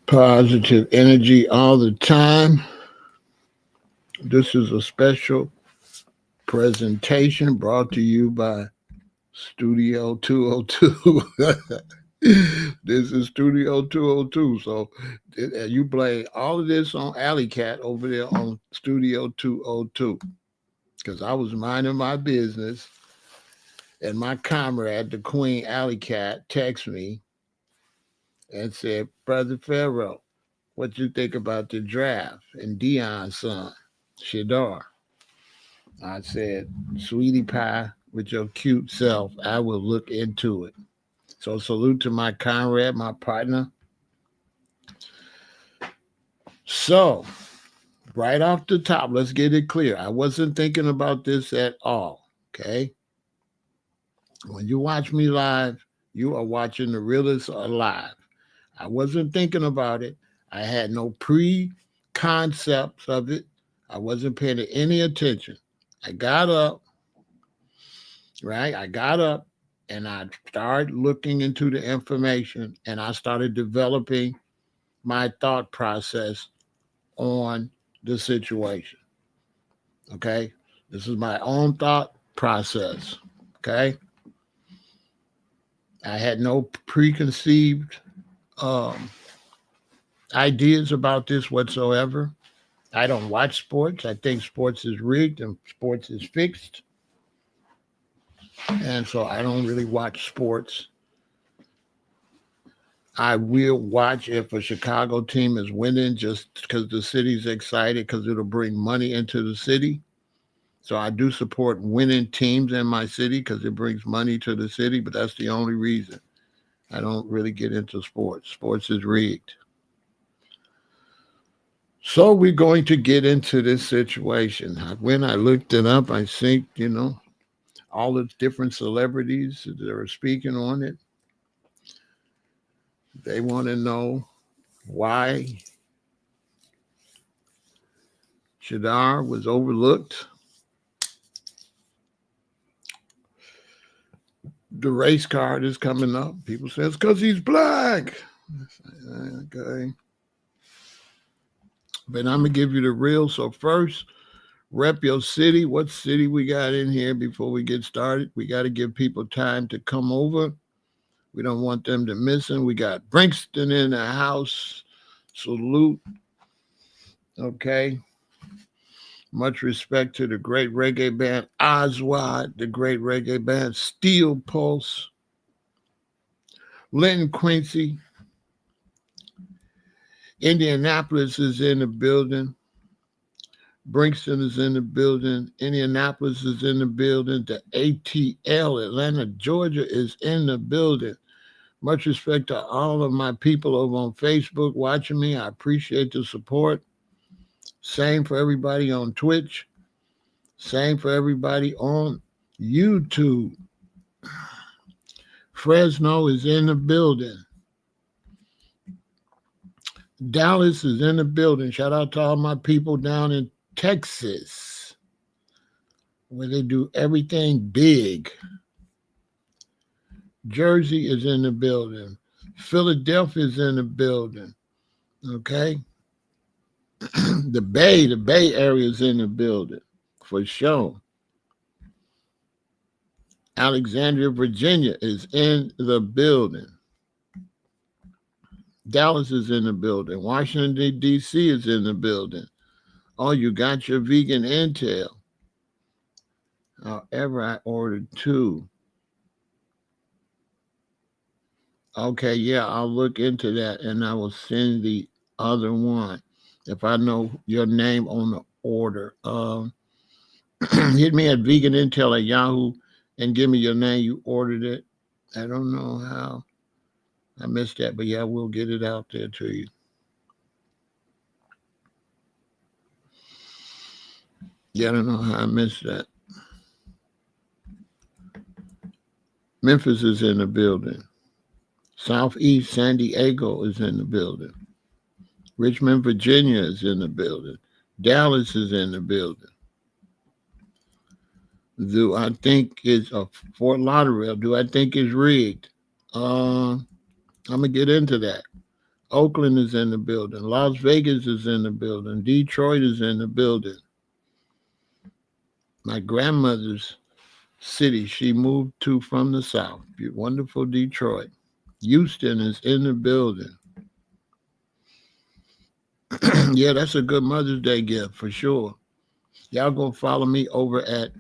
Positive energy all the time. This is a special presentation brought to you by Studio 202. This is Studio 202. So you play all of this on Alley Cat over there on Studio 202. Because I was minding my business and my comrade, the Queen Alley Cat, texted me and said, Brother Pharaoh, what you think about the draft and Dion's son, Shedeur? I said, Sweetie Pie, with your cute self, I will look into it. So salute to my comrade, my partner. So, right off the top, let's get it clear. I wasn't thinking about this at all. Okay. When you watch me live, you are watching the realest alive. I wasn't thinking about it. I had no pre-concepts of it. I wasn't paying any attention. I got up, right? I got up and I started looking into the information and I started developing my thought process on the situation. Okay. This is my own thought process. Okay. I had no preconceived um, ideas about this whatsoever. I don't watch sports. I think sports is rigged and sports is fixed. And so I don't really watch sports. I will watch if a Chicago team is winning just because the city's excited because it'll bring money into the city. So I do support winning teams in my city because it brings money to the city, but that's the only reason. I don't really get into sports. Sports is rigged. So we're going to get into this situation. When I looked it up, I think, all the different celebrities that are speaking on it, they want to know why Shedeur was overlooked. The race card is coming up. People say it's because he's black. Okay. But I'm going to give you the real. So first, rep your city. What city we got in here before we get started? We got to give people time to come over. We don't want them to miss it. We got Brixton in the house. Salute. Okay. Much respect to the great reggae band Oswald, the great reggae band Steel Pulse, Lynn Quincy. Indianapolis is in the building. Brixton is in the building. Indianapolis is in the building. The ATL, Atlanta, Georgia, is in the building. Much respect to all of my people over on Facebook watching me. I appreciate the support. Same for everybody on Twitch. Same for everybody on YouTube. Fresno is in the building. Dallas is in the building. Shout out to all my people down in Texas, where they do everything big. Jersey is in the building. Philadelphia is in the building. Okay. The Bay Area is in the building for sure. Alexandria, Virginia is in the building. Dallas is in the building. Washington, D.C. is in the building. Oh, you got your vegan intel. However, I ordered 2. Okay, yeah, I'll look into that and I will send the other one if I know your name on the order. Hit me at vegan intel at Yahoo and give me your name. You ordered it. I don't know how I missed that, but yeah, we'll get it out there to you. Yeah, I don't know how I missed that. Memphis is in the building. Southeast San Diego is in the building. Richmond, Virginia is in the building. Dallas is in the building. Do I think it's a Fort Lauderdale? Do I think it's rigged? I'm gonna get into that. Oakland is in the building. Las Vegas is in the building. Detroit is in the building. My grandmother's city she moved to from the South. Wonderful Detroit. Houston is in the building. Yeah, that's a good Mother's Day gift for sure. Y'all go follow me over at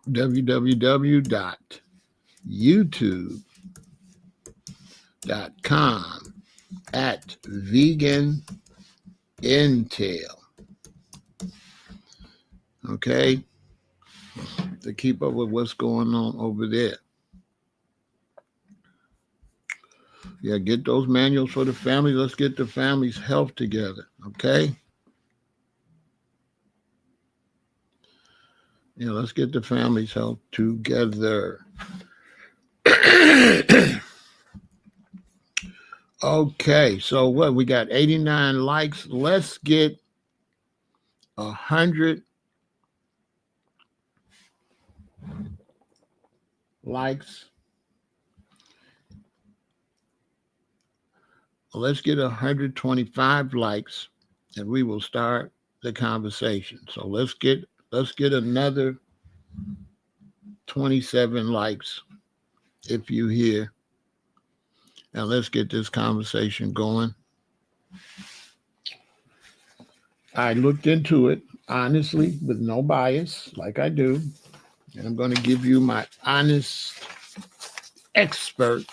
www.youtube.com at Vegan Intel. Okay? To keep up with what's going on over there. Yeah, get those manuals for the family. Let's get the family's health together. Okay? Yeah, let's get the family's health together. Okay, so what? We got 89 likes. Let's get 100 likes. Let's get 125 likes, and we will start the conversation. So let's get another 27 likes if you hear. And let's get this conversation going. I looked into it honestly with no bias, like I do. And I'm going to give you my honest, expert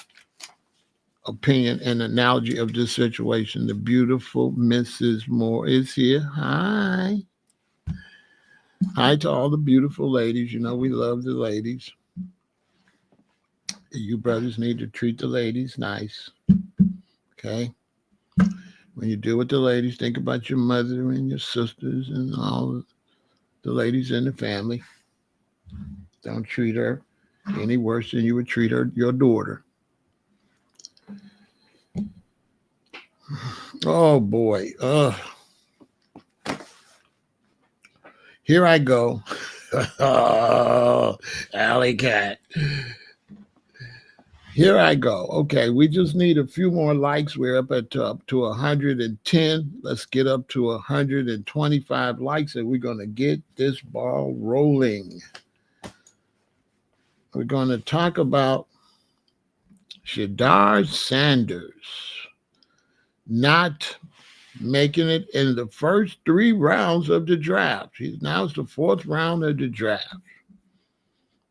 opinion and analogy of this situation. The beautiful Mrs. Moore is here. Hi. Hi to all the beautiful ladies. You know, we love the ladies. You brothers need to treat the ladies nice. Okay? When you deal with the ladies, think about your mother and your sisters and all the ladies in the family. Don't treat her any worse than you would treat your daughter. Oh boy. Here I go. Oh, alley cat. Here I go. Okay, we just need a few more likes. We're up to 110. Let's get up to 125 likes, and we're going to get this ball rolling. We're going to talk about Shedeur Sanders not making it in the first 3 rounds of the draft. Now it's the 4th round of the draft,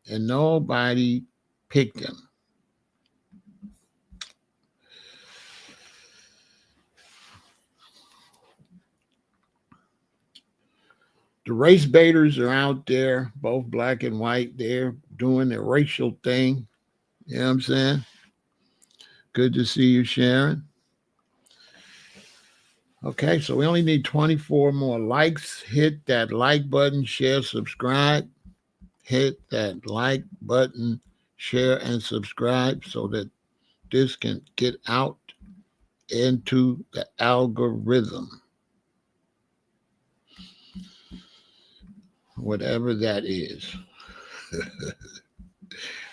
and nobody picked him. The race baiters are out there, both black and white. They're doing the racial thing. You know what I'm saying? Good to see you, Sharon. Okay, so we only need 24 more likes. Hit that like button, share, subscribe. Hit that like button, share, and subscribe so that this can get out into the algorithm. Whatever that is.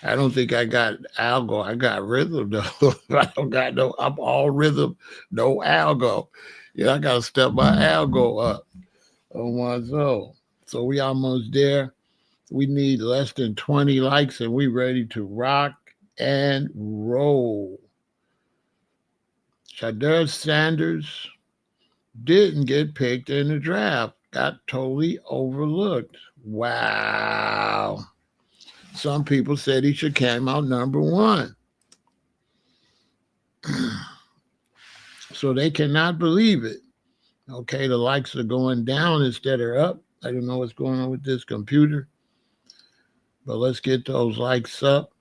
I don't think I got algo. I got rhythm though. I don't got no. I'm all rhythm, no algo. Yeah, I gotta step my algo up on my zone. So we almost there. We need less than 20 likes, and we ready to rock and roll. Shedeur Sanders didn't get picked in the draft. Got totally overlooked. Wow. Some people said he should came out number 1. So they cannot believe it. Okay, the likes are going down instead of up. I don't know what's going on with this computer. But let's get those likes up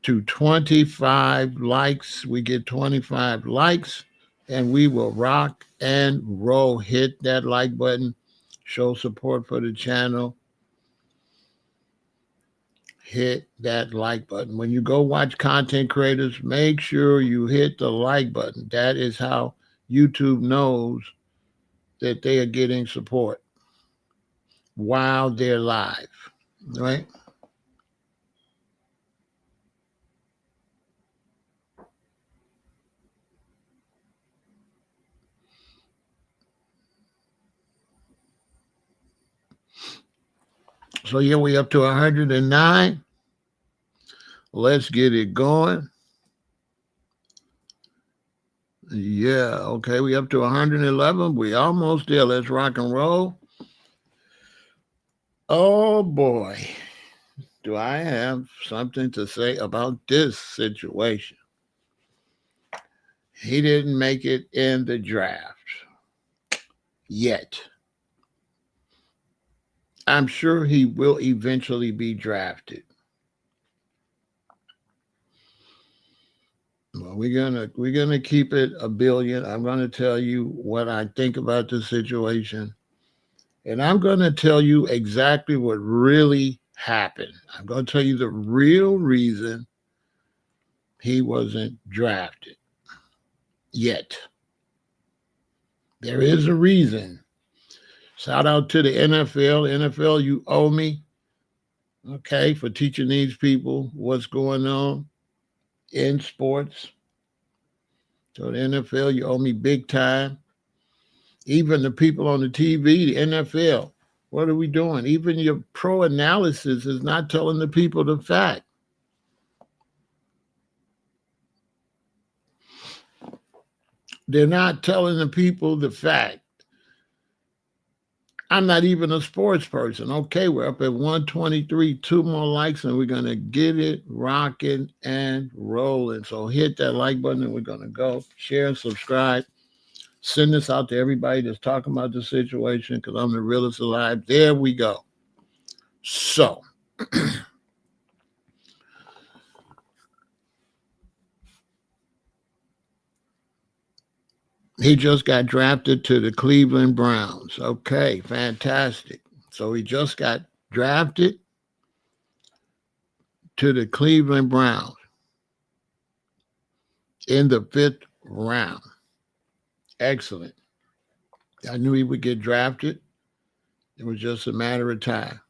to 25 likes. We get 25 likes, and we will rock and roll. Hit that like button. Show support for the channel. Hit that like button. When you go watch content creators, make sure you hit the like button. That is how YouTube knows that they are getting support while they're live, right? So yeah, we up to 109. Let's get it going. Yeah, okay, we up to 111. We almost there. Let's rock and roll. Oh boy, do I have something to say about this situation. He didn't make it in the draft yet. I'm sure he will eventually be drafted. Well, we're gonna keep it a billion. I'm gonna tell you what I think about the situation, and I'm gonna tell you exactly what really happened. I'm gonna tell you the real reason he wasn't drafted yet. There is a reason. Shout out to the NFL. NFL, you owe me, okay, for teaching these people what's going on in sports. So the NFL, you owe me big time. Even the people on the TV, the NFL, what are we doing? Even your pro analysis is not telling the people the fact. They're not telling the people the fact. I'm not even a sports person. Okay, we're up at 123, 2 more likes, and we're going to get it rocking and rolling. So hit that like button, and we're going to go share and subscribe. Send this out to everybody that's talking about the situation because I'm the realest alive. There we go. So, he just got drafted to the Cleveland Browns. Okay, fantastic. So he just got drafted to the Cleveland Browns in the 5th round. Excellent. I knew he would get drafted. It was just a matter of time.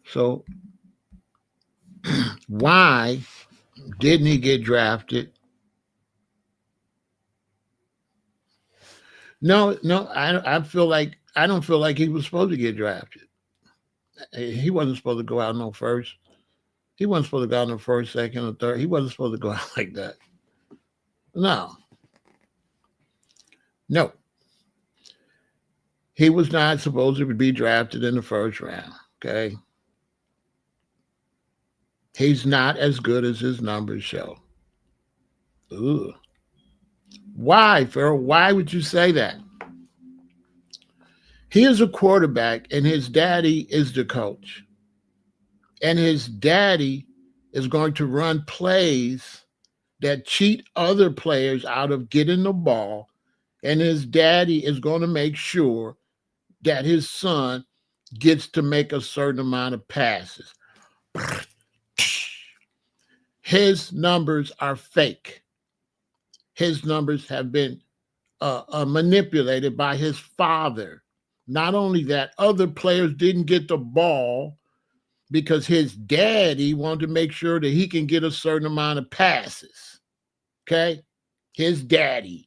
So, why didn't he get drafted? No, I feel like I don't feel like he was supposed to get drafted. He wasn't supposed to go out no first. He wasn't supposed to go out in the first, second, or third. He wasn't supposed to go out like that. No, no. He was not supposed to be drafted in the first round. Okay. He's not as good as his numbers show. Ooh. Why, Pharaoh? Why would you say that? He is a quarterback and his daddy is the coach. And his daddy is going to run plays that cheat other players out of getting the ball. And his daddy is going to make sure that his son gets to make a certain amount of passes. His numbers are fake. His numbers have been manipulated by his father. Not only that, other players didn't get the ball because his daddy wanted to make sure that he can get a certain amount of passes. Okay? His daddy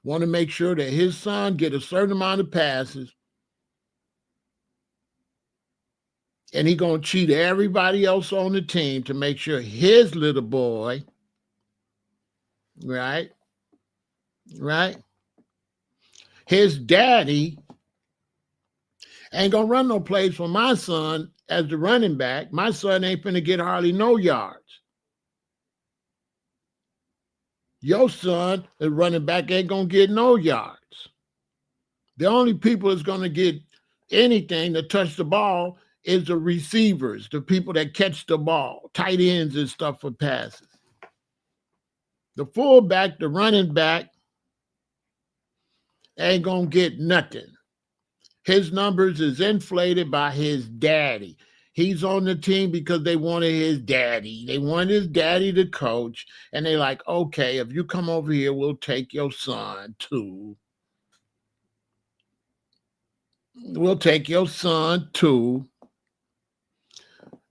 want to make sure that his son get a certain amount of passes, and he going to cheat everybody else on the team to make sure his little boy, right, his daddy ain't going to run no plays for my son as the running back. My son ain't finna get hardly no yards. Your son, the running back, ain't going to get no yards. The only people that's going to get anything to touch the ball is the receivers, the people that catch the ball, tight ends and stuff for passes. The fullback, the running back, ain't going to get nothing. His numbers is inflated by his daddy. He's on the team because they wanted his daddy. They wanted his daddy to coach. And they like, okay, if you come over here, we'll take your son too. We'll take your son too.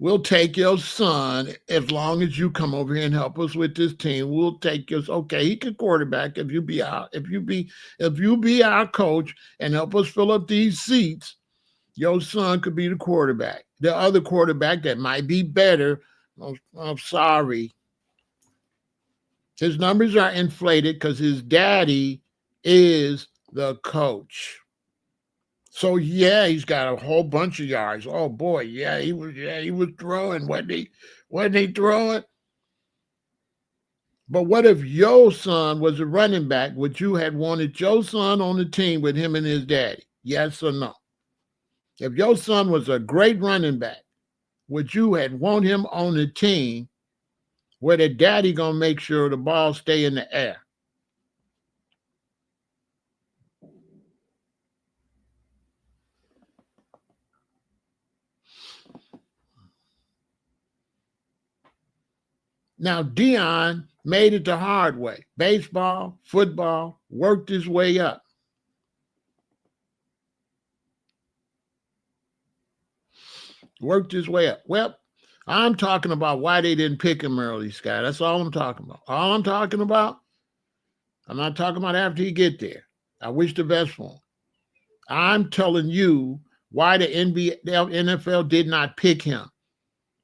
We'll take your son as long as you come over here and help us with this team. We'll take your okay. He can quarterback if you be our our coach and help us fill up these seats. Your son could be the quarterback. The other quarterback that might be better. I'm sorry. His numbers are inflated because his daddy is the coach. So yeah, he's got a whole bunch of yards. Oh boy, he was throwing. Wasn't he throwing? But what if your son was a running back? Would you have wanted your son on the team with him and his daddy? Yes or no? If your son was a great running back, would you have want him on the team where the daddy gonna make sure the ball stay in the air? Now, Dion made it the hard way. Baseball, football, worked his way up. Worked his way up. Well, I'm talking about why they didn't pick him early, Scott. That's all I'm talking about. All I'm talking about, I'm not talking about after he get there. I wish the best for him. I'm telling you why the NFL did not pick him.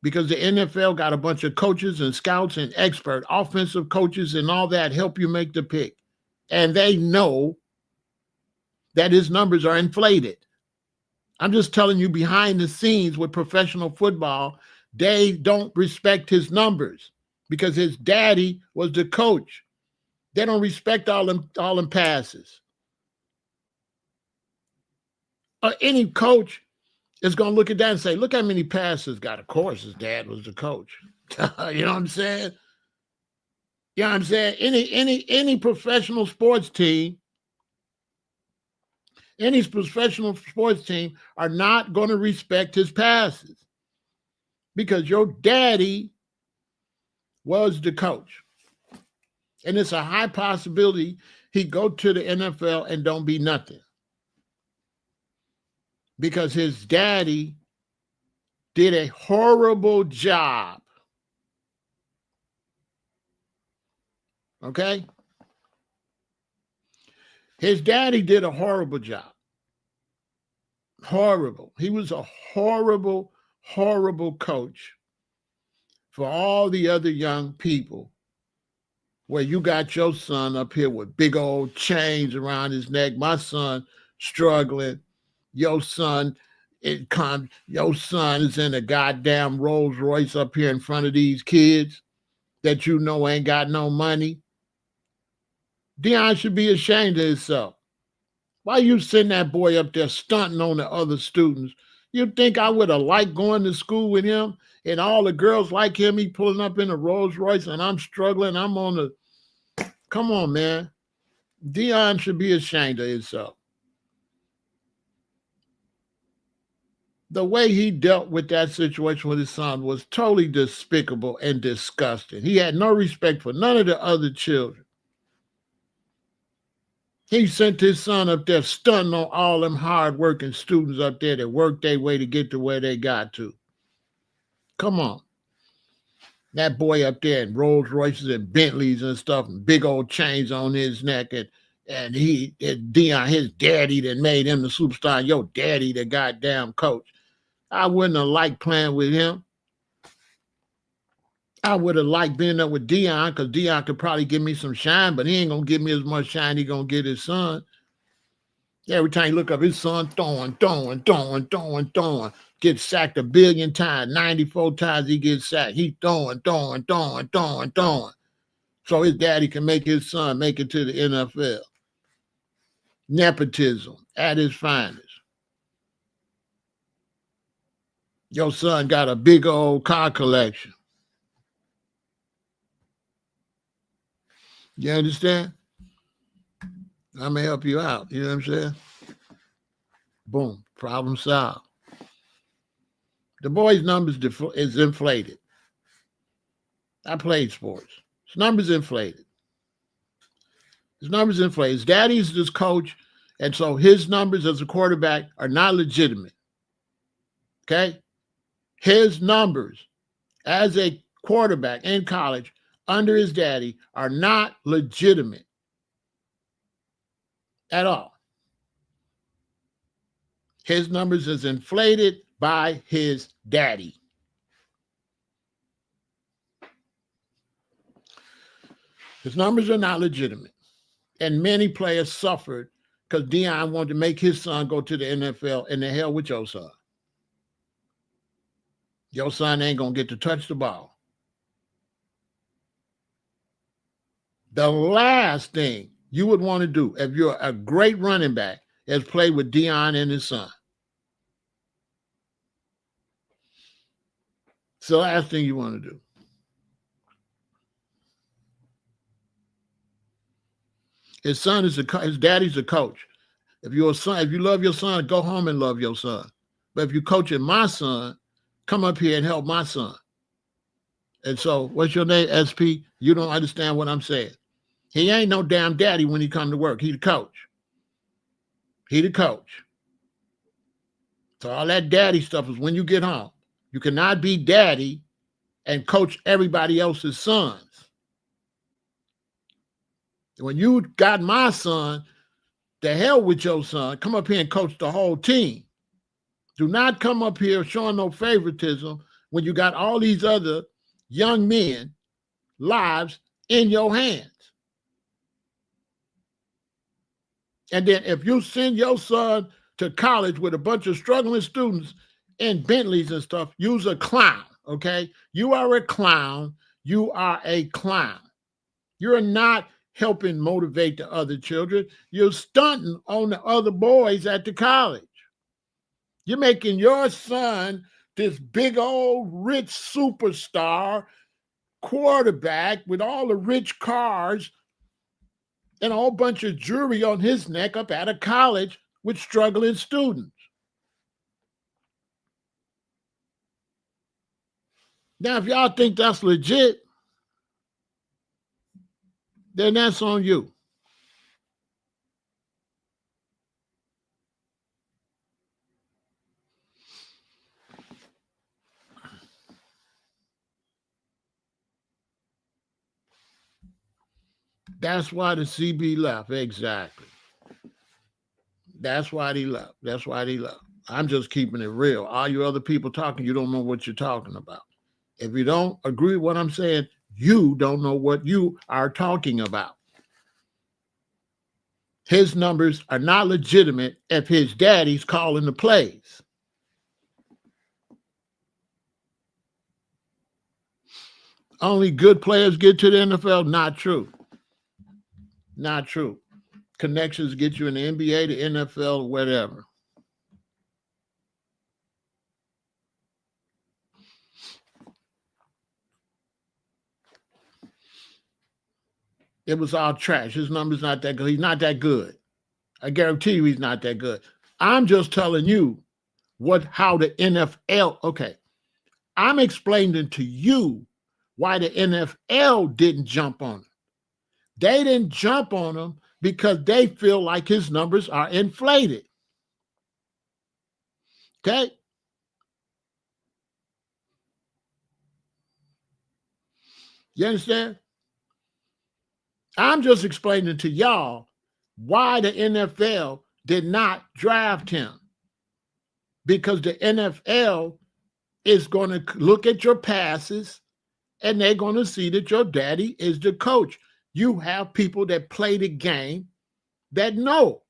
Because the NFL got a bunch of coaches and scouts and expert offensive coaches and all that help you make the pick. And they know that his numbers are inflated. I'm just telling you behind the scenes with professional football, they don't respect his numbers because his daddy was the coach. They don't respect all them passes. Any coach is going to look at that and say, look how many passes got. Of course, his dad was the coach. You know what I'm saying? You know what I'm saying? Any professional sports team, any professional sports team are not going to respect his passes because your daddy was the coach. And it's a high possibility he go to the NFL and don't be nothing because his daddy did a horrible job. Okay? His daddy did a horrible job. Horrible. He was a horrible, horrible coach for all the other young people where you got your son up here with big old chains around his neck. My son struggling. Your son is in a goddamn Rolls Royce up here in front of these kids that you know ain't got no money. Dion should be ashamed of himself. Why you send that boy up there stunting on the other students? You think I would have liked going to school with him and all the girls like him? He pulling up in a Rolls Royce and I'm struggling. I'm on the... Come on, man. Dion should be ashamed of himself. The way he dealt with that situation with his son was totally despicable and disgusting. He had no respect for none of the other children. He sent his son up there stunting on all them hard-working students up there that worked their way to get to where they got to. Come on. That boy up there in Rolls Royces and Bentleys and stuff and big old chains on his neck and Dion, his daddy that made him the superstar, your daddy the goddamn coach. I wouldn't have liked playing with him. I would have liked being up with Dion because Dion could probably give me some shine, but he ain't going to give me as much shine he going to get his son. Every time you look up, his son throwing. Gets sacked 1 billion times. 94 times he gets sacked. He throwing. So his daddy can make his son make it to the NFL. Nepotism at its finest. Your son got a big old car collection. You understand? I'm going to help you out. You know what I'm saying? Boom. Problem solved. The boy's numbers is inflated. I played sports. His numbers inflated. His daddy's this coach, and so his numbers as a quarterback are not legitimate. Okay? His numbers as a quarterback in college under his daddy are not legitimate at all. His numbers is inflated by his daddy. His numbers are not legitimate. And many players suffered because Deion wanted to make his son go to the NFL, and the hell with your son. Your son ain't going to get to touch the ball. The last thing you would want to do if you're a great running back is play with Deion and his son. It's the last thing you want to do. His son is his daddy's a coach. If you're a son, if you love your son, go home and love your son. But if you're coaching my son, come up here and help my son. And so, what's your name, SP? You don't understand what I'm saying. He ain't no damn daddy when he come to work. He the coach. He the coach. So all that daddy stuff is when you get home. You cannot be daddy and coach everybody else's sons. When you got my son, the hell with your son. Come up here and coach the whole team. Do not come up here showing no favoritism when you got all these other young men lives in your hands. And then if you send your son to college with a bunch of struggling students in Bentleys and stuff, you's a clown, okay? You are a clown. You are a clown. You're not helping motivate the other children. You're stunting on the other boys at the college. You're making your son this big old rich superstar quarterback with all the rich cars and a whole bunch of jewelry on his neck up at a college with struggling students. Now, if y'all think that's legit, then that's on you. That's why the CB left. Exactly. That's why he left. That's why he left. I'm just keeping it real. All you other people talking, you don't know what you're talking about. If you don't agree with what I'm saying, you don't know what you are talking about. His numbers are not legitimate if his daddy's calling the plays. Only good players get to the NFL? Not true. Not true. Connections get you in the NBA, the NFL, whatever. It was all trash. His number's not that good. He's not that good. I guarantee you he's not that good. I'm just telling you how the NFL, okay. I'm explaining to you why the NFL didn't jump on him. They didn't jump on him because they feel like his numbers are inflated. Okay? You understand? I'm just explaining to y'all why the NFL did not draft him. Because the NFL is going to look at your passes and they're going to see that your daddy is the coach. You have people that play the game that know.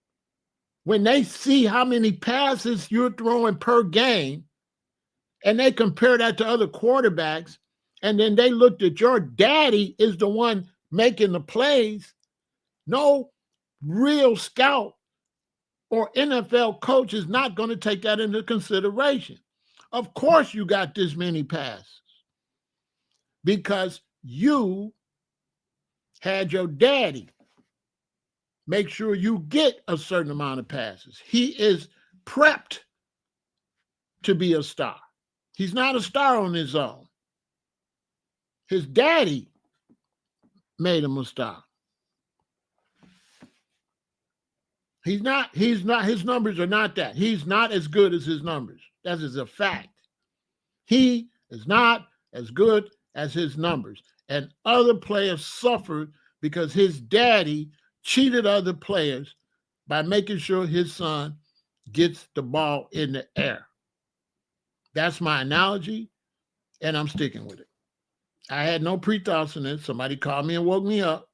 When they see how many passes you're throwing per game and they compare that to other quarterbacks, and then they looked at your daddy is the one making the plays, no real scout or NFL coach is not going to take that into consideration. Of course you got this many passes because you had your daddy make sure you get a certain amount of passes. He is prepped to be a star. He's not a star on his own. His daddy made him a star. He's not, his numbers are not that. He's not as good as his numbers. That is a fact. He is not as good as his numbers. And other players suffered because his daddy cheated other players by making sure his son gets the ball in the air. That's my analogy, and I'm sticking with it. I had no pre-thoughts in it. Somebody called me and woke me up,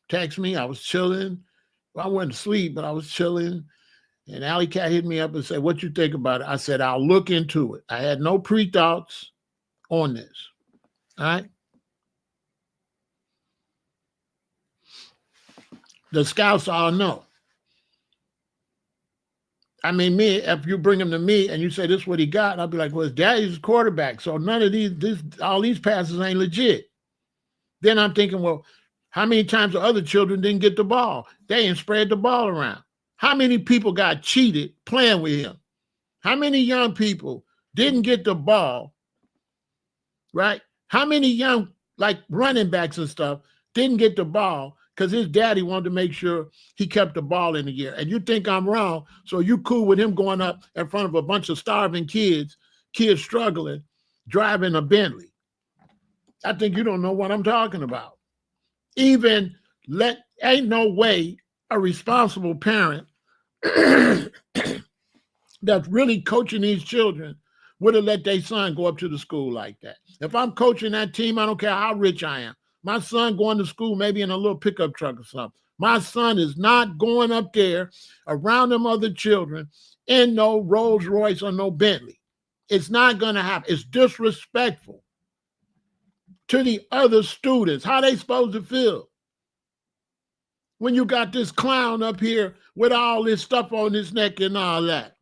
text me. I was chilling. Well, I wasn't asleep, but I was chilling. And Alley Cat hit me up and said, what you think about it? I said, I'll look into it. I had no pre-thoughts on this. All right. The scouts all know. I mean, me, if you bring him to me and you say this is what he got, I'll be like, well, his daddy's quarterback. So none of all these passes ain't legit. Then I'm thinking, well, how many times the other children didn't get the ball? They ain't spread the ball around. How many people got cheated playing with him? How many young people didn't get the ball, right? How many young, like running backs and stuff, didn't get the ball because his daddy wanted to make sure he kept the ball in the air? And you think I'm wrong, so you cool with him going up in front of a bunch of starving kids struggling, driving a Bentley. I think you don't know what I'm talking about. Ain't no way a responsible parent that's really coaching these children would have let their son go up to the school like that. If I'm coaching that team, I don't care how rich I am. My son going to school maybe in a little pickup truck or something. My son is not going up there around them other children in no Rolls Royce or no Bentley. It's not going to happen. It's disrespectful to the other students. How they supposed to feel when you got this clown up here with all this stuff on his neck and all that?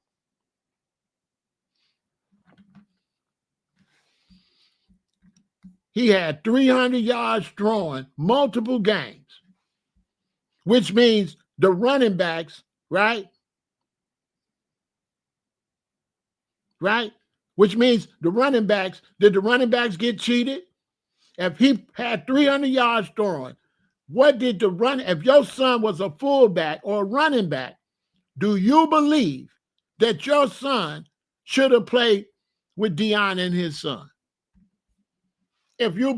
He had 300 yards throwing, multiple games, which means the running backs, right? Right? Which means the running backs, did the running backs get cheated? If he had 300 yards throwing, what did if your son was a fullback or a running back, do you believe that your son should have played with Deion and his son? If you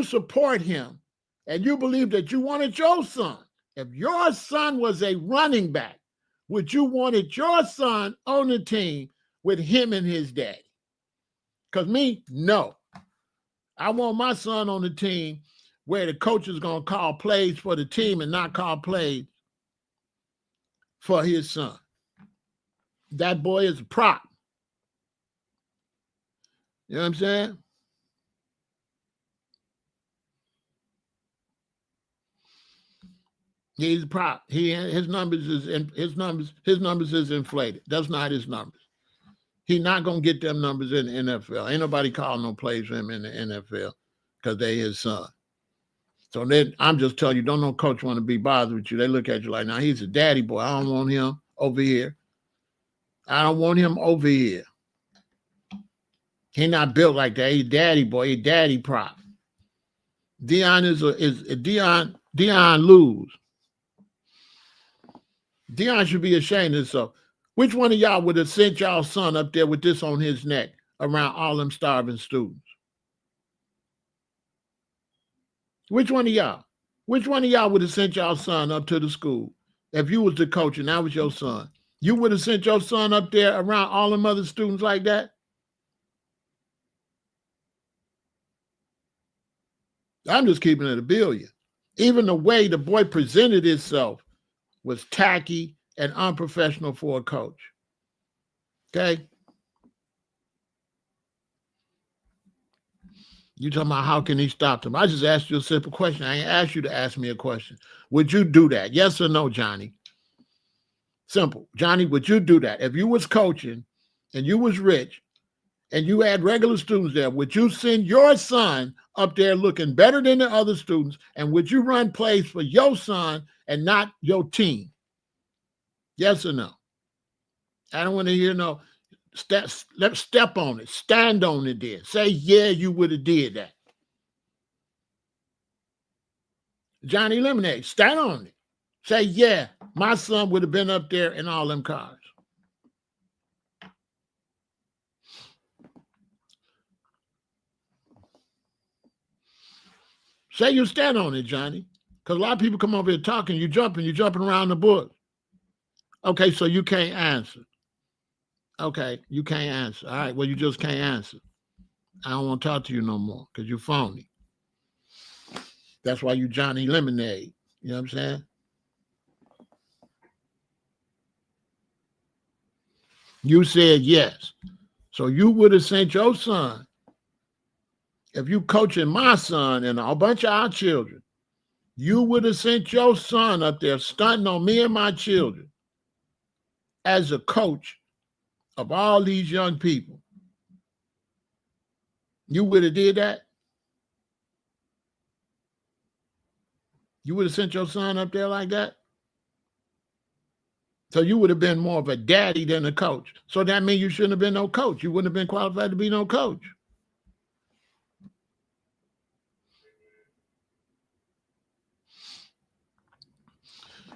support him and you believe that you wanted your son, if your son was a running back, would you wanted your son on the team with him and his daddy? Because me, no. I want my son on the team where the coach is going to call plays for the team and not call plays for his son. That boy is a prop. You know what I'm saying? He's a prop. His numbers is inflated. That's not his numbers. He's not gonna get them numbers in the NFL. Ain't nobody calling no plays for him in the NFL because they his son. So then I'm just telling you, don't no coach want to be bothered with you. They look at you like, now he's a daddy boy. I don't want him over here. I don't want him over here. He not built like that. He's daddy boy. He's daddy prop. Deion Deion lose. Deion should be ashamed of himself. Which one of y'all would have sent y'all son up there with this on his neck around all them starving students? Which one of y'all? Which one of y'all would have sent y'all son up to the school if you was the coach and that was your son? You would have sent your son up there around all them other students like that? I'm just keeping it a billion. Even the way the boy presented himself was tacky and unprofessional for a coach. Okay? You talking about how can he stop them? I just asked you a simple question. I ain't asked you to ask me a question. Would you do that? Yes or no, Johnny? Simple. Johnny, would you do that? If you was coaching and you was rich and you had regular students there, would you send your son up there looking better than the other students? And would you run plays for your son and not your team? Yes or no? I don't want to hear no, let's step on it. Stand on it there. Say, yeah, you would have did that. Johnny Lemonade, stand on it. Say, yeah, my son would have been up there in all them cars. Say you stand on it, Johnny. Because a lot of people come over here talking, you're jumping around the bush. Okay, so you can't answer. Okay, you can't answer. All right, well, you just can't answer. I don't want to talk to you no more because you're phony. That's why you Johnny Lemonade. You know what I'm saying? You said yes. So you would have sent your son, if you coaching my son and a bunch of our children, you would have sent your son up there stunting on me and my children as a coach of all these young people. You would have did that? You would have sent your son up there like that? So you would have been more of a daddy than a coach. So that means you shouldn't have been no coach. You wouldn't have been qualified to be no coach.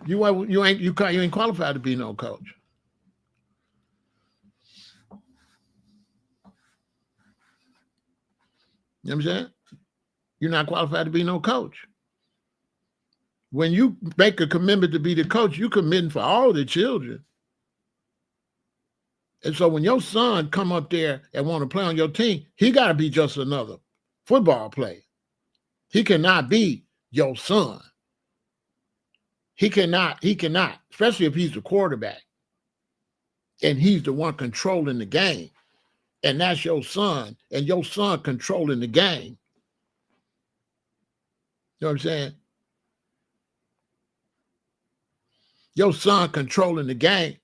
You ain't qualified to be no coach. You know what I'm saying? You're not qualified to be no coach. When you make a commitment to be the coach, you're committing for all the children. And so when your son come up there and want to play on your team, he got to be just another football player. He cannot be your son. He cannot, especially if he's the quarterback and he's the one controlling the game. And that's your son, and your son controlling the game. You know what I'm saying? Your son controlling the game.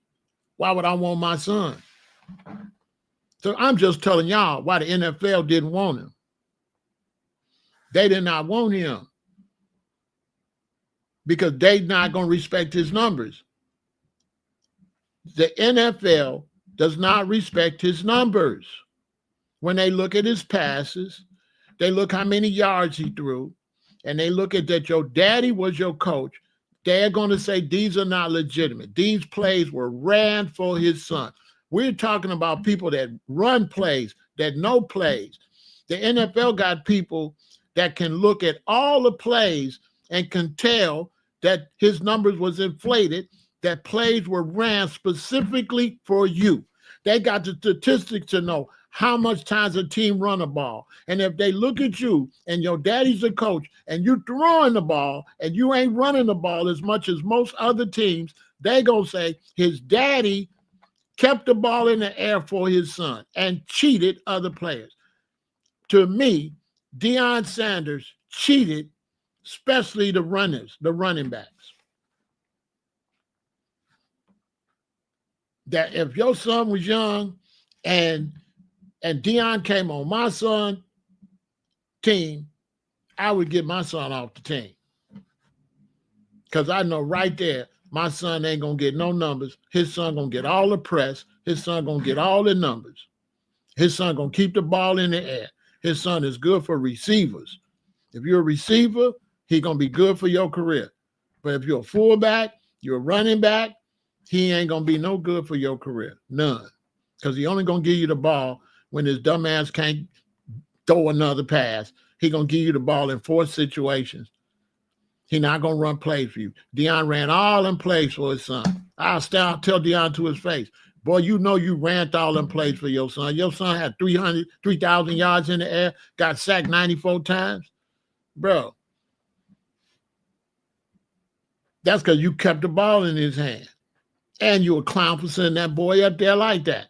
Why would I want my son? So I'm just telling y'all why the NFL didn't want him. They did not want him because they're not going to respect his numbers. The NFL does not respect his numbers. When they look at his passes, they look how many yards he threw, and they look at that your daddy was your coach. They're going to say these are not legitimate. These plays were ran for his son. We're talking about people that run plays, that know plays. The NFL got people that can look at all the plays and can tell that his numbers was inflated, that plays were ran specifically for you. They got the statistics to know how much times a team run a ball. And if they look at you and your daddy's a coach and you throwing the ball and you ain't running the ball as much as most other teams, they gonna say his daddy kept the ball in the air for his son and cheated other players. To me, Deion Sanders cheated, especially the running backs. That if your son was young and Deion came on my son team, I would get my son off the team. Because I know right there, my son ain't going to get no numbers. His son going to get all the press. His son going to get all the numbers. His son going to keep the ball in the air. His son is good for receivers. If you're a receiver, he's going to be good for your career. But if you're a fullback, you're a running back, he ain't going to be no good for your career. None. Because he only going to give you the ball when his dumb ass can't throw another pass. He going to give you the ball in 4 situations. He not going to run plays for you. Deion ran all them plays for his son. I'll tell Deion to his face, boy, you know you ran all them plays for your son. Your son had 3,000 yards in the air, got sacked 94 times. Bro, that's because you kept the ball in his hand. And you a clown for sending that boy up there like that.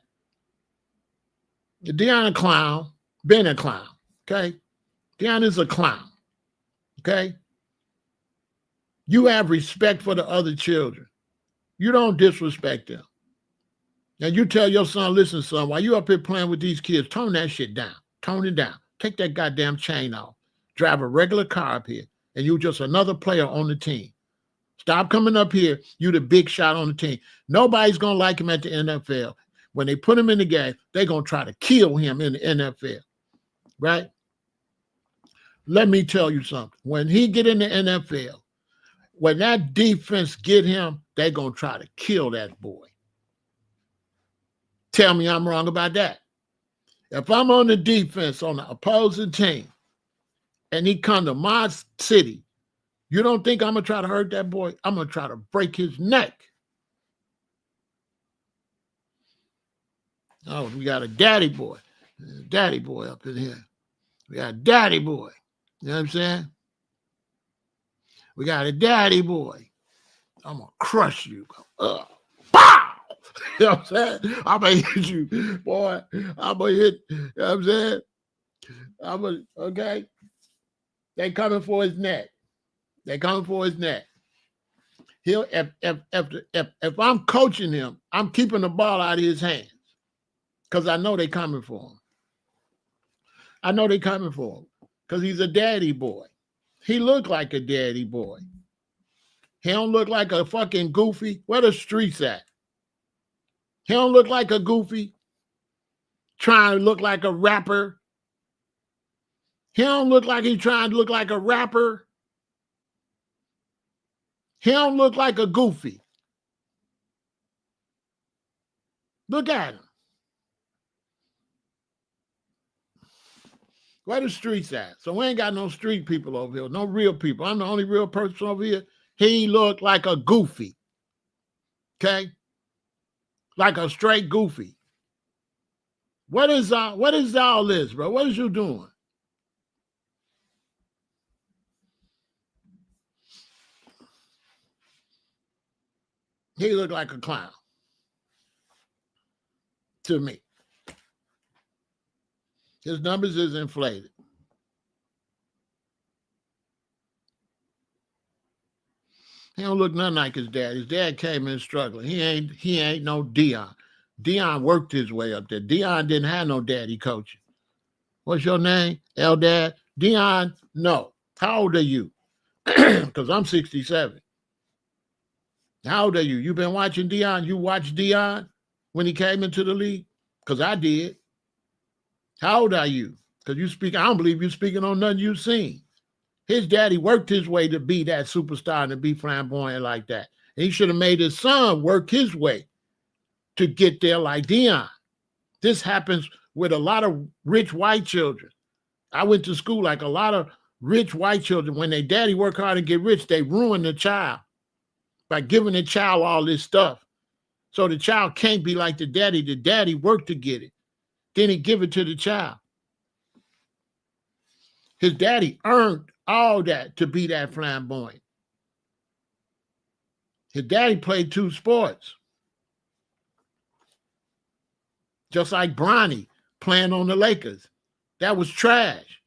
Deion a clown, been a clown, okay? Deion is a clown, okay? You have respect for the other children. You don't disrespect them. And you tell your son, listen, son, while you up here playing with these kids, tone that shit down. Tone it down. Take that goddamn chain off. Drive a regular car up here, and you just another player on the team. Stop coming up here. You the big shot on the team. Nobody's going to like him at the NFL. When they put him in the game, they're going to try to kill him in the NFL, right? Let me tell you something. When he get in the NFL, when that defense get him, they're going to try to kill that boy. Tell me I'm wrong about that. If I'm on the defense on the opposing team and he come to my city, you don't think I'm going to try to hurt that boy? I'm going to try to break his neck. Oh, we got a daddy boy. Daddy boy up in here. We got a daddy boy. You know what I'm saying? We got a daddy boy. I'm going to crush you. Bow! You know what I'm saying? I'm going to hit you, boy. I'm going to hit, you know what I'm saying? Okay? They coming for his neck. They coming for his neck. He'll if I'm coaching him, I'm keeping the ball out of his hands because I know they coming for him. I know they coming for him because he's a daddy boy. He look like a daddy boy. He don't look like a fucking goofy. Where the streets at? He don't look like a goofy trying to look like a rapper. He don't look like he's trying to look like a rapper. He don't look like a goofy. Look at him. Where the streets at? So we ain't got no street people over here, no real people. I'm the only real person over here. He looked like a goofy. Okay? Like a straight goofy. What is all this, bro? What is you doing? He looked like a clown to me. His numbers is inflated. He don't look nothing like his dad. His dad came in struggling. He ain't no Dion. Dion worked his way up there. Dion didn't have no daddy coaching. What's your name? Eldad? Dion? No. How old are you? Because I'm 67. How old are you? You been watching Dion? You watched Dion when he came into the league? Because I did. How old are you? Because you speak, I don't believe you speaking on nothing you've seen. His daddy worked his way to be that superstar and to be flamboyant like that. And he should have made his son work his way to get there like Dion. This happens with a lot of rich white children. I went to school like a lot of rich white children. When their daddy work hard and get rich, they ruin the child by giving the child all this stuff. So the child can't be like the daddy. The daddy worked to get it. Then he give it to the child. His daddy earned all that to be that flamboyant. His daddy played 2 sports. Just like Bronny playing on the Lakers. That was trash.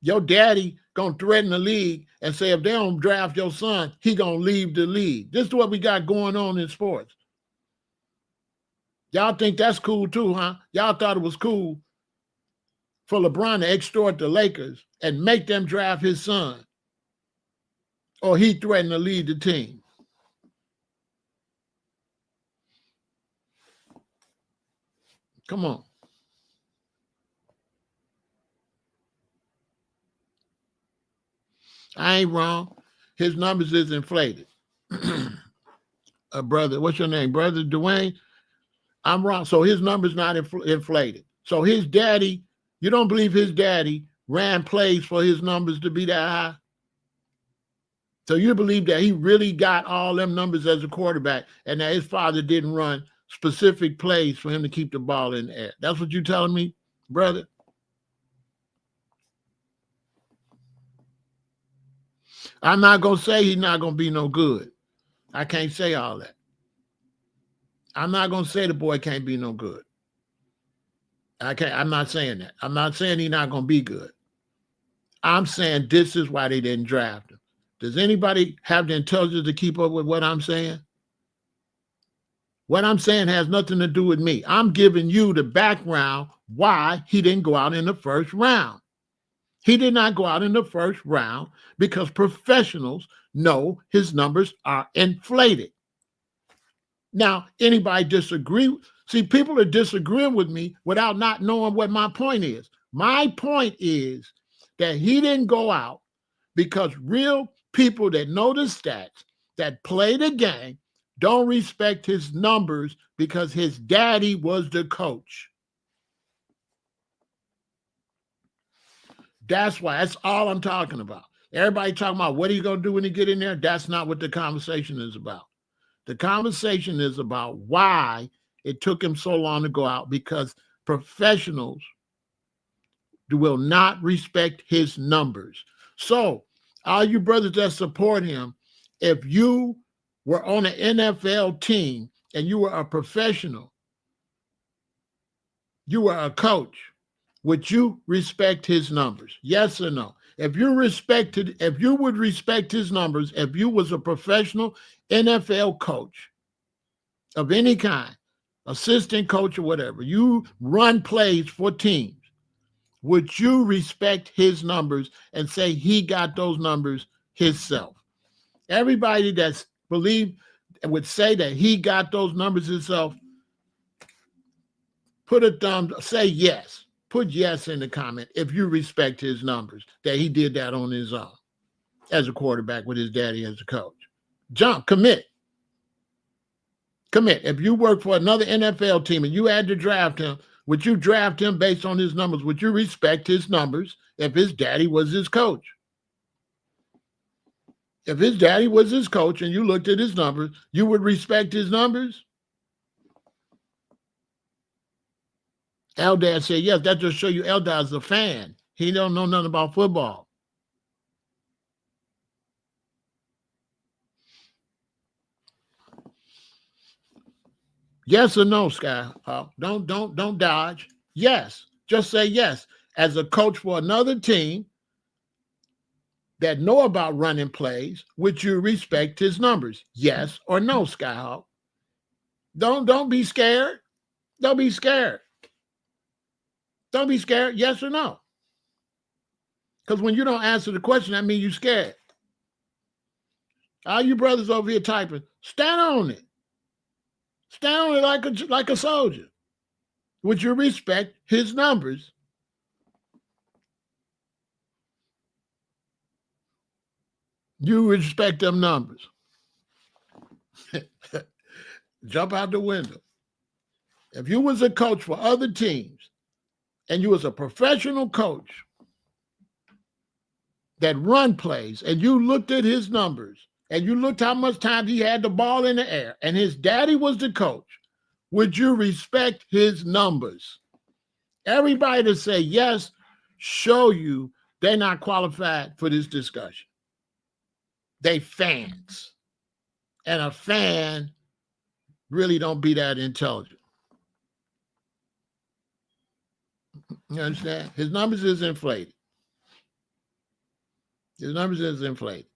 Your daddy gonna threaten the league and say if they don't draft your son, he gonna leave the league. This is what we got going on in sports. Y'all think that's cool too, huh? Y'all thought it was cool for LeBron to extort the Lakers and make them draft his son, or he threatened to lead the team. Come on. I ain't wrong. His numbers is inflated. Brother, what's your name? Brother Dwayne? I'm wrong. So his numbers not inflated. So his daddy, you don't believe his daddy ran plays for his numbers to be that high? So you believe that he really got all them numbers as a quarterback and that his father didn't run specific plays for him to keep the ball in the air? That's what you're telling me, brother? I'm not going to say he's not going to be no good. I can't say all that. I'm not going to say the boy can't be no good. I'm not saying that. I'm not saying he's not going to be good. I'm saying this is why they didn't draft him. Does anybody have the intelligence to keep up with what I'm saying? What I'm saying has nothing to do with me. I'm giving you the background why he didn't go out in the first round. He did not go out in the first round because professionals know his numbers are inflated. Now, anybody disagree? See, people are disagreeing with me without not knowing what my point is. My point is that he didn't go out because real people that know the stats, that play the game, don't respect his numbers because his daddy was the coach. That's why. That's all I'm talking about. Everybody talking about what are you going to do when you get in there? That's not what the conversation is about. The conversation is about why it took him so long to go out, because professionals will not respect his numbers. So, all you brothers that support him, if you were on an NFL team and you were a professional, you were a coach, would you respect his numbers? Yes or no? If you would respect his numbers, if you was a professional NFL coach of any kind, assistant coach or whatever, you run plays for teams, would you respect his numbers and say he got those numbers himself? Everybody that's believed would say that he got those numbers himself. Put a thumb, say yes. Put yes in the comment if you respect his numbers, that he did that on his own as a quarterback with his daddy as a coach. Jump, commit. Commit. If you work for another NFL team and you had to draft him, would you draft him based on his numbers? Would you respect his numbers if his daddy was his coach? If his daddy was his coach and you looked at his numbers, you would respect his numbers? Eldad said, yes, that just show you Eldad's a fan. He don't know nothing about football. Yes or no, Sky? Don't dodge. Yes. Just say yes. As a coach for another team that know about running plays, would you respect his numbers? Yes or no, Skyhawk? Don't be scared. Don't be scared. Don't be scared. Yes or no? Because when you don't answer the question, that means you're scared. All you brothers over here typing, stand on it. Stand on it like a soldier. Would you respect his numbers? You respect them numbers. Jump out the window. If you was a coach for other teams and you was a professional coach that run plays and you looked at his numbers and you looked how much time he had the ball in the air and his daddy was the coach, would you respect his numbers? Everybody to say yes, show you they're not qualified for this discussion. They fans. And a fan really don't be that intelligent. You understand? His numbers is inflated. His numbers is inflated.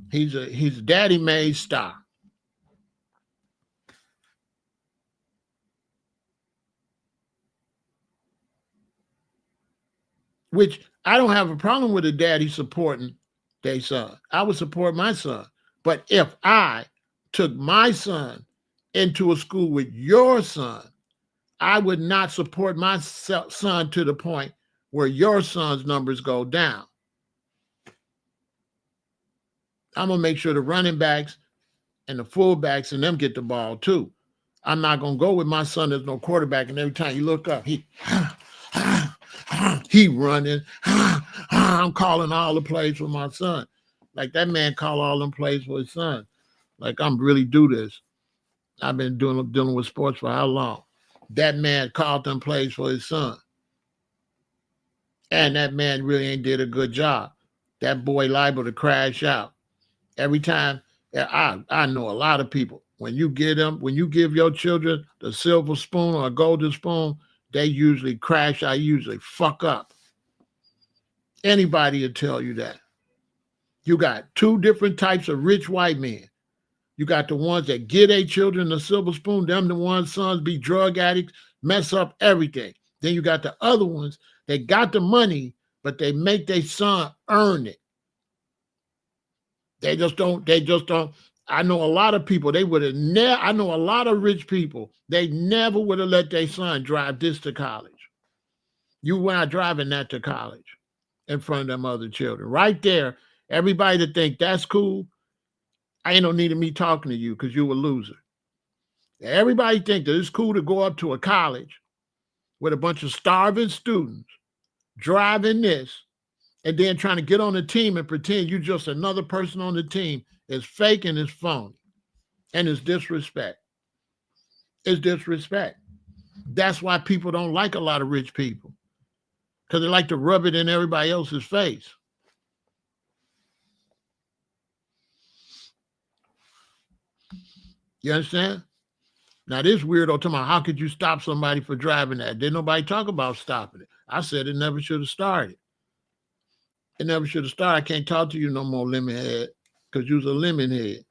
He's a daddy-made star. Which I don't have a problem with a daddy supporting their son. I would support my son. But if I took my son into a school with your son, I would not support my son to the point where your son's numbers go down. I'm going to make sure the running backs and the fullbacks and them get the ball too. I'm not going to go with my son as no quarterback, and every time you look up, he running. I'm calling all the plays for my son. Like that man call all them plays for his son. Like I'm really do this. I've been dealing with sports for how long? That man called them plays for his son. And that man really ain't did a good job. That boy liable to crash out. Every time, I know a lot of people, when you give your children the silver spoon or a golden spoon, they usually crash out, usually fuck up. Anybody will tell you that. You got two different types of rich white men. You got the ones that give their children the silver spoon, them the ones sons be drug addicts, mess up everything. Then you got the other ones, they got the money, but they make their son earn it. They just don't. I know a lot of people, they would have never, I know a lot of rich people, they never would have let their son drive this to college. You were not driving that to college in front of them other children. Right there, everybody to think that's cool, I ain't no need of me talking to you because you a loser. Everybody think that it's cool to go up to a college with a bunch of starving students driving this, and then trying to get on the team and pretend you're just another person on the team is fake and is phony. And it's disrespect. It's disrespect. That's why people don't like a lot of rich people, because they like to rub it in everybody else's face. You understand? Now, this weirdo talking about how could you stop somebody for driving that? Didn't nobody talk about stopping it. I said it never should have started. It never should have started. I can't talk to you no more, lemon head, because you's a lemon head,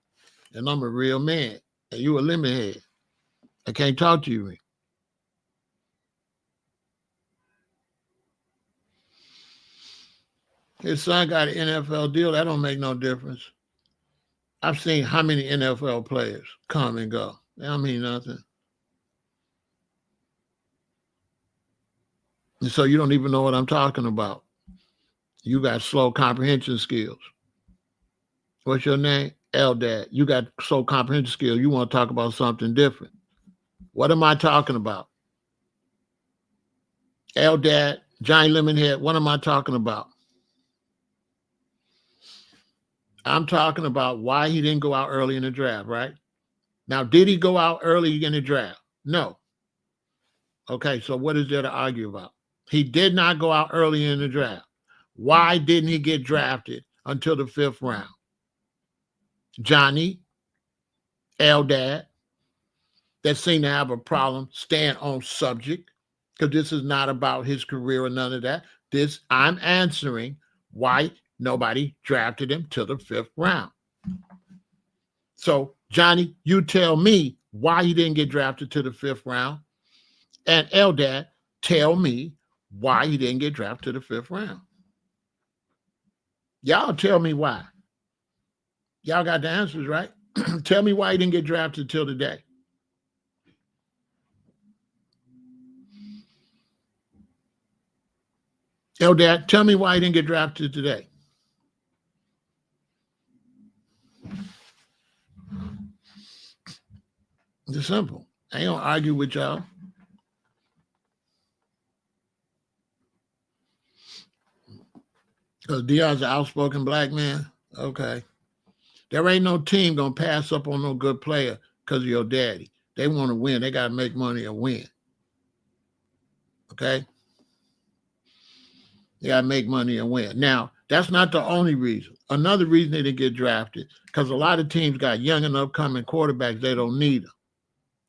and I'm a real man, and you a lemon head. I can't talk to you. His son got an NFL deal. That don't make no difference. I've seen how many NFL players come and go. That don't mean nothing. And so you don't even know what I'm talking about. You got slow comprehension skills. What's your name? Eldad. You got slow comprehension skills. You want to talk about something different. What am I talking about? Eldad, Johnny Lemonhead, what am I talking about? I'm talking about why he didn't go out early in the draft, right? Now, did he go out early in the draft? No. Okay, so what is there to argue about? He did not go out early in the draft. Why didn't he get drafted until the 5th round? Johnny, Eldad, that seem to have a problem staying on subject, because this is not about his career or none of that. I'm answering why nobody drafted him till the 5th round. So, Johnny, you tell me why he didn't get drafted to the 5th round. And Eldad, tell me why he didn't get drafted to the 5th round. Y'all tell me why. Y'all got the answers, right? Tell me why he didn't get drafted till today. Eldad, tell me why he didn't get drafted today. It's simple. I ain't gonna argue with y'all. Because Dion's an outspoken black man. Okay. There ain't no team gonna pass up on no good player because of your daddy. They want to win. They gotta make money and win. Okay. They gotta make money and win. Now, that's not the only reason. Another reason they didn't get drafted, because a lot of teams got young and upcoming quarterbacks. They don't need them.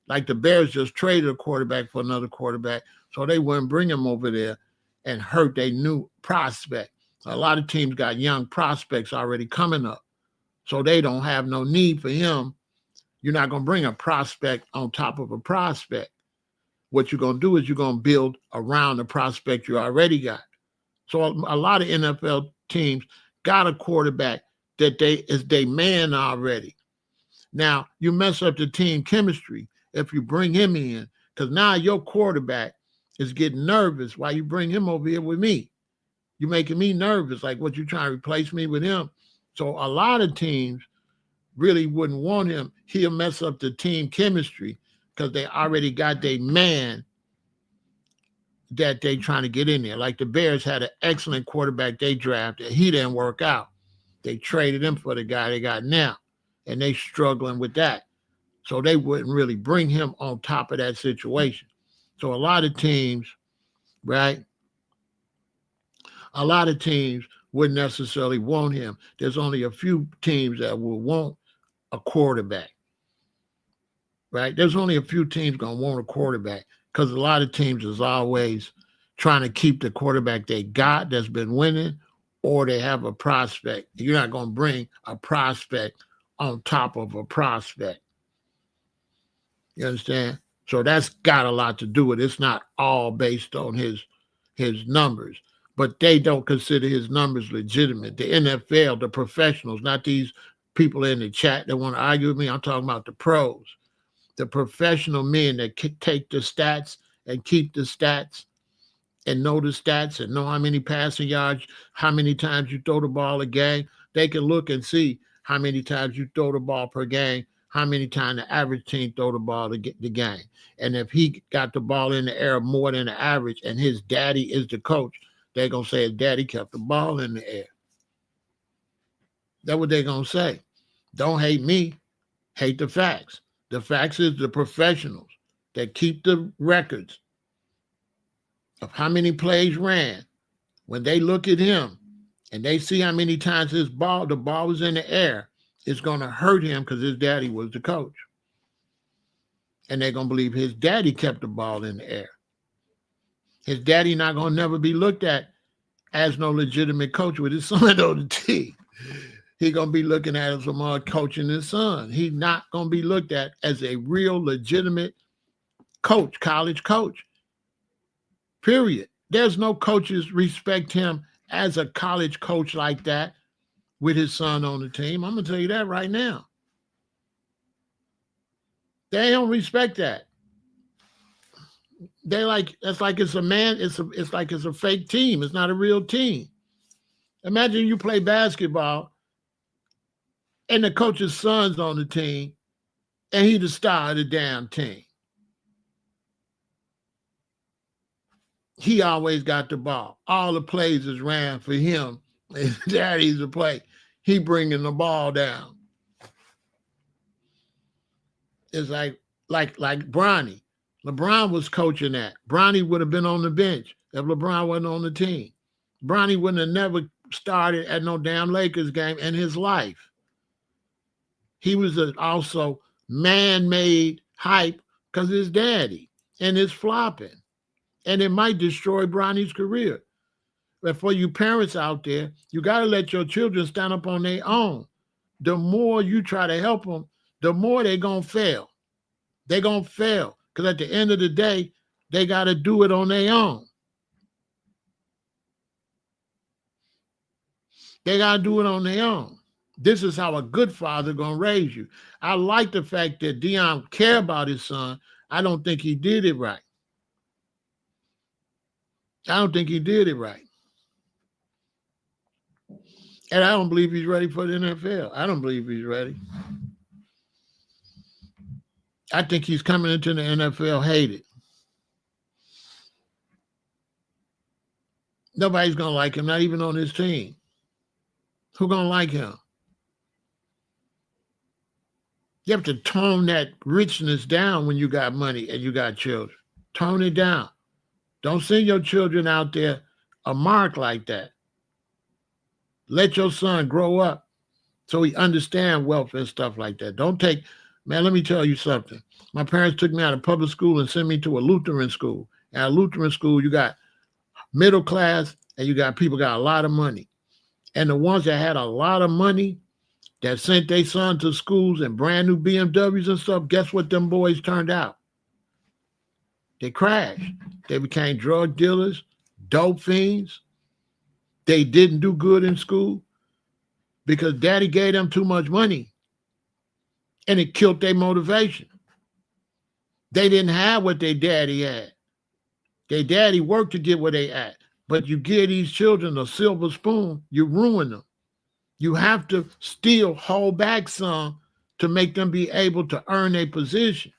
Like the Bears just traded a quarterback for another quarterback, so they wouldn't bring him over there and hurt their new prospect. A lot of teams got young prospects already coming up, so they don't have no need for him. You're not going to bring a prospect on top of a prospect. What you're going to do is you're going to build around the prospect you already got. So a lot of NFL teams got a quarterback that is their man already. Now, you mess up the team chemistry if you bring him in, because now your quarterback is getting nervous while you bring him over here with me. You're making me nervous, like what you trying to replace me with him. So a lot of teams really wouldn't want him. He'll mess up the team chemistry because they already got their man that they trying to get in there. Like the Bears had an excellent quarterback they drafted. He didn't work out. They traded him for the guy they got now, and they struggling with that. So they wouldn't really bring him on top of that situation. So a lot of teams, right? A lot of teams wouldn't necessarily want him. There's only a few teams that will want a quarterback, right? There's only a few teams going to want a quarterback, because a lot of teams is always trying to keep the quarterback they got that's been winning, or they have a prospect. You're not going to bring a prospect on top of a prospect. You understand? So that's got a lot to do with it. It's not all based on his numbers, but they don't consider his numbers legitimate. The NFL, the professionals, not these people in the chat that want to argue with me. I'm talking about the pros, the professional men that take the stats and keep the stats and know the stats and know how many passing yards, how many times you throw the ball a game. They can look and see how many times you throw the ball per game, how many times the average team throw the ball to get the game. And if he got the ball in the air more than the average and his daddy is the coach, They're going to say his daddy kept the ball in the air. That's what they're going to say. Don't hate me, hate the facts. The facts is the professionals that keep the records of how many plays ran. When they look at him and they see how many times the ball was in the air, it's going to hurt him because his daddy was the coach. And they're going to believe his daddy kept the ball in the air. His daddy not going to never be looked at as no legitimate coach with his son on the team. He's going to be looking at as someone coaching his son. He's not going to be looked at as a real legitimate coach, college coach. Period. There's no coaches respect him as a college coach like that with his son on the team. I'm going to tell you that right now. They don't respect that. They like, it's like it's a man, it's like it's a fake team. It's not a real team. Imagine you play basketball and the coach's son's on the team and he the star of the damn team. He always got the ball. All the plays is ran for him. And daddy's a play. He bringing the ball down. It's like Bronny. LeBron was coaching that. Bronny would have been on the bench if LeBron wasn't on the team. Bronny wouldn't have never started at no damn Lakers game in his life. He was also man-made hype because his daddy and his flopping. And it might destroy Bronny's career. But for you parents out there, you got to let your children stand up on their own. The more you try to help them, the more they're going to fail. They're going to fail because at the end of the day, they got to do it on their own. They got to do it on their own. This is how a good father going to raise you. I like the fact that Dion cared about his son. I don't think he did it right. I don't think he did it right. And I don't believe he's ready for the NFL. I don't believe he's ready. I think he's coming into the NFL hated. Nobody's going to like him, not even on his team. Who's going to like him? You have to tone that richness down when you got money and you got children. Tone it down. Don't send your children out there a mark like that. Let your son grow up so he understand wealth and stuff like that. Don't take, man, let me tell you something. My parents took me out of public school and sent me to a Lutheran school. At a Lutheran school, you got middle class and you got people got a lot of money. And the ones that had a lot of money that sent their son to schools and brand new BMWs and stuff, guess what them boys turned out? They crashed. They became drug dealers, dope fiends. They didn't do good in school because daddy gave them too much money and it killed their motivation. They didn't have what their daddy had. Their daddy worked to get where they at. But you give these children a silver spoon, you ruin them. You have to still hold back some to make them be able to earn a position.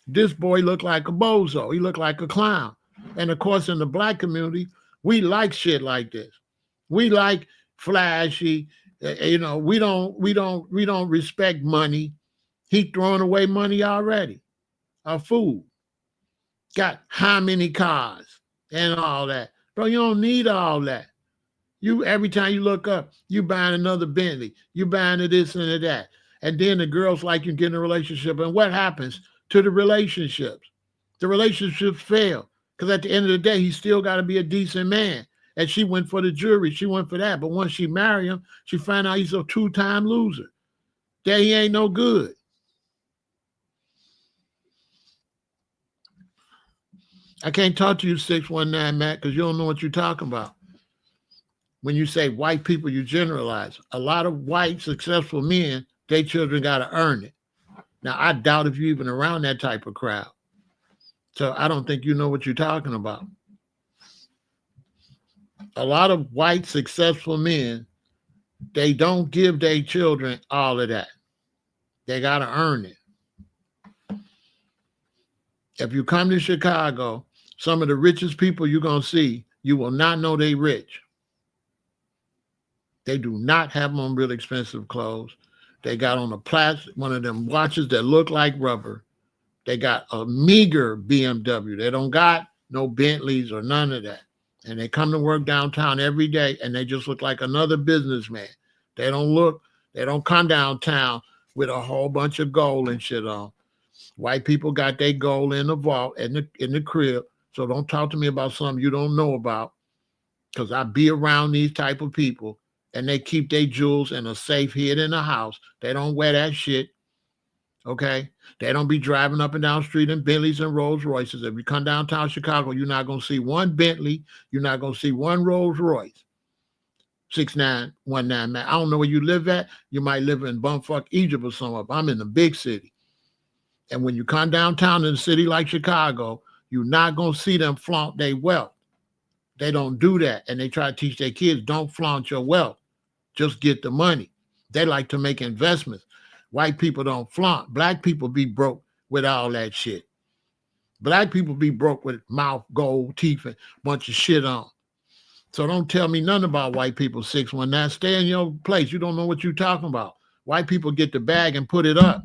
This boy looked like a bozo. He looked like a clown. And of course, in the black community, we like shit like this. We like flashy. We don't respect money. He throwing away money already. A fool. Got how many cars and all that. Bro, you don't need all that. You every time you look up, you buying another Bentley. You buying a this and a that. And then the girls like you get in a relationship. And what happens to the relationships? The relationships fail. Because at the end of the day, he still got to be a decent man. And she went for the jewelry. She went for that. But once she married him, she found out he's a two-time loser. That he ain't no good. I can't talk to you 619, Matt, because you don't know what you're talking about. When you say white people, you generalize. A lot of white successful men, their children got to earn it. Now, I doubt if you're even around that type of crowd. So I don't think you know what you're talking about. A lot of white successful men, they don't give their children all of that. They got to earn it. If you come to Chicago, some of the richest people you're going to see, You will not know they rich. They do not have on real expensive clothes. They got on a plastic, one of them watches that look like rubber. They got a meager BMW. They don't got no Bentleys or none of that. And they come to work downtown every day and they just look like another businessman. They don't come downtown with a whole bunch of gold and shit on. White people got their gold in the vault, in the crib. So don't talk to me about something you don't know about, because I be around these type of people and they keep their jewels in a safe hid in the house. They don't wear that shit. Okay? They don't be driving up and down the street in Bentleys and Rolls Royces. If you come downtown Chicago, you're not going to see one Bentley. You're not going to see one Rolls Royce. 6919, man. I don't know where you live at. You might live in bumfuck Egypt or somewhere. But I'm in the big city. And when you come downtown in a city like Chicago, you're not going to see them flaunt their wealth. They don't do that. And they try to teach their kids, don't flaunt your wealth. Just get the money. They like to make investments. White people don't flaunt. Black people be broke with all that shit. Black people be broke with mouth, gold, teeth, and a bunch of shit on. So don't tell me nothing about white people, 619. Stay in your place. You don't know what you're talking about. White people get the bag and put it up.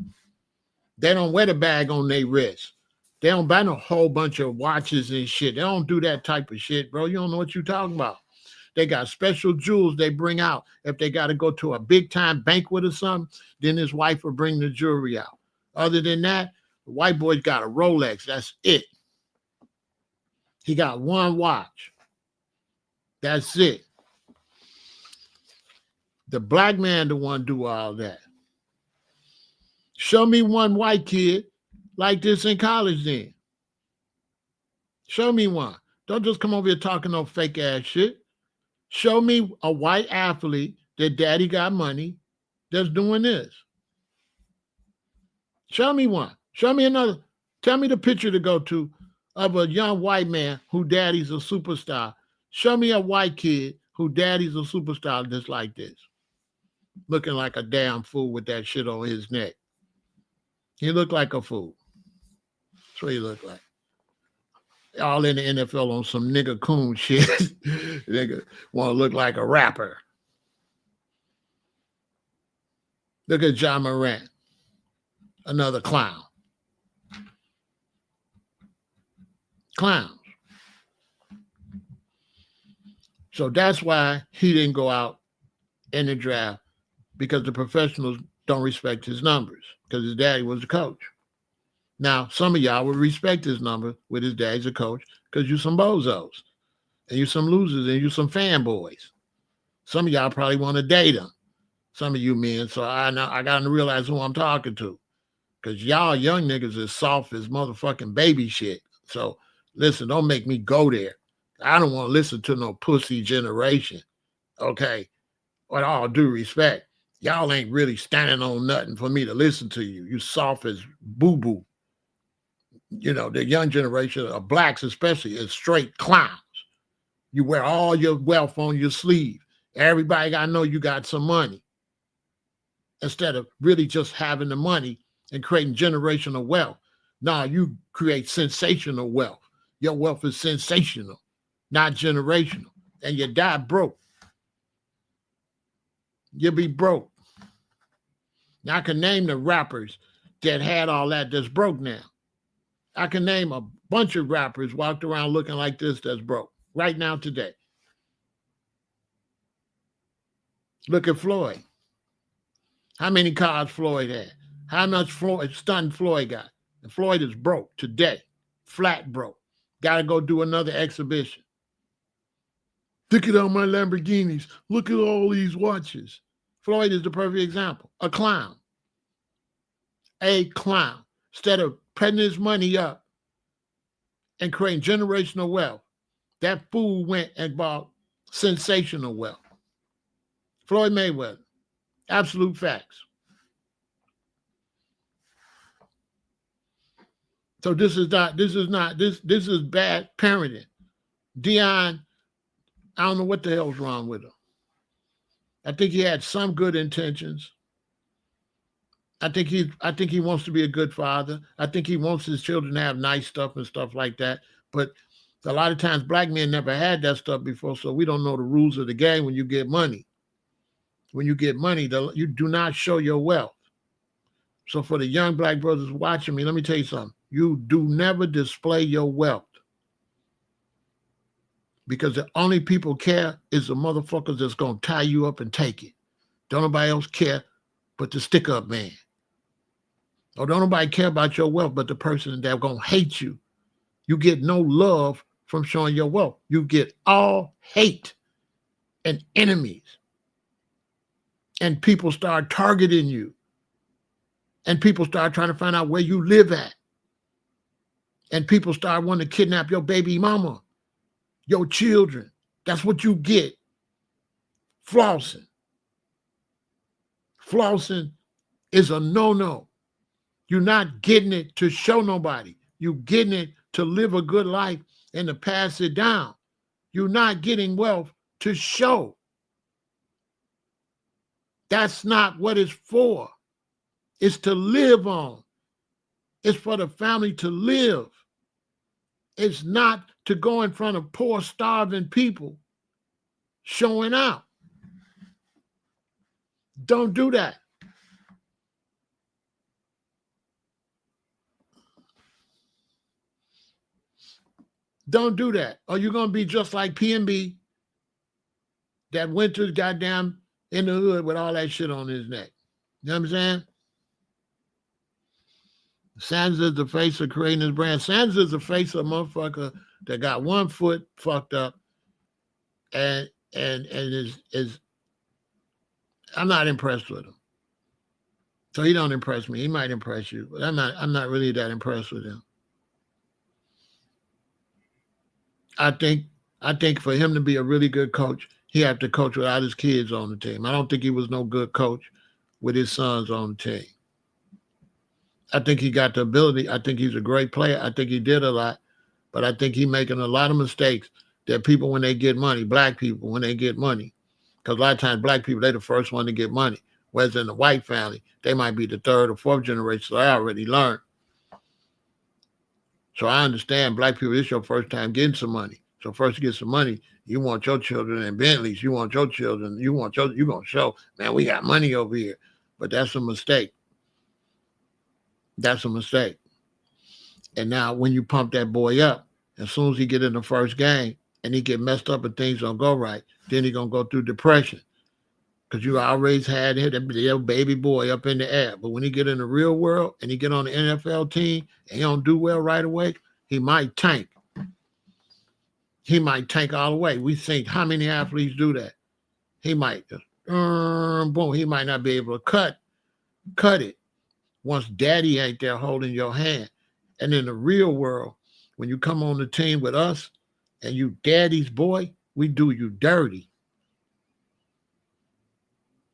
They don't wear the bag on their wrist. They don't buy no whole bunch of watches and shit. They don't do that type of shit, bro. You don't know what you're talking about. They got special jewels they bring out. If they got to go to a big-time banquet or something, then his wife will bring the jewelry out. Other than that, the white boy's got a Rolex. That's it. He got one watch. That's it. The black man the one do all that. Show me one white kid like this in college then. Show me one. Don't just come over here talking no fake ass shit. Show me a white athlete that daddy got money that's doing this. Show me one. Show me another. Tell me the picture to go to of a young white man who daddy's a superstar. Show me a white kid who daddy's a superstar just like this. Looking like a damn fool with that shit on his neck. He looked like a fool. That's what he looked like. All in the NFL on some nigga coon shit. Nigga want to look like a rapper. Look at John Morant. Another clown. Clowns. So that's why he didn't go out in the draft, because the professionals don't respect his numbers, because his daddy was a coach. Now, some of y'all would respect his number with his daddy's a coach because you some bozos and you some losers and you some fanboys. Some of y'all probably want to date him. Some of you men. So I got to realize who I'm talking to, because y'all young niggas is soft as motherfucking baby shit. So listen, don't make me go there. I don't want to listen to no pussy generation. Okay. With all due respect, y'all ain't really standing on nothing for me to listen to you. You soft as boo-boo. You know, the young generation of blacks especially is straight clowns. You wear all your wealth on your sleeve. Everybody got to know you got some money, instead of really just having the money and creating generational wealth. Nah, you create sensational wealth. Your wealth is sensational, not generational. And you die broke. You'll be broke. Now, I can name the rappers that had all that that's broke now. I can name a bunch of rappers walked around looking like this that's broke right now today. Look at Floyd. How many cars Floyd had? How much stunt Floyd got? And Floyd is broke today. Flat broke. Got to go do another exhibition. Look at all my Lamborghinis. Look at all these watches. Floyd is the perfect example. A clown. A clown. Instead of putting his money up and creating generational wealth, that fool went and bought sensational wealth. Floyd Mayweather. Absolute facts. So this is bad parenting. Dion, I don't know what the hell's wrong with him. I think he had some good intentions. I think he wants to be a good father. I think he wants his children to have nice stuff and stuff like that. But A lot of times black men never had that stuff before, so we don't know the rules of the game when you get money. When you get money, you do not show your wealth. So for the young black brothers watching me, let me tell you something. You do never display your wealth. Because the only people care is the motherfuckers that's going to tie you up and take it. Don't nobody else care but the stick-up man. Or don't nobody care about your wealth but the person that's going to hate you. You get no love from showing your wealth. You get all hate and enemies. And people start targeting you. And people start trying to find out where you live at. And people start wanting to kidnap your baby mama, your children. That's what you get. Flossing. Flossing is a no-no. You're not getting it to show nobody. You're getting it to live a good life and to pass it down. You're not getting wealth to show. That's not what it's for. It's to live on. It's for the family to live. It's not to go in front of poor, starving people showing out. Don't do that. Don't do that. Or you're going to be just like P.B. that went to the goddamn in the hood with all that shit on his neck. You know what I'm saying? Sanders is the face of creating his brand. Sanders is the face of a motherfucker that got one foot fucked up and is I'm not impressed with him. So he don't impress me. He might impress you, but I'm not really that impressed with him. I think for him to be a really good coach, he had to coach without his kids on the team. I don't think he was no good coach with his sons on the team. I think he got the ability. I think he's a great player. I think he did a lot, but I think he's making a lot of mistakes that people, when they get money, black people, when they get money, because a lot of times black people, they're the first one to get money. Whereas in the white family, they might be the third or fourth generation. So I already learned. So I understand black people, it's your first time getting some money. So first you get some money, you want your children in Bentleys, you want your children, you're going to show, man, we got money over here. But that's a mistake. That's a mistake. And now when you pump that boy up, as soon as he get in the first game and he get messed up and things don't go right, then he going to go through depression. Because you always had that baby boy up in the air. But when he get in the real world and he get on the NFL team and he don't do well right away, he might tank. He might tank all the way. We think how many athletes do that? He might just, boom, he might not be able to cut it once daddy ain't there holding your hand. And in the real world, when you come on the team with us and you daddy's boy, we do you dirty.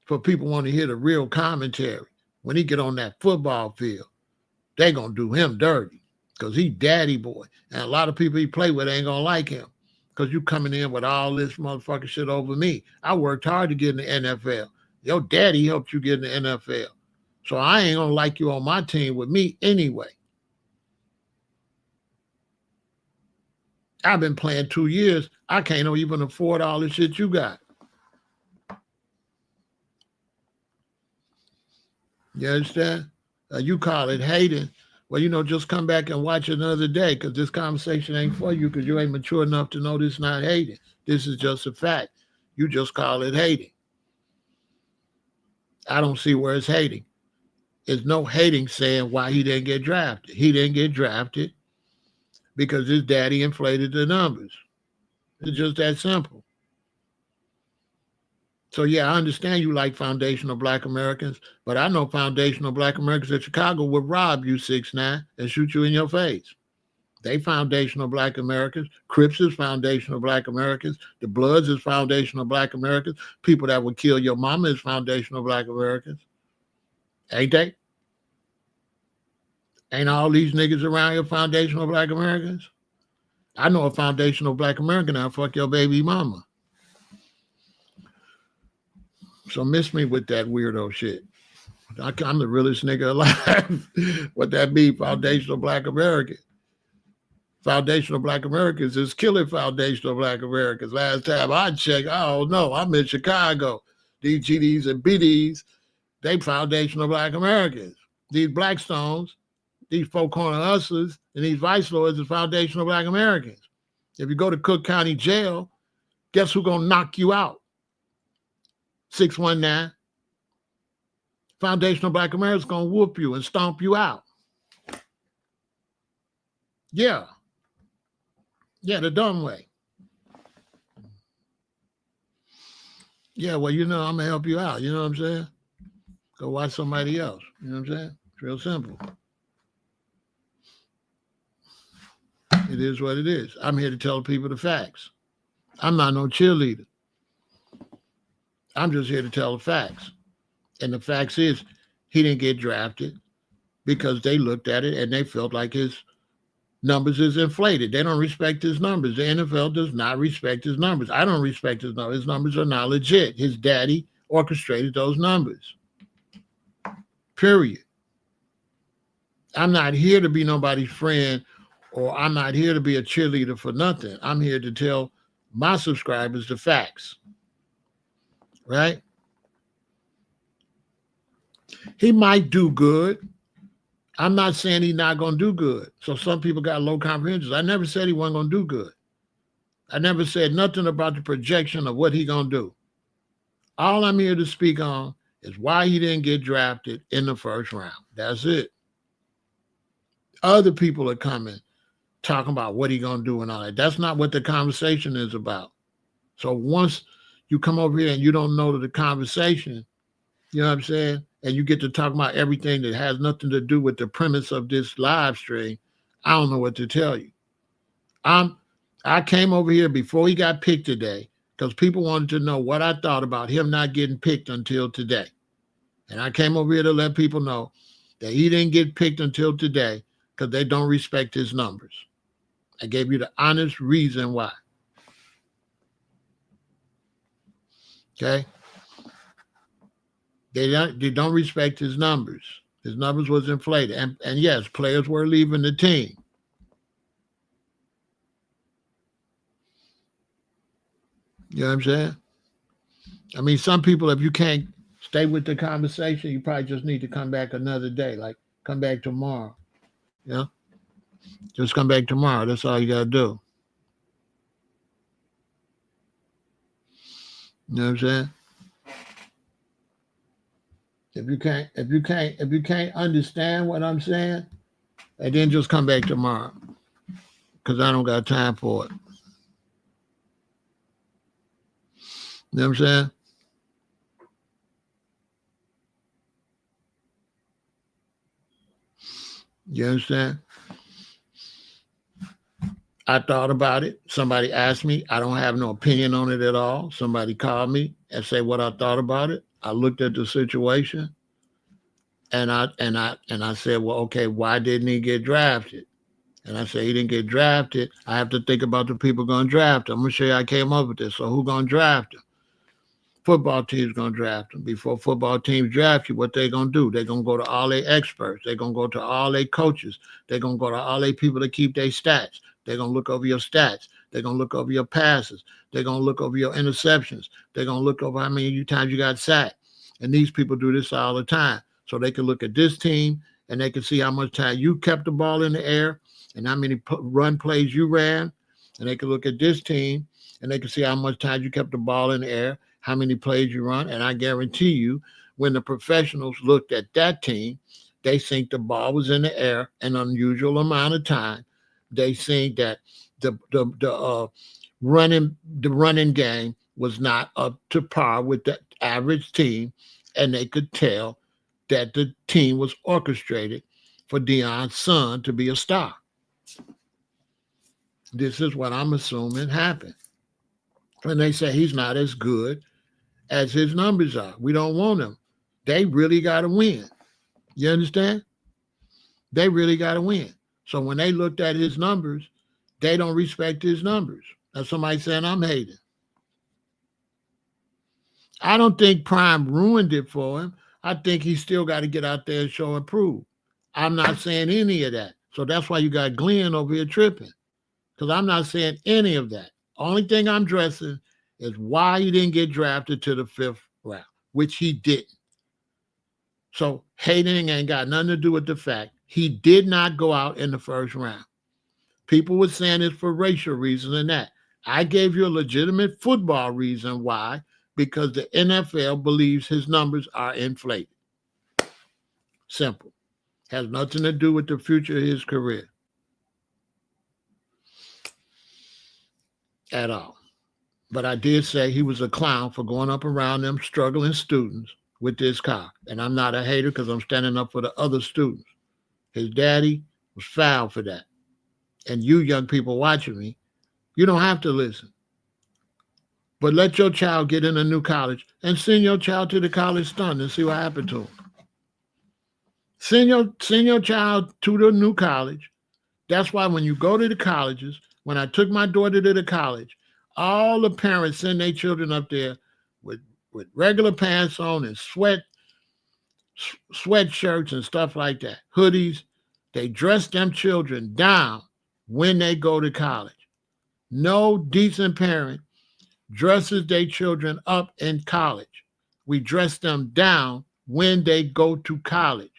For people want to hear the real commentary. When he get on that football field, they going to do him dirty because he daddy boy. And a lot of people he play with ain't going to like him because you coming in with all this motherfucking shit over me. I worked hard to get in the NFL. Your daddy helped you get in the NFL. So I ain't going to like you on my team with me anyway. I've been playing 2 years. I can't even afford all the shit you got. You understand? You call it hating. Well, just come back and watch another day because this conversation ain't for you because you ain't mature enough to know this is not hating. This is just a fact. You just call it hating. I don't see where it's hating. There's no hating saying why he didn't get drafted. He didn't get drafted because his daddy inflated the numbers. It's just that simple. So, yeah, I understand you like foundational black Americans, but I know foundational black Americans in Chicago would rob you 6'9" and shoot you in your face. They foundational black Americans. Crips is foundational black Americans. The Bloods is foundational black Americans. People that would kill your mama is foundational black Americans. Ain't they? Ain't all these niggas around here foundational black Americans? I know a foundational black American that'll fuck your baby mama. So miss me with that weirdo shit. I'm the realest nigga alive. What that be, foundational black American. Foundational Black Americans is killing foundational Black Americans. Last time I checked, I don't know. I'm in Chicago. These GDs and BDs, they foundational Black Americans. These Blackstones, these four corner hustlers, and these vice lords are foundational Black Americans. If you go to Cook County Jail, guess who's going to knock you out? 619. Foundational Black Americans going to whoop you and stomp you out. Yeah. Yeah, the dumb way. Yeah, well, I'm going to help you out. You know what I'm saying? Go watch somebody else. You know what I'm saying? It's real simple. It is what it is. I'm here to tell people the facts. I'm not no cheerleader. I'm just here to tell the facts. And the facts is he didn't get drafted because they looked at it and they felt like his numbers is inflated. They don't respect his numbers. The NFL does not respect his numbers. I don't respect his numbers. His numbers are not legit. His daddy orchestrated those numbers. Period. I'm not here to be nobody's friend, or I'm not here to be a cheerleader for nothing. I'm here to tell my subscribers the facts. Right? He might do good. I'm not saying he's not going to do good. So some people got low comprehensions. I never said he wasn't going to do good. I never said nothing about the projection of what he going to do. All I'm here to speak on is why he didn't get drafted in the first round. That's it. Other people are coming, talking about what he going to do and all that. That's not what the conversation is about. So once you come over here and you don't know the conversation, you know what I'm saying? And you get to talk about everything that has nothing to do with the premise of this live stream, I don't know what to tell you. I came over here before he got picked today because people wanted to know what I thought about him not getting picked until today. And I came over here to let people know that he didn't get picked until today because they don't respect his numbers. I gave you the honest reason why. Okay? They don't respect his numbers. His numbers was inflated. And yes, players were leaving the team. You know what I'm saying? I mean, some people, if you can't stay with the conversation, you probably just need to come back another day. Like, come back tomorrow. You know? Just come back tomorrow. That's all you got to do. You know what I'm saying? If you can't understand what I'm saying, and then just come back tomorrow, because I don't got time for it. You know what I'm saying? You understand? I thought about it. Somebody asked me. I don't have no opinion on it at all. Somebody called me and said what I thought about it. I looked at the situation and I said, well, okay, why didn't he get drafted? And I said, he didn't get drafted. I have to think about the people going to draft him. I'm going to show you how I came up with this. So who's going to draft him? Football teams going to draft him. Before football teams draft you, what they going to do? They're going to go to all their experts. They're going to go to all their coaches. They're going to go to all their people that keep their stats. They're going to look over your stats. They're going to look over your passes. They're going to look over your interceptions. They're going to look over how many times you got sacked. And these people do this all the time. So they can look at this team and they can see how much time you kept the ball in the air and how many run plays you ran. And they can look at this team and they can see how much time you kept the ball in the air, how many plays you run. And I guarantee you, when the professionals looked at that team, they think the ball was in the air an unusual amount of time. They think that the running game was not up to par with the average team, and they could tell that the team was orchestrated for Deion's son to be a star. This is what I'm assuming happened. And they say he's not as good as his numbers are. We don't want him. They really got to win. You understand? They really got to win. So when they looked at his numbers, they don't respect his numbers. That's somebody saying I'm hating. I don't think Prime ruined it for him. I think he still got to get out there and show and prove. I'm not saying any of that. So that's why you got Glenn over here tripping. because I'm not saying any of that. Only thing I'm addressing is why he didn't get drafted to the 5th round, which he didn't. So hating ain't got nothing to do with the fact he did not go out in the 1st round. People were saying it's for racial reasons and that. I gave you a legitimate football reason why, because the NFL believes his numbers are inflated. Simple. Has nothing to do with the future of his career at all. But I did say he was a clown for going up around them struggling students with this car. And I'm not a hater because I'm standing up for the other students. His daddy was foul for that. And you young people watching me, you don't have to listen. But let your child get in a new college and send your child to the college stunt and see what happened to him. Send your child to the new college. That's why when you go to the colleges, when I took my daughter to the college, all the parents send their children up there with regular pants on and sweatshirts and stuff like that, hoodies. They dress them children down when they go to college. No decent parent dresses their children up in college. We dress them down when they go to college.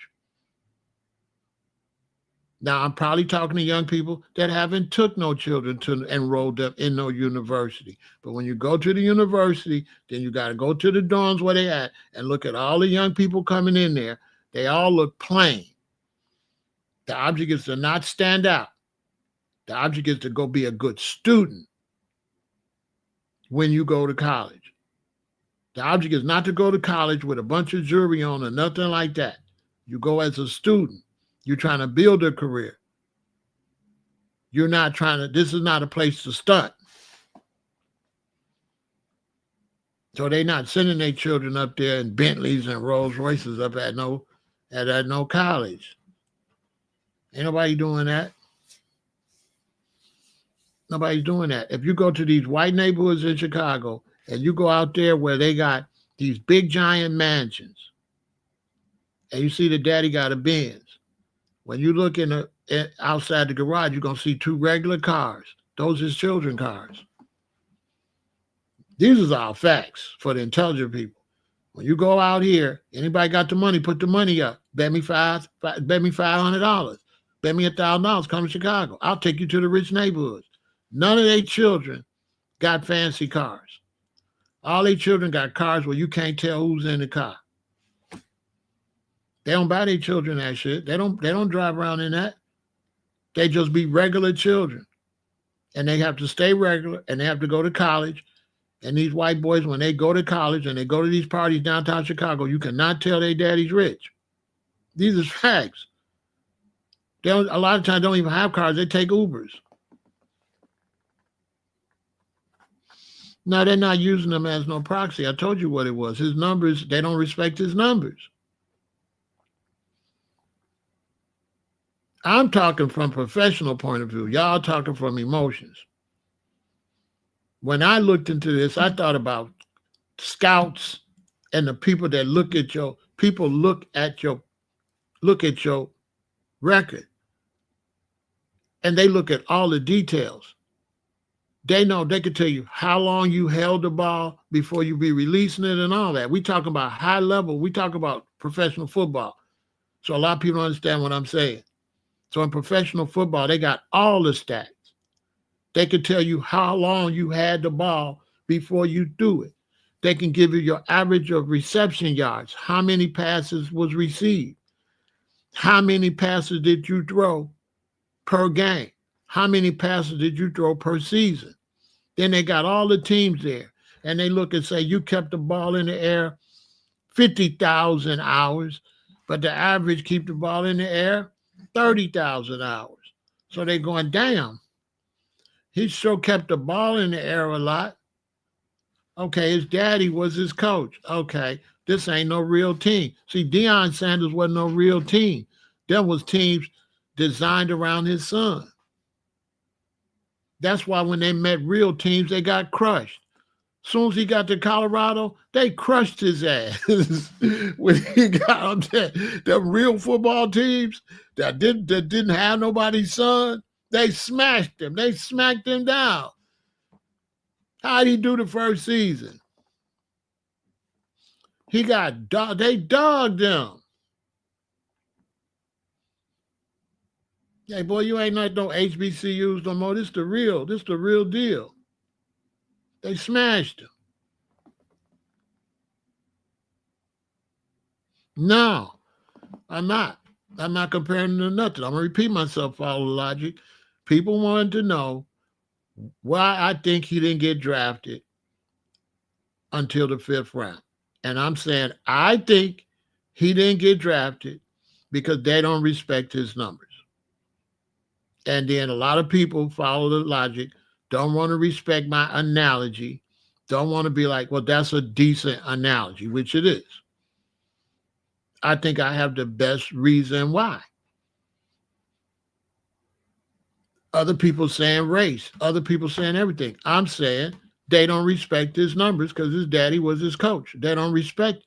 Now, I'm probably talking to young people that haven't took no children to enroll them in no university. But when you go to the university, then you got to go to the dorms where they at and look at all the young people coming in there. They all look plain. The object is to not stand out. The object is to go be a good student when you go to college. The object is not to go to college with a bunch of jewelry on or nothing like that. You go as a student. You're trying to build a career. You're not trying to, this is not a place to stunt. So they're not sending their children up there in Bentleys and Rolls Royces up at no college. Ain't nobody doing that. Nobody's doing that. If you go to these white neighborhoods in Chicago and you go out there where they got these big giant mansions and you see the daddy got a Benz, when you look outside the garage, you're going to see 2 regular cars. Those is children cars. These are all facts for the intelligent people. When you go out here, anybody got the money, put the money up. Bet me $500. Bet me $1,000. Come to Chicago. I'll take you to the rich neighborhoods. None of their children got fancy cars. All their children got cars where you can't tell who's in the car. They don't buy their children that shit. They don't drive around in that. They just be regular children. And they have to stay regular and they have to go to college. And these white boys, when they go to college and they go to these parties downtown Chicago, you cannot tell their daddy's rich. These are facts. They don't, a lot of times don't even have cars. They take Ubers. No, they're not using them as no proxy. I told you what it was. His numbers, they don't respect his numbers. I'm talking from professional point of view. Y'all talking from emotions. When I looked into this, I thought about scouts and the people that look at your record. And they look at all the details. They know, they could tell you how long you held the ball before you be releasing it and all that. We talk about high level. We talk about professional football. So a lot of people don't understand what I'm saying. So in professional football, they got all the stats. They can tell you how long you had the ball before you threw it. They can give you your average of reception yards, how many passes was received, how many passes did you throw per game, how many passes did you throw per season. Then they got all the teams there, and they look and say you kept the ball in the air 50,000 hours, but the average keep the ball in the air 30,000 hours. So they're going, damn, he sure kept the ball in the air a lot. Okay, his daddy was his coach. Okay, this ain't no real team. See, Deion Sanders wasn't no real team. There was teams designed around his son. That's why when they met real teams, they got crushed. As soon as he got to Colorado, they crushed his ass. When he got up there, the real football teams that didn't have nobody's son, They smashed him. They smacked him down. How'd he do the first season? He got dogged. They dogged him. Hey, boy, you ain't like no HBCUs no more. This the real deal. They smashed him. No, I'm not. I'm not comparing him to nothing. I'm going to repeat myself, follow the logic. People wanted to know why I think he didn't get drafted until the 5th round. And I'm saying I think he didn't get drafted because they don't respect his numbers. And then a lot of people follow the logic, don't want to respect my analogy, don't want to be like, well, that's a decent analogy, which it is. I think I have the best reason why. Other people saying race, other people saying everything. I'm saying they don't respect his numbers because his daddy was his coach. They don't respect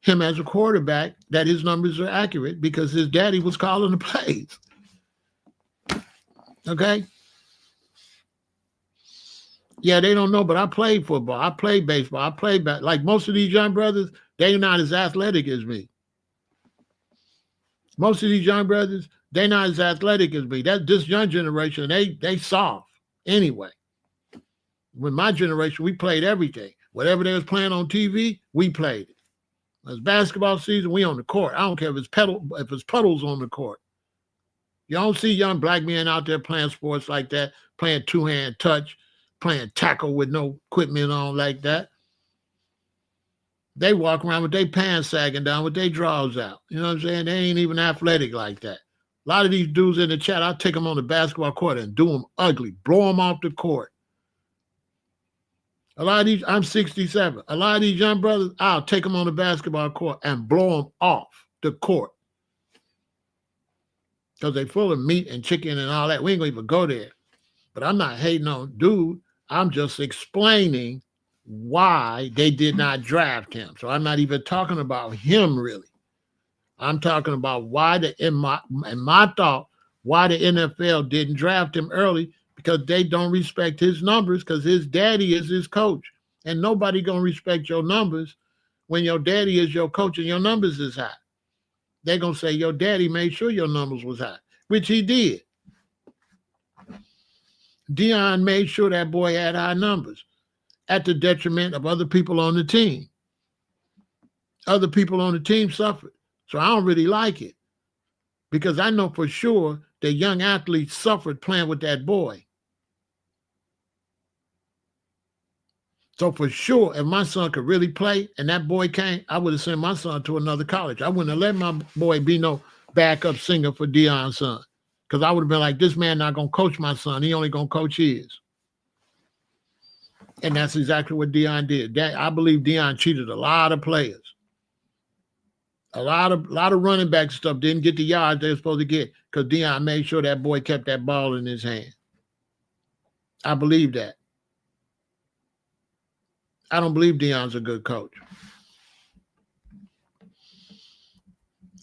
him as a quarterback, that his numbers are accurate because his daddy was calling the plays. Okay? Yeah, they don't know, but I played football. I played baseball. I played like most of these young brothers, they're not as athletic as me. Most of these young brothers, they're not as athletic as me. This young generation, they soft anyway. When my generation, we played everything. Whatever they was playing on TV, we played it. It's basketball season, we on the court. I don't care if it's puddles on the court. You don't see young black men out there playing sports like that, playing two-hand touch, playing tackle with no equipment on like that. They walk around with their pants sagging down, with their drawers out. You know what I'm saying? They ain't even athletic like that. A lot of these dudes in the chat, I'll take them on the basketball court and do them ugly, blow them off the court. A lot of these, I'm 67. A lot of these young brothers, I'll take them on the basketball court and blow them off the court. Because they're full of meat and chicken and all that. We ain't going to even go there. But I'm not hating on dude. I'm just explaining why they did not draft him. So I'm not even talking about him really. I'm talking about why in my thought, why the NFL didn't draft him early, because they don't respect his numbers because his daddy is his coach. And nobody going to respect your numbers when your daddy is your coach and your numbers is high. They're going to say your daddy made sure your numbers was high, which he did. Deion made sure that boy had high numbers at the detriment of other people on the team. Other people on the team suffered. So I don't really like it because I know for sure that young athletes suffered playing with that boy. So for sure, if my son could really play and that boy came, I would have sent my son to another college. I wouldn't have let my boy be no backup singer for Deion's son because I would have been like, this man not going to coach my son. He only going to coach his. And that's exactly what Deion did. I believe Deion cheated a lot of players. A lot of running back stuff didn't get the yards they were supposed to get because Deion made sure that boy kept that ball in his hand. I believe that. I don't believe Deion's a good coach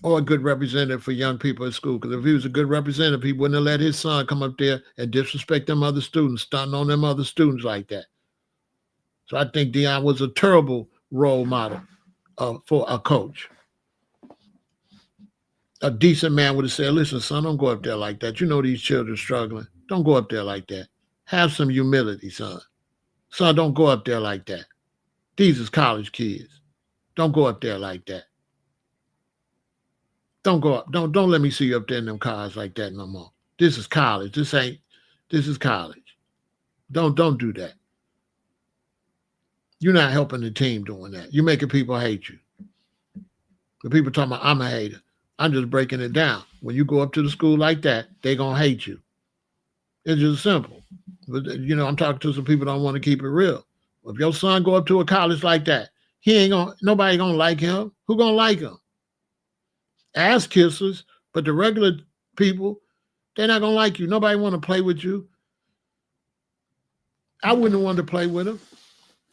or a good representative for young people at school. Because if he was a good representative, he wouldn't have let his son come up there and disrespect them other students, stunting on them other students like that. So I think Deion was a terrible role model for a coach. A decent man would have said, listen, son, don't go up there like that. You know these children struggling. Don't go up there like that. Have some humility, son. Son, don't go up there like that. These is college kids. Don't go up there like that. Don't go up. Don't let me see you up there in them cars like that no more. This is college. This is college. Don't do that. You're not helping the team doing that. You're making people hate you. The people talking about, I'm a hater. I'm just breaking it down. When you go up to the school like that, they're going to hate you. It's just simple. But, I'm talking to some people that don't want to keep it real. If your son go up to a college like that, nobody going to like him. Who going to like him? Ass kissers, but the regular people, they're not going to like you. Nobody want to play with you. I wouldn't have wanted to play with him.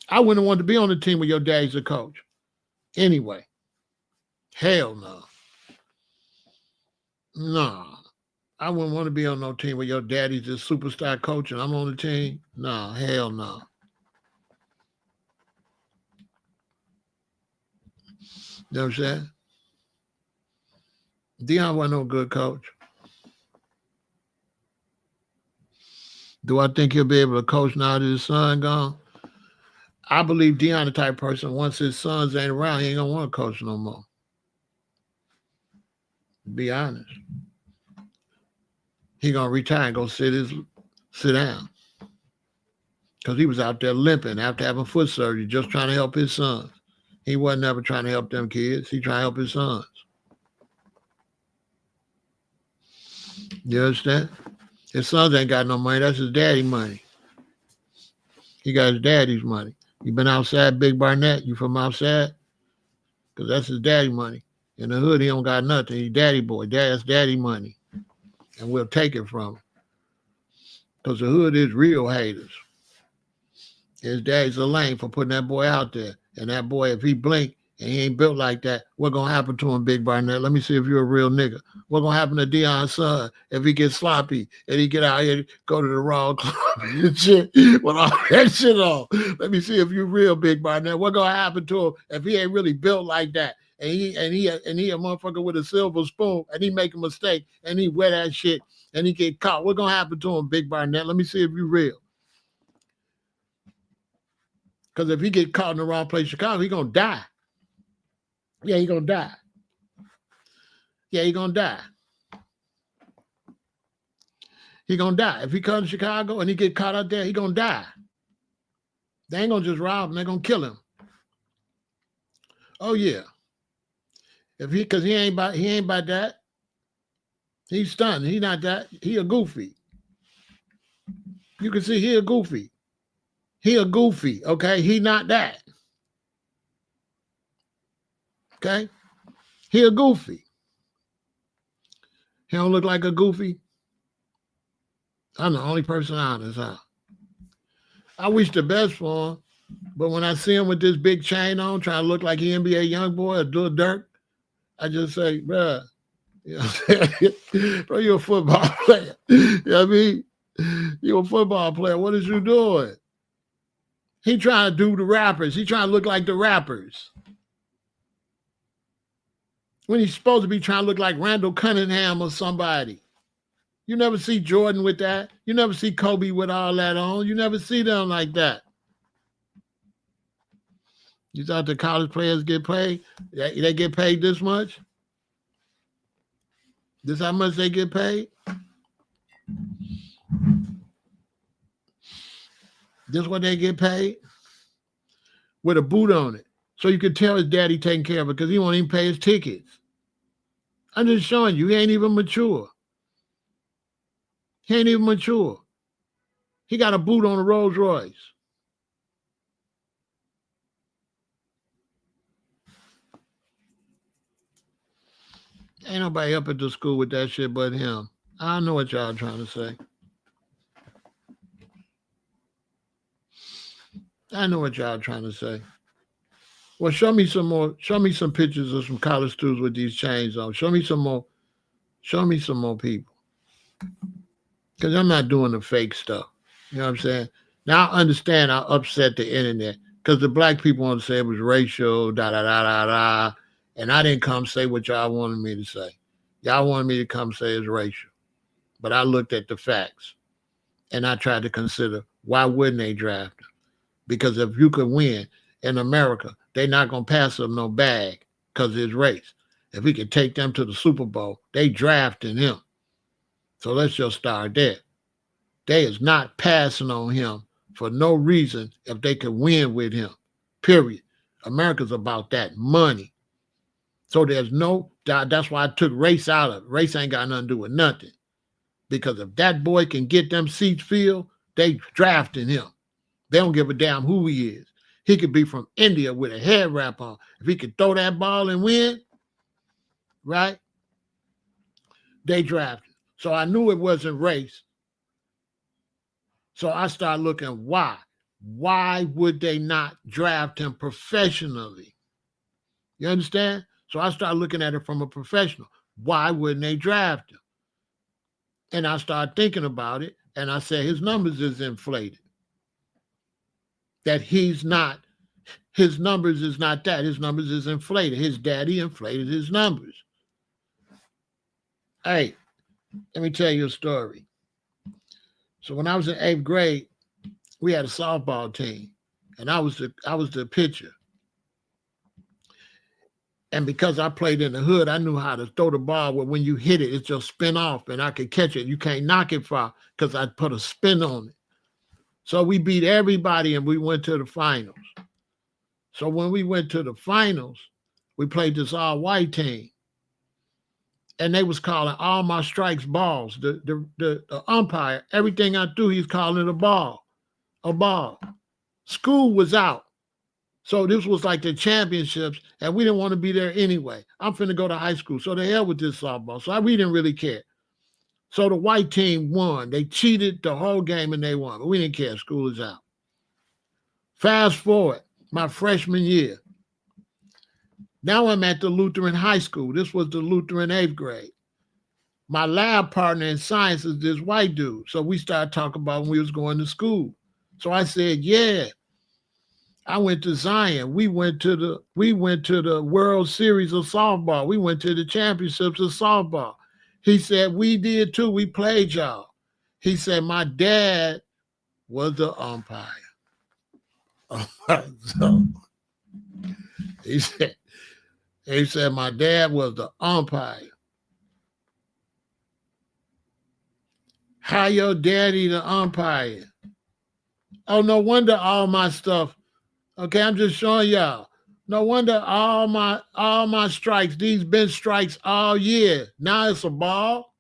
I wouldn't have wanted to be on the team with your daddy's a coach. Anyway, hell no. No. I wouldn't want to be on no team where your daddy's just superstar coach and I'm on the team. No, hell no. You know what I'm saying? Deion wasn't no good coach. Do I think he'll be able to coach now that his son gone? I believe Deion the type of person, once his sons ain't around, he ain't going to want to coach no more. Be honest. He going to retire and go sit down. Because he was out there limping after having foot surgery, just trying to help his sons. He wasn't ever trying to help them kids. He trying to help his sons. You understand? His sons ain't got no money. That's his daddy money. He got his daddy's money. You been outside, Big Barnett? You from outside? Because that's his daddy money. In the hood, he don't got nothing. He daddy boy. That's daddy money. And we'll take it from him. Because the hood is real haters. His daddy's a lame for putting that boy out there. And that boy, if he blink and he ain't built like that, what's going to happen to him, Big Barnett? Let me see if you're a real nigga. What's going to happen to Deion's son if he gets sloppy and he get out here, go to the wrong club and shit with all that shit on? Let me see if you're real, Big Barnett. What's going to happen to him if he ain't really built like that? And he a motherfucker with a silver spoon and he make a mistake and he wear that shit and he get caught. What's going to happen to him, Big Barnett? Let me see if you're real. Because if he get caught in the wrong place in Chicago, he going to die. Yeah, he going to die. Yeah, he going to die. He going to die. If he come to Chicago and he get caught out there, he going to die. They ain't going to just rob him. They're going to kill him. Oh, yeah. Because he ain't about that. He's stunned. He not that. He a goofy. You can see he a goofy. He a goofy, okay? He not that. Okay? He a goofy. He don't look like a goofy. I'm the only person honest, huh? I wish the best for him, but when I see him with this big chain on, trying to look like he NBA young boy or do dirt, I just say, bruh, you know what I'm saying? Bro, you're a football player. You know what I mean? You're a football player. What is you doing? He trying to do the rappers. He trying to look like the rappers. When he's supposed to be trying to look like Randall Cunningham or somebody. You never see Jordan with that. You never see Kobe with all that on. You never see them like that. You thought the college players get paid? They get paid this much? This how much they get paid? This what they get paid? With a boot on it. So you could tell his daddy taking care of it because he won't even pay his tickets. I'm just showing you, he ain't even mature. He ain't even mature. He got a boot on a Rolls Royce. Ain't nobody up at the school with that shit but him. I know what y'all trying to say. I know what y'all trying to say. Well, show me some more. Show me some pictures of some college students with these chains on. Show me some more. Show me some more people. Because I'm not doing the fake stuff. You know what I'm saying? Now I understand how upset the internet. Because the black people want to say it was racial, da-da-da-da-da. And I didn't come say what y'all wanted me to say. Y'all wanted me to come say it's racial. But I looked at the facts. And I tried to consider, why wouldn't they draft him? Because if you could win in America, they're not going to pass him no bag because of his race. If we could take them to the Super Bowl, they drafting him. So let's just start there. They is not passing on him for no reason if they could win with him, period. America's about that money. So there's no, that's why I took race out of it. Race ain't got nothing to do with nothing. Because if that boy can get them seats filled, they drafting him. They don't give a damn who he is. He could be from India with a head wrap on. If he could throw that ball and win, right? They drafted. So I knew it wasn't race. So I started looking, why? Why would they not draft him professionally? You understand? So I started looking at it from a professional. Why wouldn't they draft him? And I started thinking about it, and I said his numbers is inflated. That he's not, his numbers is not that. His numbers is inflated. His daddy inflated his numbers. Hey, let me tell you a story. So when I was in 8th grade, we had a softball team, and I was the pitcher. And because I played in the hood, I knew how to throw the ball where when you hit it, it just spin off, and I could catch it. You can't knock it far because I put a spin on it. So we beat everybody, and we went to the finals. So when we went to the finals, we played this all-white team. And they was calling all my strikes balls. The umpire, everything I threw, he's calling it a ball. A ball. School was out. So this was like the championships, and we didn't want to be there anyway. I'm finna go to high school, so the hell with this softball. So we didn't really care. So the white team won. They cheated the whole game, and they won. But we didn't care. School is out. Fast forward, my freshman year. Now I'm at the Lutheran high school. This was the Lutheran 8th grade. My lab partner in science is this white dude. So we started talking about when we was going to school. So I said, yeah. I went to Zion. We went to the World Series of softball. We went to the championships of softball. He said, we did too. We played y'all. He said, my dad was the umpire. So he said, my dad was the umpire. How your daddy the umpire? Oh, no wonder all my stuff. Okay, I'm just showing y'all. No wonder all my strikes, these been strikes all year. Now it's a ball.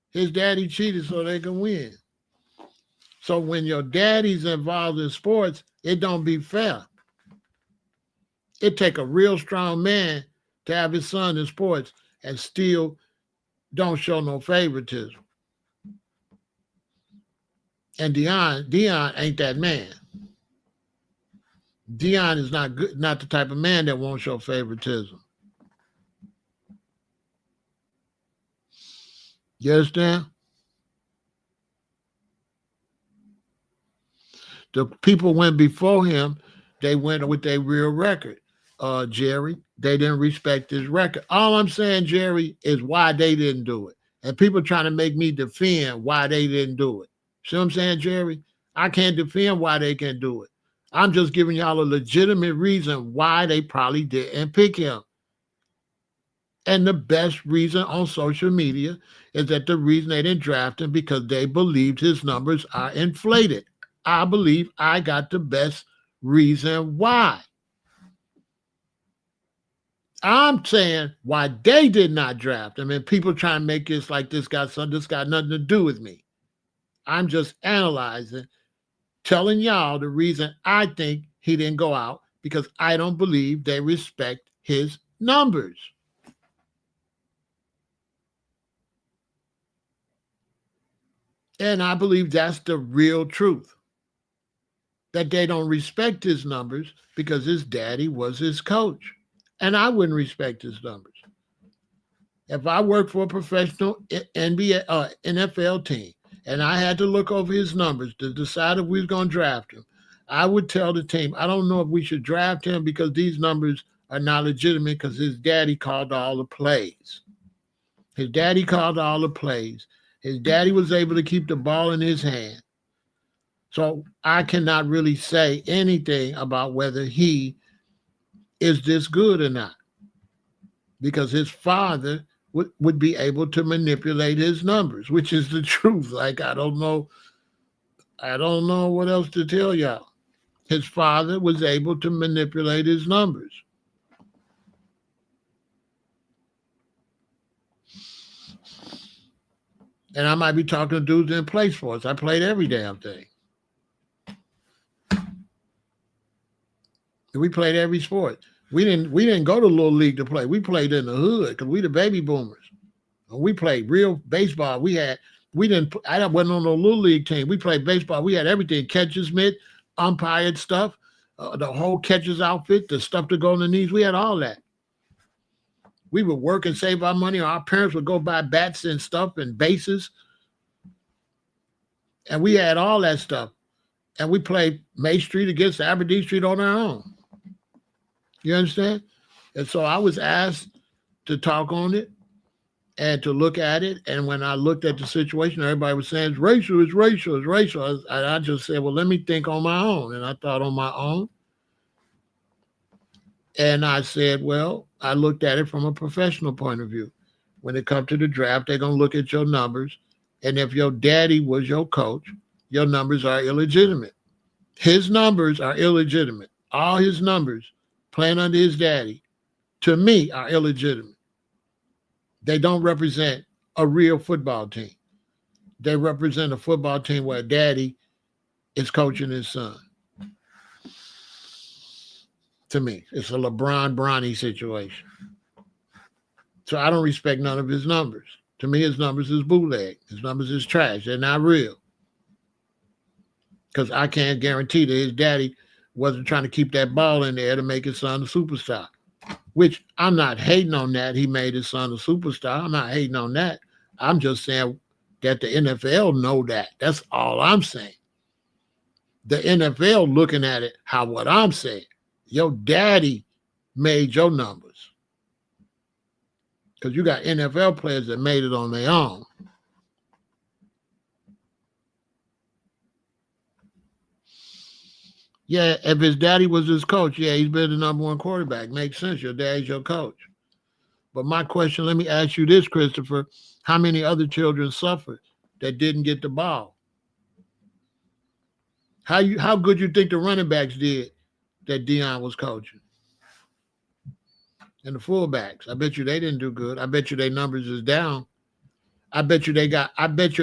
His daddy cheated so they can win. So when your daddy's involved in sports, it don't be fair. It take a real strong man to have his son in sports and still don't show no favoritism. And Dion ain't that man. Dion is not the type of man that won't show favoritism. You understand? The people went before him, they went with their real record. Jerry, they didn't respect his record. All I'm saying, Jerry, is why they didn't do it. And people trying to make me defend why they didn't do it. See what I'm saying, Jerry? I can't defend why they can't do it. I'm just giving y'all a legitimate reason why they probably didn't pick him. And the best reason on social media is that the reason they didn't draft him because they believed his numbers are inflated. I believe I got the best reason why. I'm saying why they did not draft him, and people trying to make this like this got nothing to do with me. I'm just analyzing, telling y'all the reason I think he didn't go out because I don't believe they respect his numbers. And I believe that's the real truth. That they don't respect his numbers because his daddy was his coach. And I wouldn't respect his numbers. If I worked for a professional NFL team and I had to look over his numbers to decide if we was going to draft him, I would tell the team, I don't know if we should draft him because these numbers are not legitimate because his daddy called all the plays. His daddy called all the plays. His daddy was able to keep the ball in his hand. So I cannot really say anything about whether he is this good or not, because his father would be able to manipulate his numbers, which is the truth. Like, I don't know what else to tell y'all. His father was able to manipulate his numbers. And I might be talking to dudes in play sports. I played every damn thing. We played every sport. We didn't go to Little League to play. We played in the hood because we the baby boomers. We played real baseball. I wasn't on no Little League team. We played baseball. We had everything: catcher's mitt, umpired stuff, the whole catcher's outfit, the stuff to go on the knees. We had all that. We would work and save our money, or our parents would go buy bats and stuff and bases. And we had all that stuff. And we played May Street against Aberdeen Street on our own. You understand? And so I was asked to talk on it and to look at it. And when I looked at the situation, everybody was saying, it's racial, it's racial, it's racial. And I just said, well, let me think on my own. And I thought on my own. And I said, well, I looked at it from a professional point of view. When it comes to the draft, they're going to look at your numbers. And if your daddy was your coach, your numbers are illegitimate. His numbers are illegitimate. All his numbers playing under his daddy, to me, are illegitimate. They don't represent a real football team. They represent a football team where daddy is coaching his son. To me, it's a LeBron Bronny situation. So I don't respect none of his numbers. To me, his numbers is bootleg. His numbers is trash. They're not real. Because I can't guarantee that his daddy wasn't trying to keep that ball in there to make his son a superstar. Which I'm not hating on that. He made his son a superstar. I'm not hating on that. I'm just saying that the NFL know that. That's all I'm saying. The NFL looking at it how what I'm saying. Your daddy made your numbers. Because you got NFL players that made it on their own. Yeah, if his daddy was his coach, yeah, he's been the number one quarterback. Makes sense. Your daddy's your coach. But my question, let me ask you this, Christopher. How many other children suffered that didn't get the ball? How good you think the running backs did that Deion was coaching? And the fullbacks. I bet you they didn't do good. I bet you their numbers is down. I bet you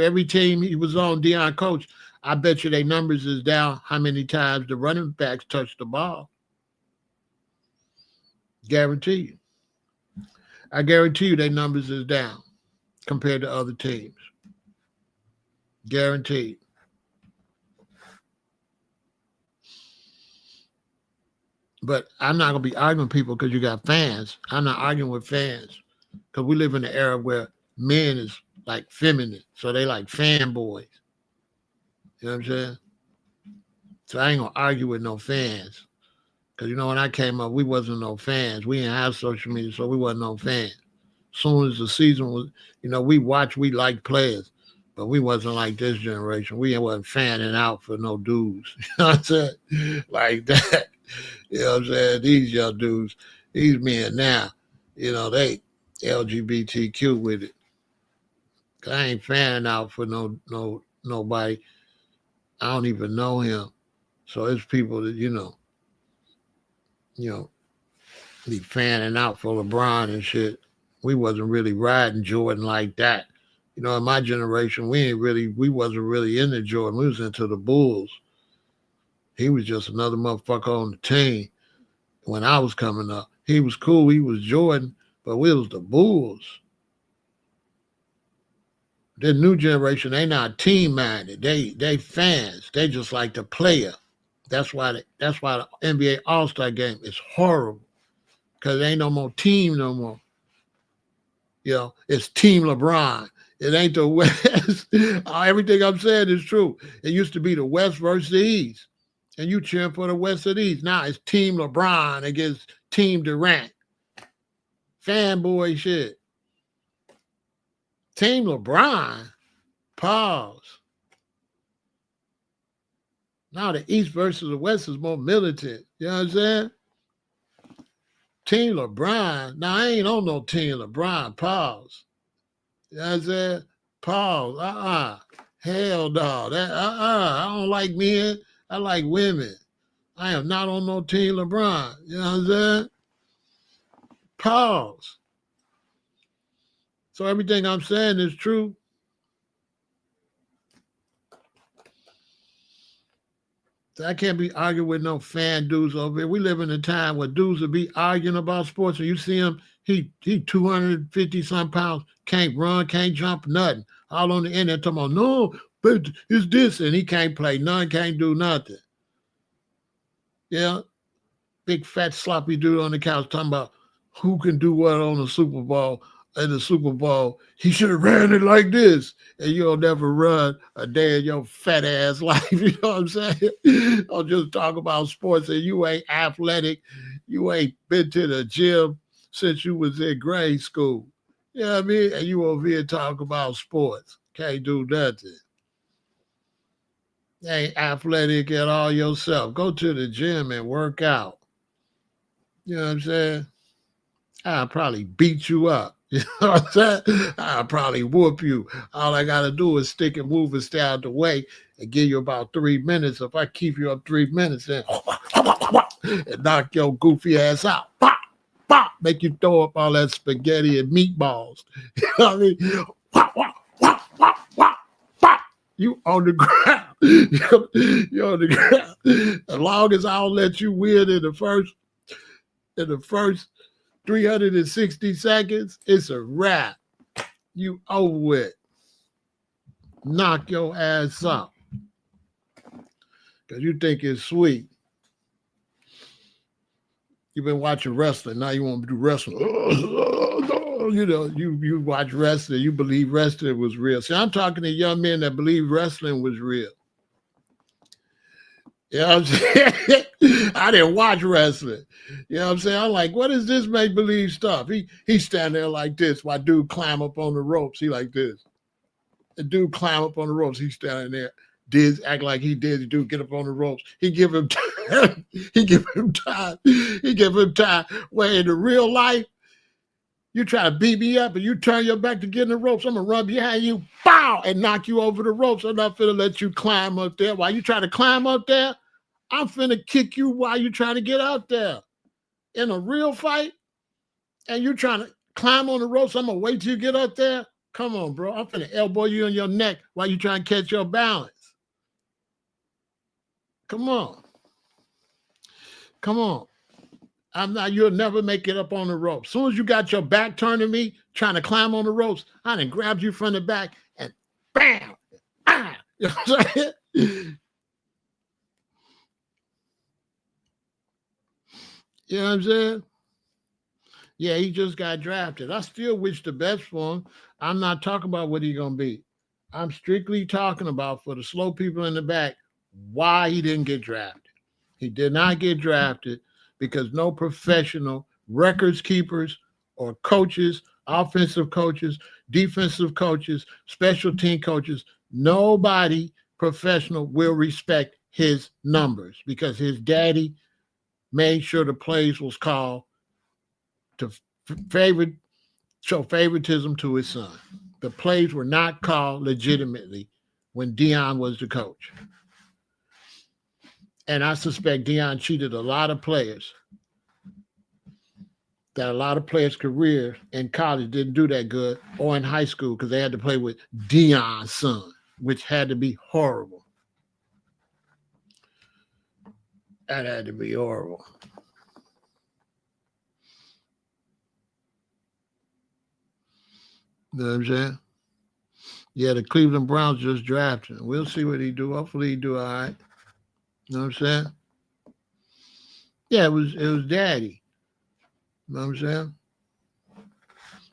every team he was on, Deion coach, I bet you their numbers is down how many times the running backs touched the ball. Guarantee you. I guarantee you their numbers is down compared to other teams. Guaranteed. But I'm not going to be arguing with people because you got fans. I'm not arguing with fans because we live in an era where men is like feminine. So they like fanboys. You know what I'm saying? So I ain't going to argue with no fans. Because, you know, when I came up, we wasn't no fans. We didn't have social media, so we wasn't no fans. As soon as the season was, you know, we liked players. But we wasn't like this generation. We wasn't fanning out for no dudes. You know what I'm saying? Like that. You know what I'm saying? These young dudes, these men now, you know, they LGBTQ with it. I ain't fanning out for nobody. I don't even know him. So it's people that, you know, be fanning out for LeBron and shit. We wasn't really riding Jordan like that. You know, in my generation, we wasn't really into Jordan. We was into the Bulls. He was just another motherfucker on the team when I was coming up. He was cool. He was Jordan, but we was the Bulls. The new generation, they not team-minded. They fans. They just like the player. That's why the NBA All-Star game is horrible. Because there ain't no more team no more. You know, it's Team LeBron. It ain't the West. Everything I'm saying is true. It used to be the West versus the East. And you cheering for the West or the East. Now it's Team LeBron against Team Durant. Fanboy shit. Team LeBron? Pause. Now the East versus the West is more militant. You know what I'm saying? Team LeBron. Now I ain't on no Team LeBron. Pause. You know what I'm saying? Pause. Hell no. I don't like men. I like women. I am not on no Team LeBron. You know what I'm saying? Pause. So everything I'm saying is true. So I can't be arguing with no fan dudes over here. We live in a time where dudes will be arguing about sports, and you see him, he 250-some pounds, can't run, can't jump, nothing. All on the internet talking about, no, but it's this, and he can't play none, can't do nothing. Yeah, big fat sloppy dude on the couch talking about, who can do what on the Super Bowl. In the Super Bowl, he should have ran it like this, and you'll never run a day in your fat ass life. You know what I'm saying? I'll just talk about sports, and you ain't athletic. You ain't been to the gym since you was in grade school. You know what I mean? And you over here talk about sports. Can't do nothing. You ain't athletic at all yourself. Go to the gym and work out. You know what I'm saying? I'll probably beat you up. You know what I'm saying? I'll probably whoop you. All I got to do is stick and move and stay out the way and give you about 3 minutes. If I keep you up 3 minutes, then and knock your goofy ass out. Pop, pop, make you throw up all that spaghetti and meatballs. You know what I mean? Wop, wop, wop, wop, wop, wop. You on the ground. You're on the ground. As long as I don't let you win in the first 360 seconds, it's a wrap. You over with. Knock your ass up. Because you think it's sweet. You've been watching wrestling. Now you want to do wrestling. You know, you watch wrestling. You believe wrestling was real. See, I'm talking to young men that believe wrestling was real. You know what I'm saying? I didn't watch wrestling. You know what I'm saying? I'm like, what is this make-believe stuff? He's standing there like this while dude climb up on the ropes. He like this. The dude climb up on the ropes. He's standing there. Act like he did. The dude get up on the ropes. He give him time. He give him time. He give him time. Where in the real life, you try to beat me up and you turn your back to get in the ropes. I'm going to run behind you, bow, and knock you over the ropes. I'm not finna let you climb up there. While you try to climb up there, I'm finna kick you while you're trying to get out there. In a real fight, and you're trying to climb on the ropes, I'm going to wait till you get up there. Come on, bro. I'm finna elbow you in your neck while you're trying to catch your balance. Come on. Come on. You'll never make it up on the ropes. As soon as you got your back turned to me, trying to climb on the ropes, I done grabbed you from the back and bam! Ah! You know what I'm saying? You know what I'm saying? Yeah, he just got drafted. I still wish the best for him. I'm not talking about what he's going to be. I'm strictly talking about, for the slow people in the back, why he didn't get drafted. He did not get drafted because no professional records keepers or coaches, offensive coaches, defensive coaches, special team coaches, nobody professional will respect his numbers because his daddy made sure the plays was called to show favoritism to his son. The plays were not called legitimately when Deion was the coach. And I suspect Deion cheated a lot of players. That a lot of players' career in college didn't do that good, or in high school, because they had to play with Deion's son, which had to be horrible. That had to be horrible. You know what I'm saying? Yeah, the Cleveland Browns just drafted him. We'll see what he do. Hopefully he do all right. You know what I'm saying? Yeah, it was daddy. You know what I'm saying?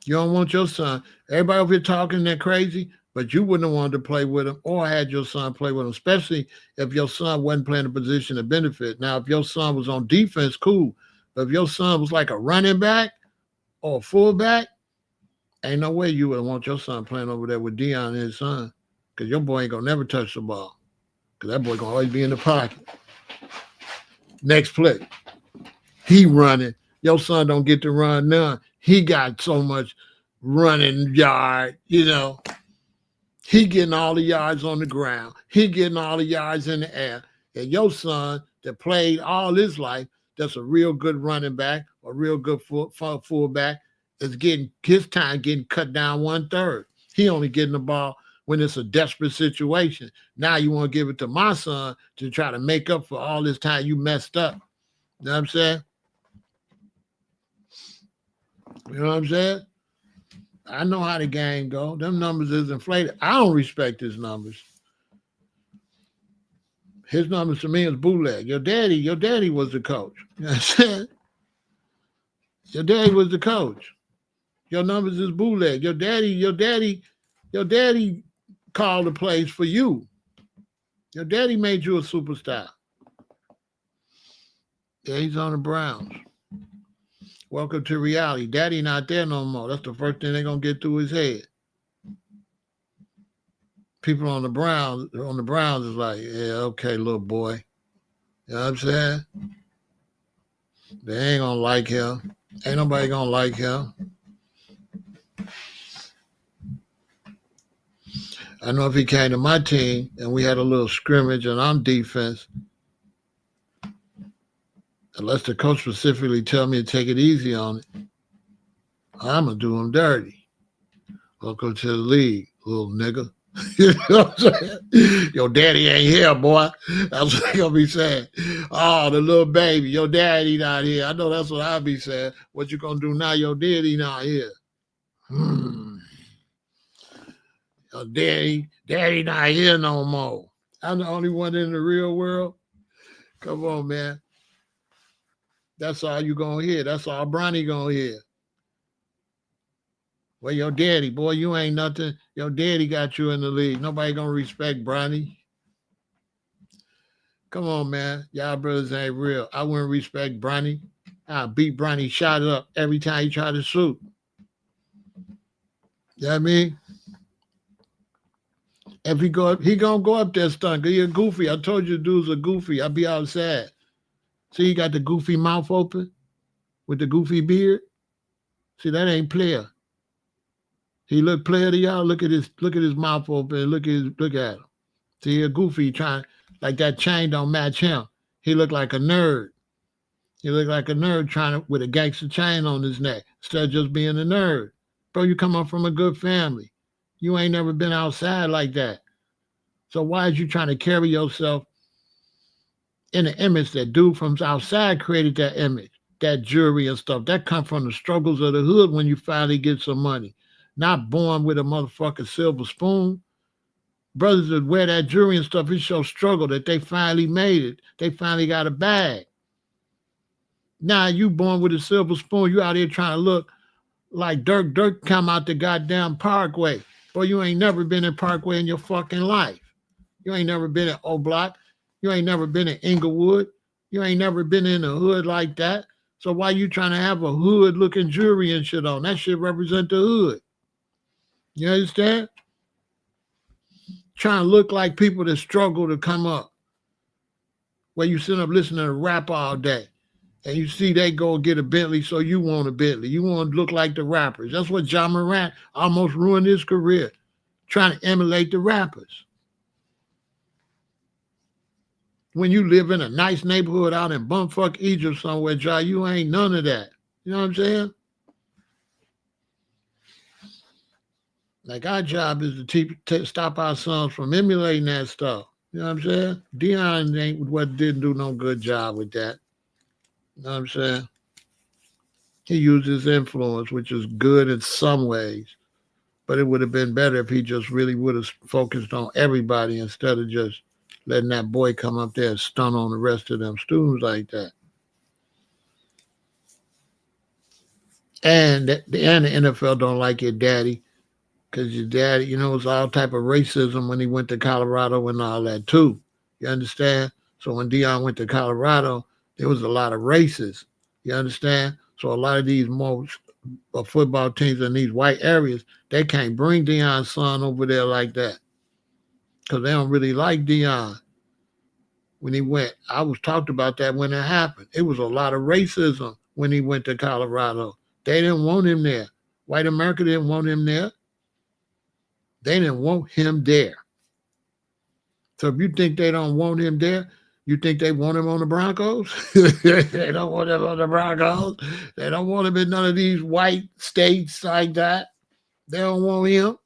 You don't want your son. Everybody over here talking that crazy, but you wouldn't have wanted to play with him or had your son play with him, especially if your son wasn't playing a position of benefit. Now, if your son was on defense, cool. But if your son was like a running back or a fullback, ain't no way you would want your son playing over there with Deion and his son, because your boy ain't going to never touch the ball, because that boy going to always be in the pocket. Next play. He running. Your son don't get to run none. He got so much running yard, you know. He getting all the yards on the ground. He getting all the yards in the air. And your son that played all his life, that's a real good running back, a real good fullback, is getting his time getting cut down 1/3. He only getting the ball when it's a desperate situation. Now you want to give it to my son to try to make up for all this time you messed up. You know what I'm saying? You know what I'm saying? I know how the game go. Them numbers is inflated. I don't respect his numbers. His numbers to me is bootleg. Your daddy was the coach. You know what I'm saying? Your daddy was the coach. Your numbers is bootleg. Your daddy called the plays for you. Your daddy made you a superstar. Yeah, he's on the Browns. Welcome to reality. Daddy not there no more. That's the first thing they're gonna get through his head. People on the Browns is like, yeah, okay, little boy. You know what I'm saying? They ain't gonna like him. Ain't nobody gonna like him. I know if he came to my team and we had a little scrimmage and I'm defense, unless the coach specifically tell me to take it easy on it, I'm gonna do him dirty. Welcome to the league, little nigga. You know what I'm saying? Your daddy ain't here, boy. That's what they gonna be saying. Oh, the little baby, your daddy not here. I know that's what I'll be saying. What you gonna do now? Your daddy not here. Your daddy not here no more. I'm the only one in the real world. Come on, man. That's all you gonna hear. That's all Bronny gonna hear. Well, your daddy, boy, you ain't nothing. Your daddy got you in the league. Nobody gonna respect Bronny. Come on, man. Y'all brothers ain't real. I wouldn't respect Bronny. I beat Bronny shot up every time he tried to shoot. You know what I mean? If he gonna go up there stunt. He a goofy. I told you dudes are goofy. I'll be outside. See, he got the goofy mouth open with the goofy beard. See, that ain't player. He look player to y'all. Look at his mouth open. Look at him. See, he a goofy trying like that chain don't match him. He look like a nerd. He look like a nerd trying to with a gangster chain on his neck instead of just being a nerd. Bro, you come up from a good family. You ain't never been outside like that. So why is you trying to carry yourself in an image that dude from outside created that image, that jewelry and stuff? That come from the struggles of the hood when you finally get some money. Not born with a motherfucking silver spoon. Brothers that wear that jewelry and stuff, it shows struggle that they finally made it. They finally got a bag. Now you born with a silver spoon, you out here trying to look like Dirk. Dirk come out the goddamn Parkway. Boy, you ain't never been in Parkway in your fucking life. You ain't never been in O Block. You ain't never been in Inglewood. You ain't never been in a hood like that. So why you trying to have a hood looking jewelry and shit on? That shit represent the hood. You understand? Trying to look like people that struggle to come up. Where you sit up listening to rap all day. And you see they go get a Bentley, so you want a Bentley. You want to look like the rappers. That's what John Morant almost ruined his career, trying to emulate the rappers. When you live in a nice neighborhood out in bumfuck Egypt somewhere, John, you ain't none of that. You know what I'm saying? Like our job is to stop our sons from emulating that stuff. You know what I'm saying? Deion didn't do no good job with that. You know what I'm saying? He used his influence, which is good in some ways, but it would have been better if he just really would have focused on everybody instead of just letting that boy come up there and stun on the rest of them students like that. And the NFL don't like your daddy because your daddy, you know, it's all type of racism when he went to Colorado and all that too. You understand? So when Deion went to Colorado, there was a lot of racists. You understand? So a lot of these most football teams in these white areas, they can't bring Deion's son over there like that because they don't really like Deion. When he went, I was talked about that when it happened. It was a lot of racism when he went to Colorado. They didn't want him there. White America didn't want him there. They didn't want him there. So if you think they don't want him there, you think they want him on the Broncos? They don't want him on the Broncos. They don't want him in none of these white states like that. They don't want him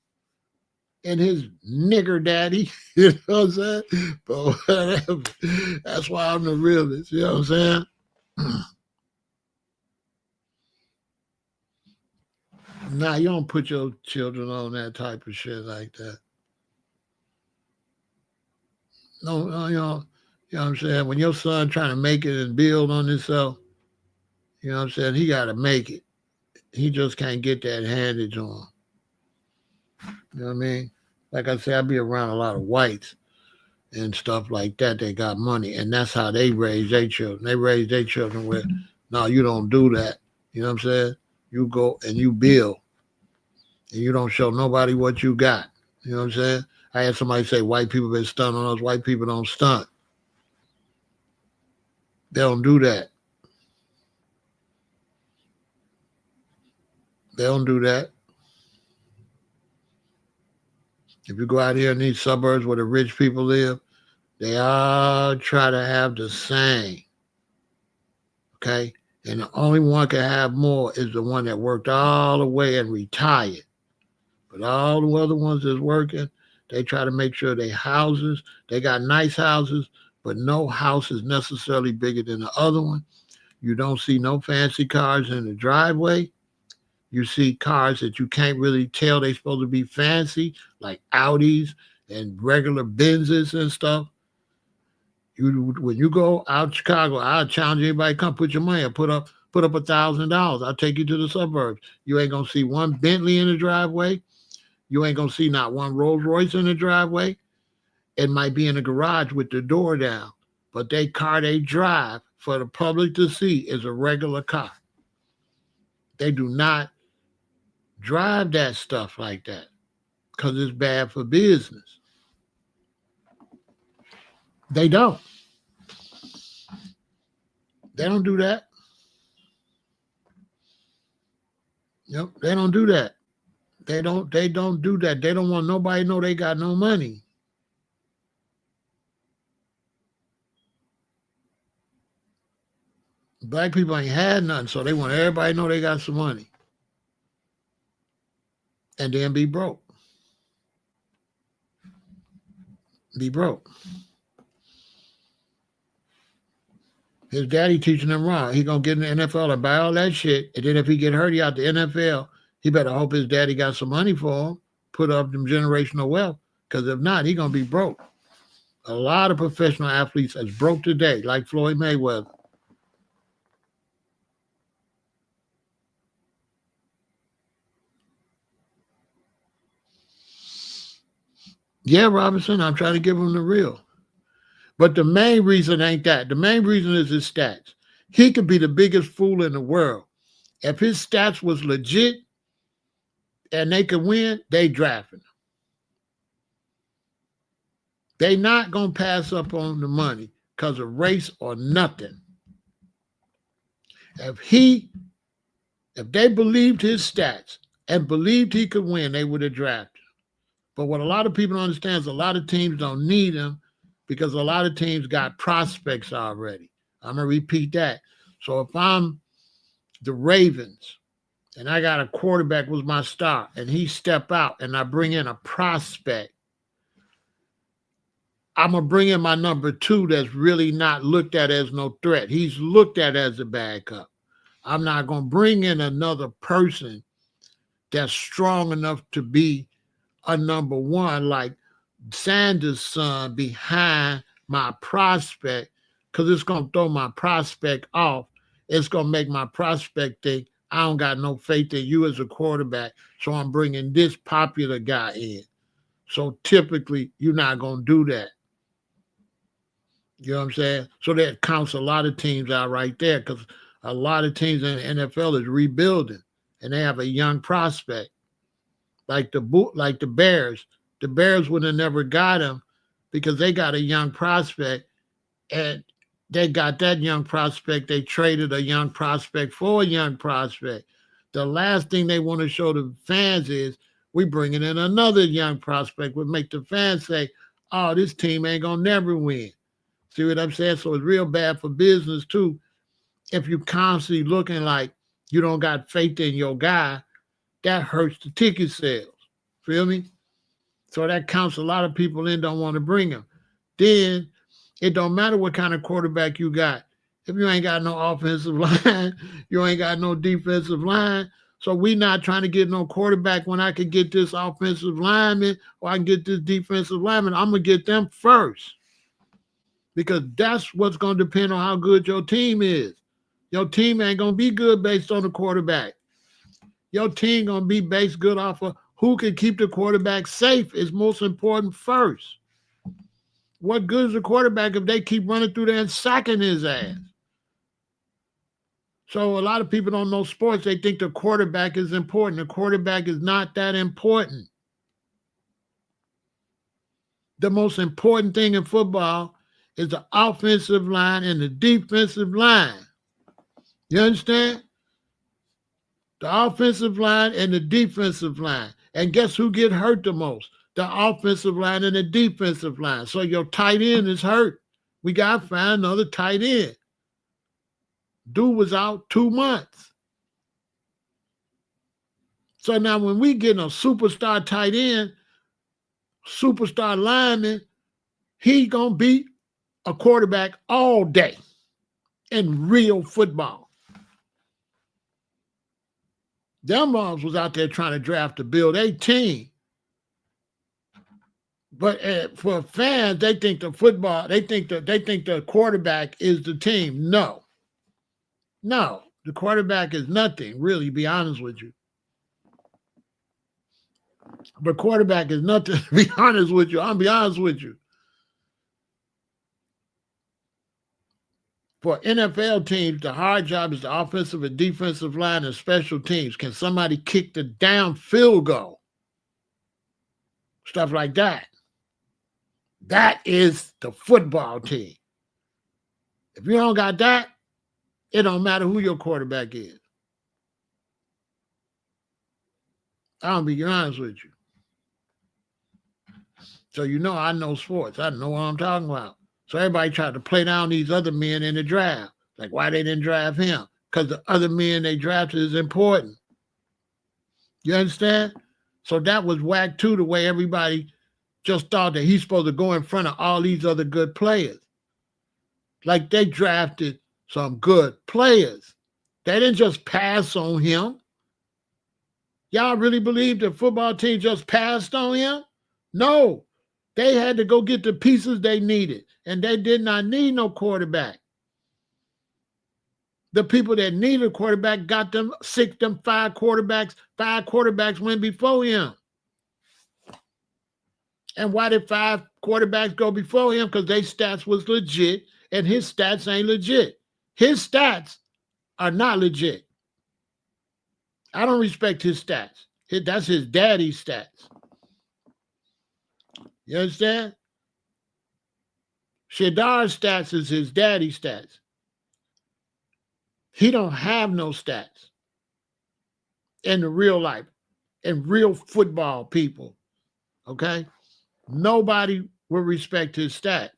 and his nigger daddy. You know what I'm saying? But whatever. That's why I'm the realist. You know what I'm saying? Nah, you don't put your children on that type of shit like that. No, you know what I'm saying? When your son trying to make it and build on himself, You know what I'm saying? He got to make it. He just can't get that handed to him. You know what I mean? Like I said, I be around a lot of whites and stuff like that. They got money, and that's how they raise their children. They raise their children with, no, you don't do that. You know what I'm saying? You go and you build, and you don't show nobody what you got. You know what I'm saying? I had somebody say white people been stunting on us. White people don't stunt. They don't do that. They don't do that. If you go out here in these suburbs where the rich people live, they all try to have the same. Okay? And the only one can have more is the one that worked all the way and retired. But all the other ones that's working, they try to make sure they houses, they got nice houses, but no house is necessarily bigger than the other one. You don't see no fancy cars in the driveway. You see cars that you can't really tell they're supposed to be fancy, like Audis and regular Benzes and stuff. When you go out Chicago, I'll challenge anybody, come put your money up, put up $1,000. I'll take you to the suburbs. You ain't gonna see one Bentley in the driveway. You ain't gonna see not one Rolls Royce in the driveway. It might be in the garage with the door down, but they car they drive for the public to see is a regular car. They do not drive that stuff like that because it's bad for business. They don't. They don't do that. Yep, they don't do that. They don't do that. They don't want nobody to know they got no money. Black people ain't had nothing, so they want everybody to know they got some money. And then be broke. Be broke. His daddy teaching him wrong. He gonna get in the NFL and buy all that shit. And then if he get hurt, he out the NFL, he better hope his daddy got some money for him, put up them generational wealth. Because if not, he gonna be broke. A lot of professional athletes is broke today, like Floyd Mayweather. Yeah, Robinson, I'm trying to give him the real. But the main reason ain't that. The main reason is his stats. He could be the biggest fool in the world. If his stats was legit and they could win, they drafting him. They not going to pass up on the money because of race or nothing. If they believed his stats and believed he could win, they would have drafted him. But what a lot of people don't understand is a lot of teams don't need him because a lot of teams got prospects already. I'm going to repeat that. So if I'm the Ravens and I got a quarterback was my star and he step out and I bring in a prospect, I'm going to bring in my number 2 that's really not looked at as no threat. He's looked at as a backup. I'm not going to bring in another person that's strong enough to be a number 1 like Sanders' son behind my prospect because it's going to throw my prospect off. It's going to make my prospect think I don't got no faith in you as a quarterback, so I'm bringing this popular guy in. So typically, you're not going to do that. You know what I'm saying? So that counts a lot of teams out right there because a lot of teams in the NFL is rebuilding and they have a young prospect. Like the Bears. The Bears would have never got him because they got a young prospect and they got that young prospect. They traded a young prospect for a young prospect. The last thing they want to show the fans is we bringing in another young prospect would make the fans say, oh, this team ain't going to never win. See what I'm saying? So it's real bad for business too. If you constantly looking like you don't got faith in your guy, that hurts the ticket sales. Feel me? So that counts a lot of people in, don't want to bring him. Then it don't matter what kind of quarterback you got. If you ain't got no offensive line, you ain't got no defensive line. So we not trying to get no quarterback when I can get this offensive lineman or I can get this defensive lineman. I'm going to get them first. Because that's what's going to depend on how good your team is. You Your team ain't going to be good based on the quarterback. Your team going to be based good off of who can keep the quarterback safe is most important first. What good is a quarterback if they keep running through there and sacking his ass? So a lot of people don't know sports. They think the quarterback is important. The quarterback is not that important. The most important thing in football is the offensive line and the defensive line. You understand? The offensive line and the defensive line. And guess who get hurt the most? The offensive line and the defensive line. So your tight end is hurt. We got to find another tight end. Dude was out 2 months. So now when we get a superstar tight end, superstar lineman, he going to beat a quarterback all day in real football. Them moms was out there trying to draft to build a team. But for fans, they think the quarterback is the team. No, the quarterback is nothing, really, to be honest with you. But quarterback is nothing, to be honest with you. I'll be honest with you. For NFL teams, the hard job is the offensive and defensive line and special teams. Can somebody kick the down field goal? Stuff like that. That is the football team. If you don't got that, it don't matter who your quarterback is. I'll be honest with you. So you know I know sports. I know what I'm talking about. So everybody tried to play down these other men in the draft. Like, why they didn't draft him? Because the other men they drafted is important. You understand? So that was whack too, the way everybody just thought that he's supposed to go in front of all these other good players. Like they drafted some good players. They didn't just pass on him. Y'all really believe the football team just passed on him? No. They had to go get the pieces they needed, and they did not need no quarterback. The people that needed a quarterback got them five quarterbacks. Five quarterbacks went before him. And why did five quarterbacks go before him? Because their stats was legit, and his stats ain't legit. His stats are not legit. I don't respect his stats. That's his daddy's stats. You understand? Shedeur's stats is his daddy's stats. He don't have no stats in the real life, in real football people, okay? Nobody will respect his stats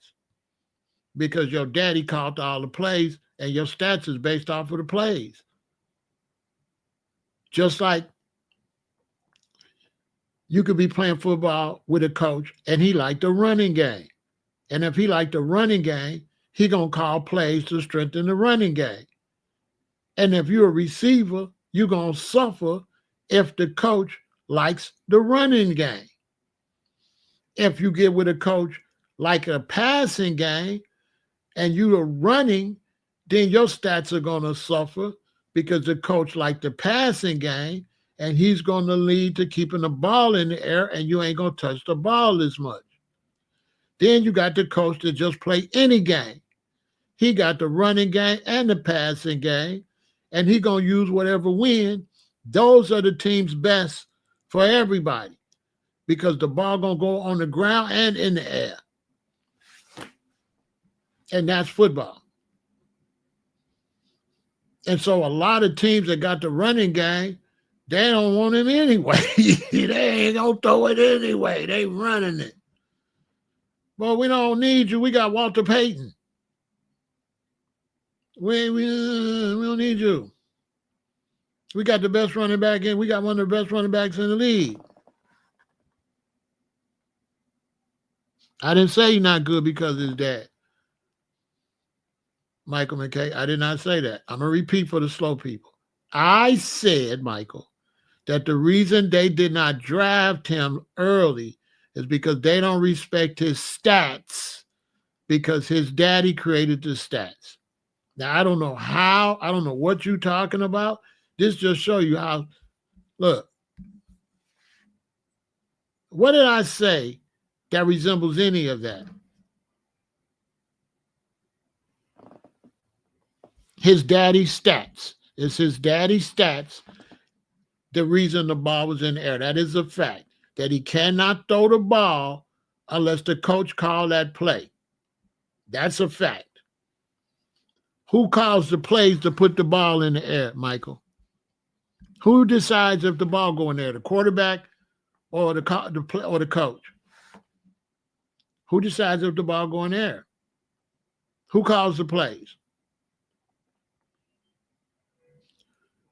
because your daddy called all the plays and your stats is based off of the plays. Just like you could be playing football with a coach and he liked the running game. And if he liked the running game, he going to call plays to strengthen the running game. And if you're a receiver, you're going to suffer if the coach likes the running game. If you get with a coach like a passing game and you are running, then your stats are going to suffer because the coach likes the passing game and he's going to lead to keeping the ball in the air and you ain't going to touch the ball as much. Then you got the coach that just play any game. He got the running game and the passing game, and he going to use whatever win. Those are the team's best for everybody because the ball going to go on the ground and in the air. And that's football. And so a lot of teams that got the running game, they don't want him anyway. They ain't going to throw it anyway. They running it. Well, we don't need you. We got Walter Payton. We don't need you. We got the best running back in. We got one of the best running backs in the league. I didn't say he's not good because of his dad. Michael McKay, I did not say that. I'm going to repeat for the slow people. I said, Michael, that the reason they did not draft him early is because they don't respect his stats because his daddy created the stats. Now, I don't know how. I don't know what you're talking about. This just show you how. Look, what did I say that resembles any of that? His daddy's stats. It's his daddy's stats. The reason the ball was in the air. That is a fact. That he cannot throw the ball unless the coach called that play. That's a fact. Who calls the plays to put the ball in the air, Michael? Who decides if the ball go in there? The quarterback or the coach? Who decides if the ball go in the air? Who calls the plays?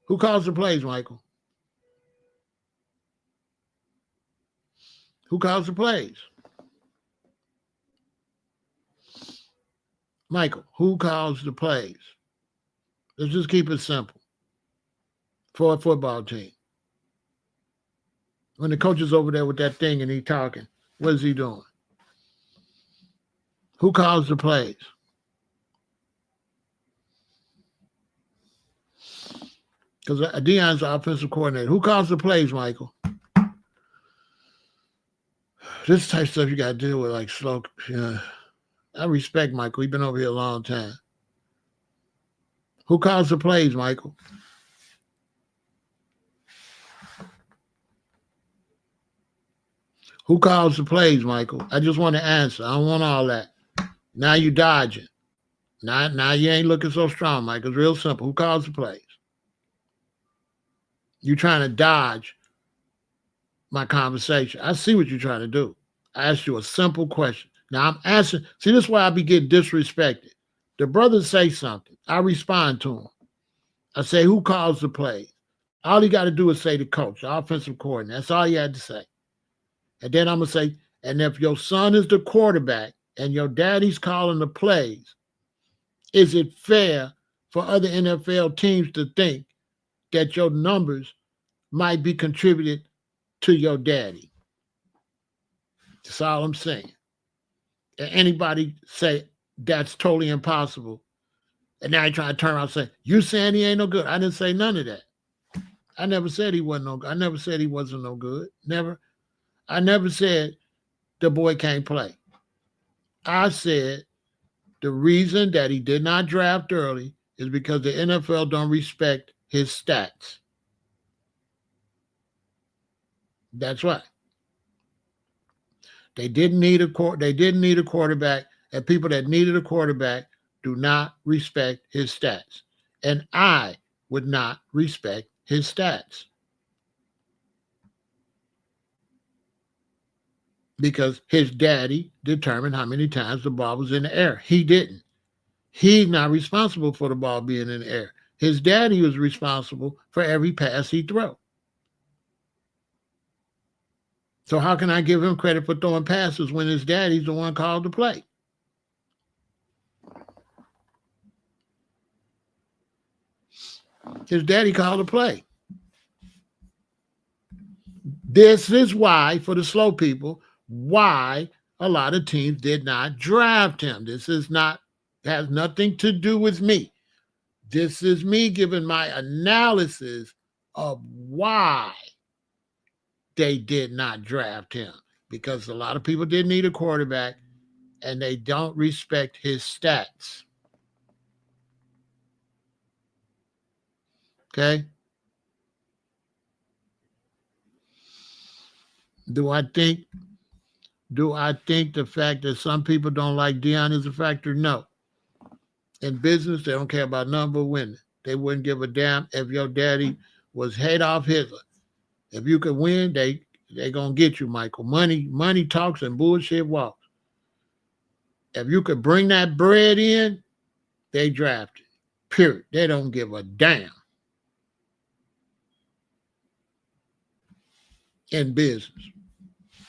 Who calls the plays, Michael? Who calls the plays? Michael, who calls the plays? Let's just keep it simple for a football team. When the coach is over there with that thing and he's talking, what is he doing? Who calls the plays? Because Deion's the offensive coordinator. Who calls the plays, Michael? This type of stuff you got to deal with like slow. I respect Michael. He's been over here a long time. Who calls the plays, Michael? Who calls the plays, Michael? I just want to answer. I don't want all that. Now you dodging. Now you ain't looking so strong, Michael. It's real simple. Who calls the plays? You trying to dodge my conversation. I see what you're trying to do. I asked you a simple question. Now I'm answering. See, this is why I be getting disrespected. The brothers say something. I respond to them. I say, who calls the plays? All you got to do is say the coach, the offensive coordinator. That's all you had to say. And then I'm going to say, and if your son is the quarterback and your daddy's calling the plays, is it fair for other NFL teams to think that your numbers might be contributed to your daddy? That's all I'm saying. And anybody say that's totally impossible, and now you're trying to turn around and say, you saying he ain't no good. I didn't say none of that. I never said he wasn't no good. I never said he wasn't no good. Never. I never said the boy can't play. I said the reason that he did not draft early is because the NFL don't respect his stats. That's right. They didn't need a quarterback, and people that needed a quarterback do not respect his stats. And I would not respect his stats. Because his daddy determined how many times the ball was in the air. He didn't. He's not responsible for the ball being in the air. His daddy was responsible for every pass he threw. So how can I give him credit for throwing passes when his daddy's the one called to play? His daddy called to play. This is why, for the slow people, why a lot of teams did not draft him. This has nothing to do with me. This is me giving my analysis of why they did not draft him. Because a lot of people didn't need a quarterback and they don't respect his stats. Okay? Do I think the fact that some people don't like Deion is a factor? No. In business, they don't care about number winning. They wouldn't give a damn if your daddy was Adolf Hitler. If you could win, they gonna get you, Michael. Money talks and bullshit walks. If you could bring that bread in, they draft it. Period. They don't give a damn. In business.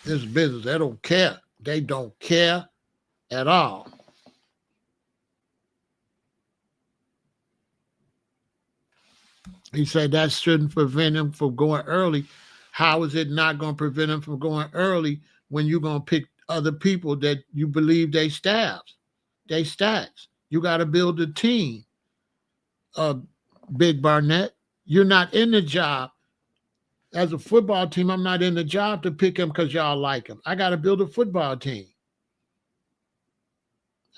This business, they don't care. They don't care at all. He said that shouldn't prevent him from going early. How is it not going to prevent him from going early when you're going to pick other people that you believe they stats? You got to build a team. Big Barnett. You're not in the job. As a football team, I'm not in the job to pick him because y'all like him. I got to build a football team.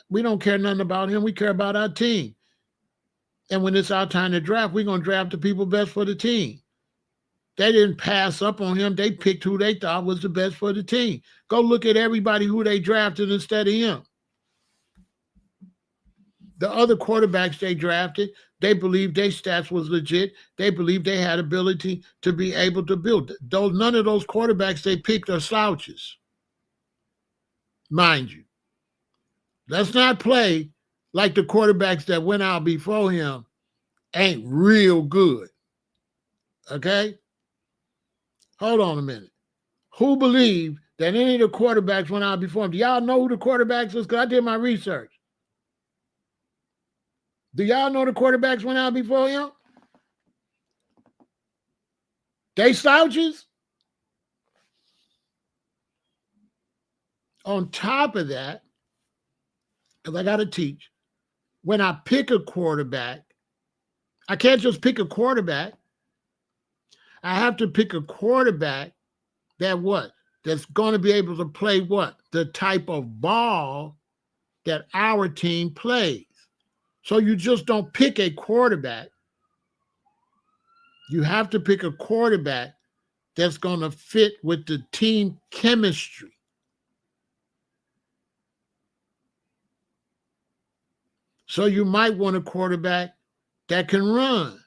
We don't care nothing about him. We care about our team. And when it's our time to draft, we're going to draft the people best for the team. They didn't pass up on him. They picked who they thought was the best for the team. Go look at everybody who they drafted instead of him. The other quarterbacks they drafted, they believed their stats was legit. They believed they had ability to be able to build. None of those quarterbacks they picked are slouches, mind you. Let's not play like the quarterbacks that went out before him ain't real good. Okay? Hold on a minute. Who believed that any of the quarterbacks went out before him? Do y'all know who the quarterbacks was? Because I did my research. Do y'all know the quarterbacks went out before him? They slouches? On top of that, because I got to teach, when I pick a quarterback, I can't just pick a quarterback. I have to pick a quarterback that what? That's going to be able to play what? The type of ball that our team plays. So you just don't pick a quarterback. You have to pick a quarterback that's going to fit with the team chemistry. So you might want a quarterback that can run.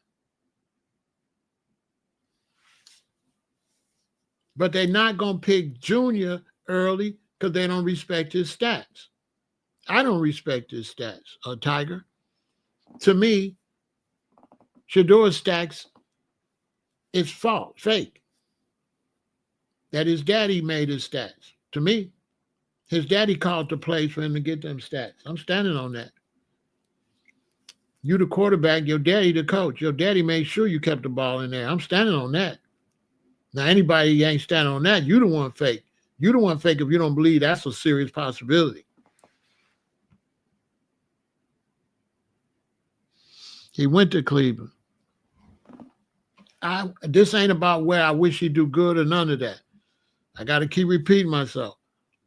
But they're not going to pick Junior early because they don't respect his stats. I don't respect his stats, Tiger. To me, Shedeur's stats is false, fake. That his daddy made his stats. To me, his daddy called the plays for him to get them stats. I'm standing on that. You the quarterback, your daddy the coach. Your daddy made sure you kept the ball in there. I'm standing on that. Now, anybody ain't standing on that, you the one fake. You the one fake if you don't believe that's a serious possibility. He went to Cleveland. This ain't about where I wish he'd do good or none of that. I got to keep repeating myself.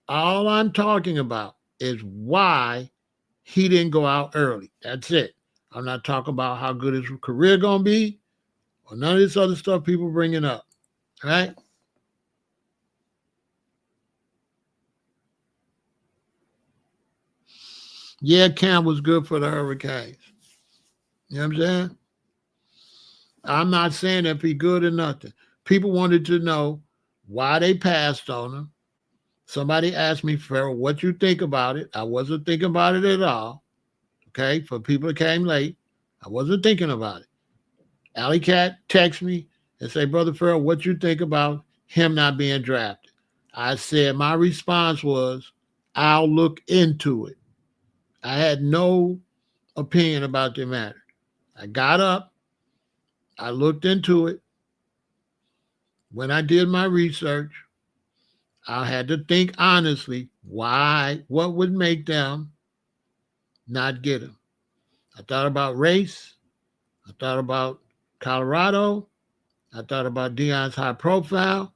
All I'm talking about is why he didn't go out early. That's it. I'm not talking about how good his career going to be or none of this other stuff people bringing up. Right? Yeah, Cam was good for the Hurricanes. You know what I'm saying? I'm not saying if he good or nothing. People wanted to know why they passed on him. Somebody asked me, Pharaoh, what you think about it? I wasn't thinking about it at all. Okay, for people that came late, I wasn't thinking about it. Alley Cat texted me and say, Brother Pharaoh, what you think about him not being drafted? I said, my response was, I'll look into it. I had no opinion about the matter. I got up, I looked into it. When I did my research, I had to think honestly, what would make them not get him? I thought about race. I thought about Colorado. I thought about Deion's high profile.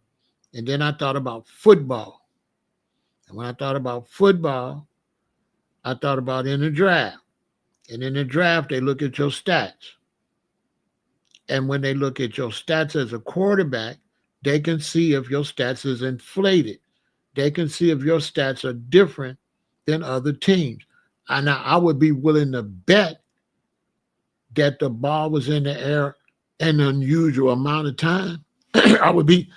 And then I thought about football. And when I thought about football, I thought about in the draft. And in the draft, they look at your stats. And when they look at your stats as a quarterback, they can see if your stats is inflated. They can see if your stats are different than other teams. And I would be willing to bet that the ball was in the air an unusual amount of time. I would be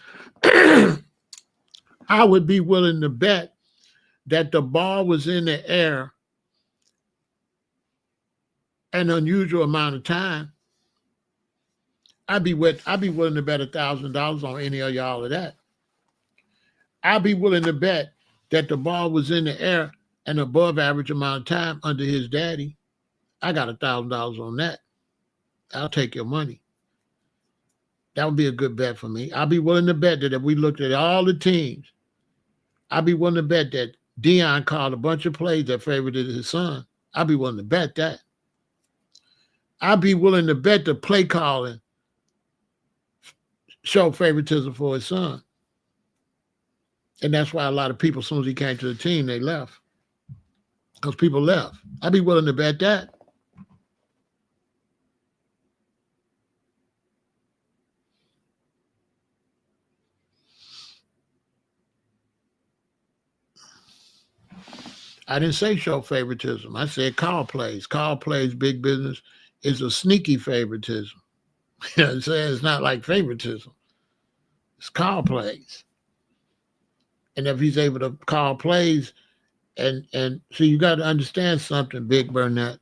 willing to bet that the ball was in the air an unusual amount of time. I'd be willing to bet $1,000 on any of y'all of that. I'd be willing to bet that the ball was in the air an above average amount of time under his daddy. I got $1,000 on that. I'll take your money. That would be a good bet for me. I'd be willing to bet that if we looked at all the teams, I'd be willing to bet that Deion called a bunch of plays that favored his son. I'd be willing to bet that. I'd be willing to bet the play calling showed favoritism for his son. And that's why a lot of people, as soon as he came to the team, they left. Because people left. I'd be willing to bet that. I didn't say show favoritism. I said call plays. Call plays, big business, is a sneaky favoritism. You know what I'm saying? It's not like favoritism. It's call plays. And if he's able to call plays, and so you got to understand something, Big Burnett,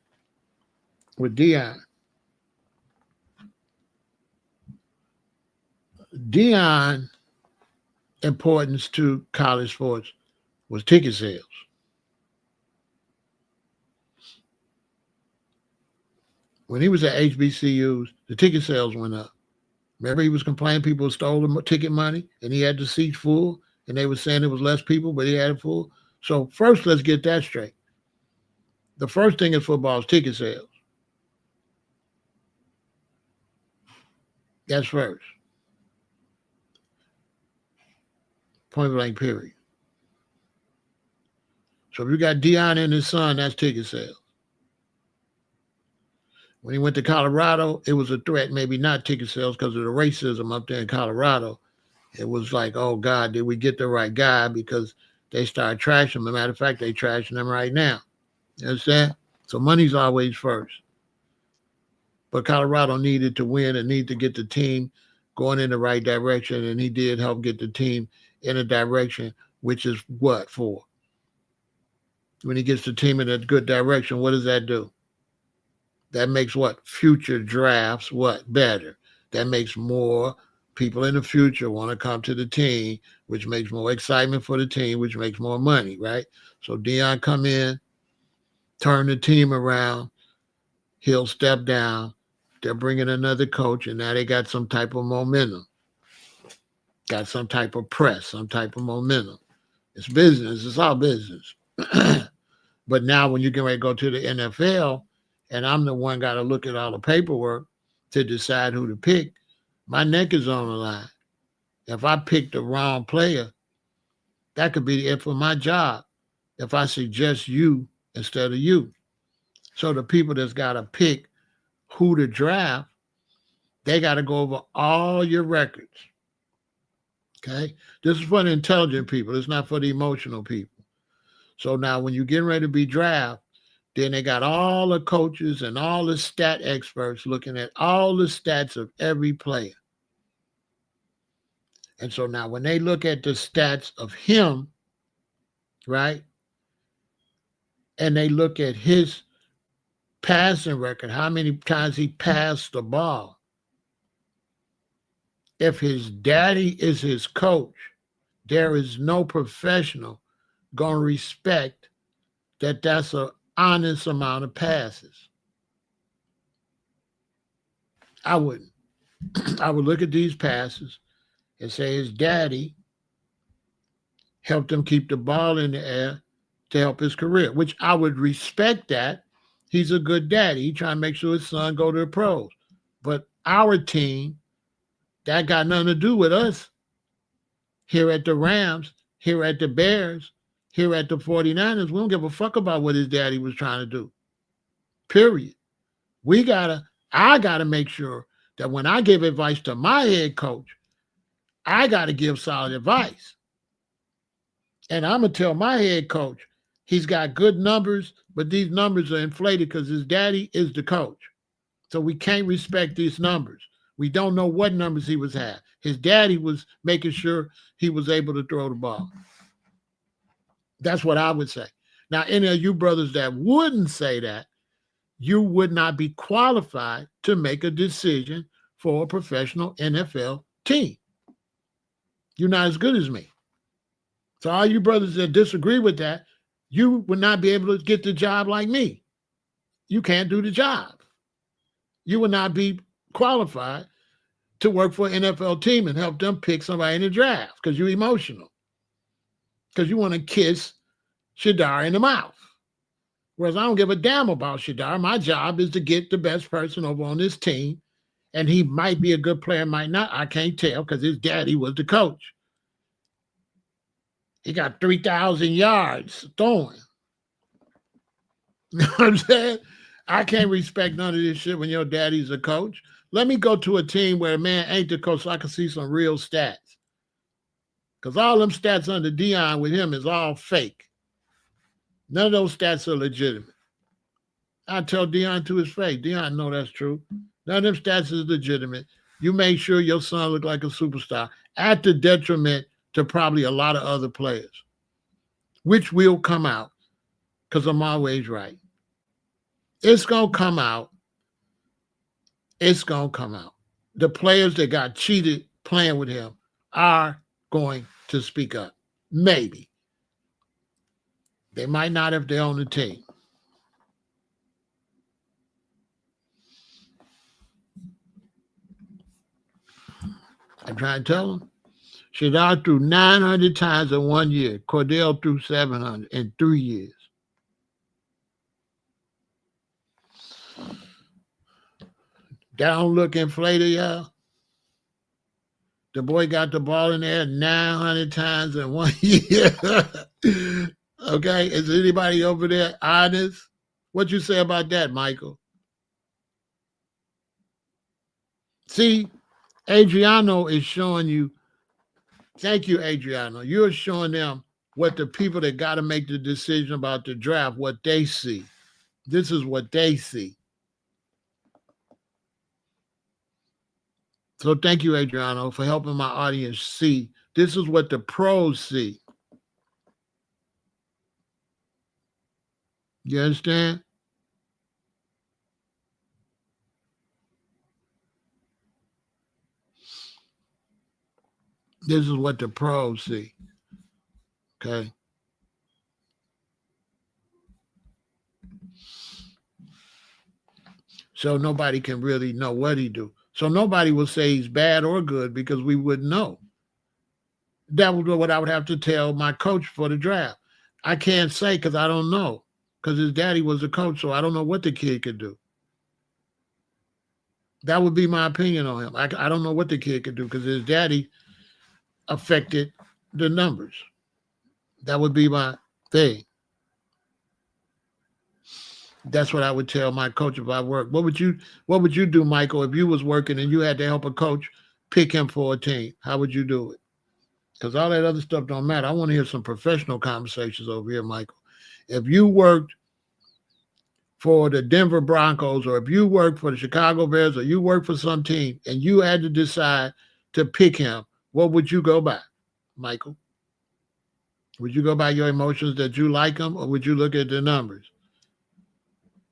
with Deion. Deion importance to college sports was ticket sales. When he was at HBCUs, the ticket sales went up. Remember, he was complaining people stole the ticket money, and he had the seats full, and they were saying it was less people, but he had it full. So first, let's get that straight. The first thing in football is ticket sales. That's first. Point blank, period. So if you got Deion and his son, that's ticket sales. When he went to Colorado, it was a threat, maybe not ticket sales because of the racism up there in Colorado. It was like, oh, God, did we get the right guy? Because they started trashing him. As a matter of fact, they trashing him right now. You understand? So money's always first. But Colorado needed to win and need to get the team going in the right direction, and he did help get the team in a direction, which is what for? When he gets the team in a good direction, what does that do? That makes what? Future drafts what? Better. That makes more people in the future want to come to the team, which makes more excitement for the team, which makes more money, right? So Deion come in, turn the team around, he'll step down. They're bringing another coach, and now they got some type of momentum. Got some type of press, some type of momentum. It's business. It's all business. But now when you get ready to go to the NFL, and I'm the one got to look at all the paperwork to decide who to pick, my neck is on the line. If I pick the wrong player, that could be it for my job if I suggest you instead of you. So the people that's got to pick who to draft, they got to go over all your records. Okay? This is for the intelligent people. It's not for the emotional people. So now when you're getting ready to be drafted, then they got all the coaches and all the stat experts looking at all the stats of every player. And so now when they look at the stats of him, right, and they look at his passing record, how many times he passed the ball, if his daddy is his coach, there is no professional going to respect that that's an honest amount of passes. I wouldn't. I would look at these passes and say his daddy helped him keep the ball in the air to help his career, which I would respect that. He's a good daddy. He trying to make sure his son go to the pros. But our team, that got nothing to do with us. Here at the Rams, here at the Bears, here at the 49ers, we don't give a fuck about what his daddy was trying to do. Period. I gotta make sure that when I give advice to my head coach, I gotta give solid advice. And I'm gonna tell my head coach, he's got good numbers, but these numbers are inflated because his daddy is the coach. So we can't respect these numbers. We don't know what numbers he was having. His daddy was making sure he was able to throw the ball. That's what I would say. Now, any of you brothers that wouldn't say that, you would not be qualified to make a decision for a professional NFL team. You're not as good as me. So all you brothers that disagree with that, you would not be able to get the job like me. You can't do the job. You would not be qualified to work for an NFL team and help them pick somebody in the draft because you're emotional. Because you want to kiss Shedeur in the mouth. Whereas I don't give a damn about Shedeur. My job is to get the best person over on this team. And he might be a good player, might not. I can't tell because his daddy was the coach. He got 3,000 yards throwing. You know what I'm saying? I can't respect none of this shit when your daddy's a coach. Let me go to a team where a man ain't the coach so I can see some real stats. Because all them stats under Dion with him is all fake. None of those stats are legitimate. I tell Dion to his face, Dion know that's true. None of them stats is legitimate. You make sure your son look like a superstar at the detriment to probably a lot of other players, which will come out because I'm always right. It's going to come out. It's going to come out. The players that got cheated playing with him are going to speak up. Maybe. They might not if they're on the team. I'm trying to tell them. Shedeur threw 900 times in 1 year. Cordell threw 700 in 3 years. Down look inflated, y'all. The boy got the ball in there 900 times in 1 year. Okay, is anybody over there honest? What you say about that, Michael? See, Adriano is showing you. Thank you, Adriano. You're showing them what the people that got to make the decision about the draft, what they see. This is what they see. So thank you, Adriano, for helping my audience see. This is what the pros see. You understand? This is what the pros see. Okay. So nobody can really know what he do. So nobody will say he's bad or good because we wouldn't know. That was what I would have to tell my coach for the draft. I can't say because I don't know. Because his daddy was a coach, so I don't know what the kid could do. That would be my opinion on him. I don't know what the kid could do because his daddy affected the numbers. That would be my thing. That's what I would tell my coach if I worked. What would you do, Michael, if you was working and you had to help a coach pick him for a team? How would you do it? Because all that other stuff don't matter. I want to hear some professional conversations over here, Michael. If you worked for the Denver Broncos, or if you worked for the Chicago Bears, or you worked for some team, and you had to decide to pick him, what would you go by, Michael? Would you go by your emotions that you like him, or would you look at the numbers?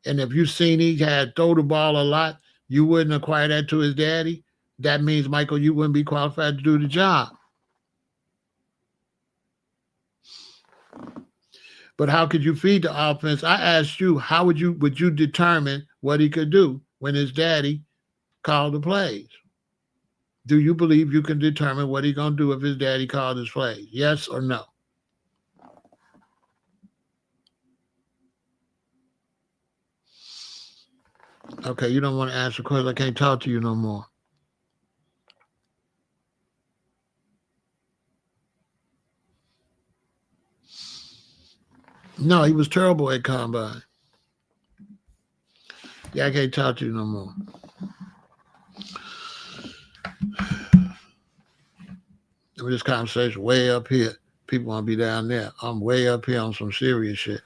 And if you seen he had throw the ball a lot, you wouldn't acquire that to his daddy. That means, Michael, you wouldn't be qualified to do the job. But how could you feed the offense? I asked you, how would you determine what he could do when his daddy called the plays? Do you believe you can determine what he's going to do if his daddy called his plays? Yes or no? Okay, you don't want to answer questions. I can't talk to you no more. No, he was terrible at combine. Yeah, I can't talk to you no more. This conversation way up here. People want to be down there. I'm way up here on some serious shit.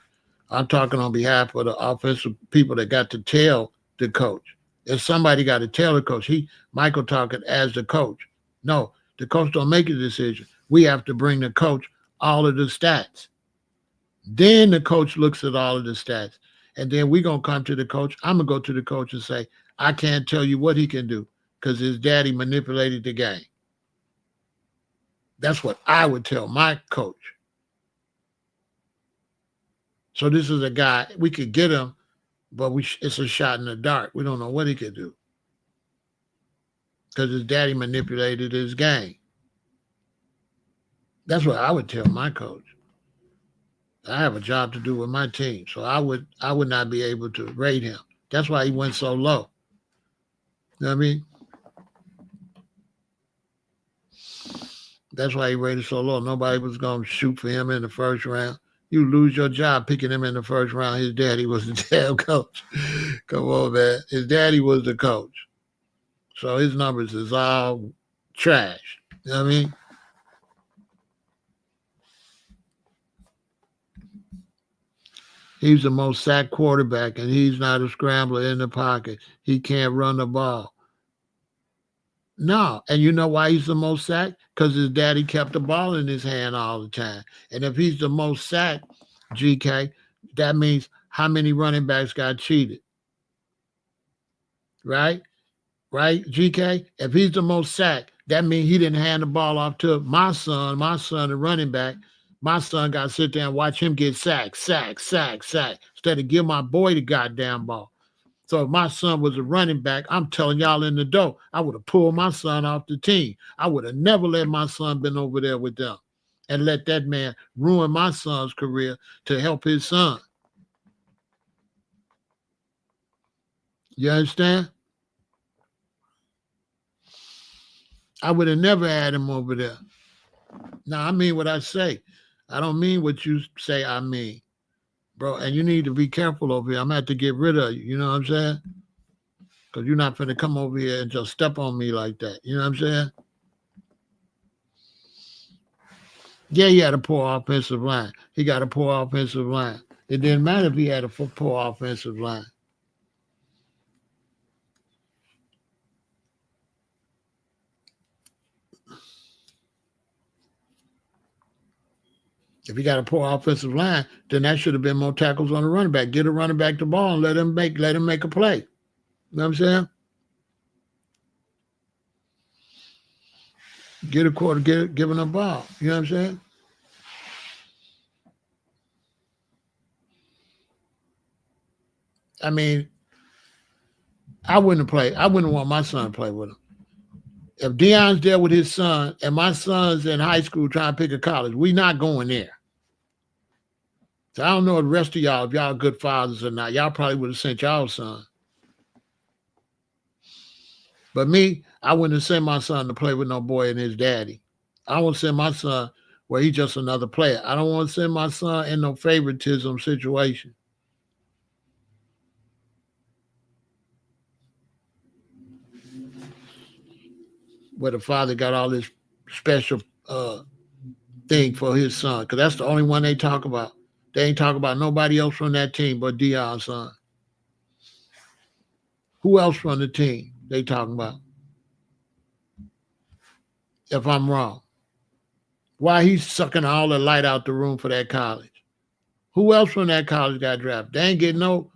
I'm talking on behalf of the offensive people that got to tell the coach. If somebody got to tell the coach, Michael talking as the coach. No, the coach don't make a decision. We have to bring the coach all of the stats. Then the coach looks at all of the stats. And then we're going to come to the coach. I'm going to go to the coach and say, I can't tell you what he can do because his daddy manipulated the game. That's what I would tell my coach. So this is a guy, we could get him, but it's a shot in the dark. We don't know what he could do because his daddy manipulated his game. That's what I would tell my coach. I have a job to do with my team, so I would not be able to rate him. That's why he went so low. You know what I mean? That's why he rated so low. Nobody was going to shoot for him in the first round. You lose your job picking him in the first round. His daddy was the damn coach. Come on, man. His daddy was the coach. So his numbers is all trash. You know what I mean? He's the most sacked quarterback, and he's not a scrambler in the pocket. He can't run the ball. No. And you know why he's the most sacked? Because his daddy kept the ball in his hand all the time. And if he's the most sacked, GK, that means how many running backs got cheated, right? Right, GK? If he's the most sacked, that means he didn't hand the ball off to my son, the running back. My son got to sit there and watch him get sacked, instead of give my boy the goddamn ball. So if my son was a running back, I'm telling y'all in the door, I would have pulled my son off the team. I would have never let my son been over there with them and let that man ruin my son's career to help his son. You understand? I would have never had him over there. Now, I mean what I say. I don't mean what you say I mean, bro. And you need to be careful over here. I'm going to have to get rid of you. You know what I'm saying? Because you're not going to come over here and just step on me like that. You know what I'm saying? Yeah, he had a poor offensive line. He got a poor offensive line. It didn't matter if he had a poor offensive line. If he got a poor offensive line, then that should have been more tackles on the running back. Get a running back the ball and let him make a play. You know what I'm saying? Get a quarter, give him a ball. You know what I'm saying? I mean, I wouldn't play. I wouldn't want my son to play with him. If Deion's there with his son and my son's in high school trying to pick a college, we not going there. So I don't know the rest of y'all, if y'all good fathers or not. Y'all probably would have sent y'all son. But me, I wouldn't have sent my son to play with no boy and his daddy. I won't send my son where he's just another player. I don't want to send my son in no favoritism situation. Where the father got all this special thing for his son. Because that's the only one they talk about. They ain't talk about nobody else from that team but Deion's son. Who else from the team they talking about? If I'm wrong. Why he's sucking all the light out the room for that college? Who else from that college got drafted? They ain't getting no,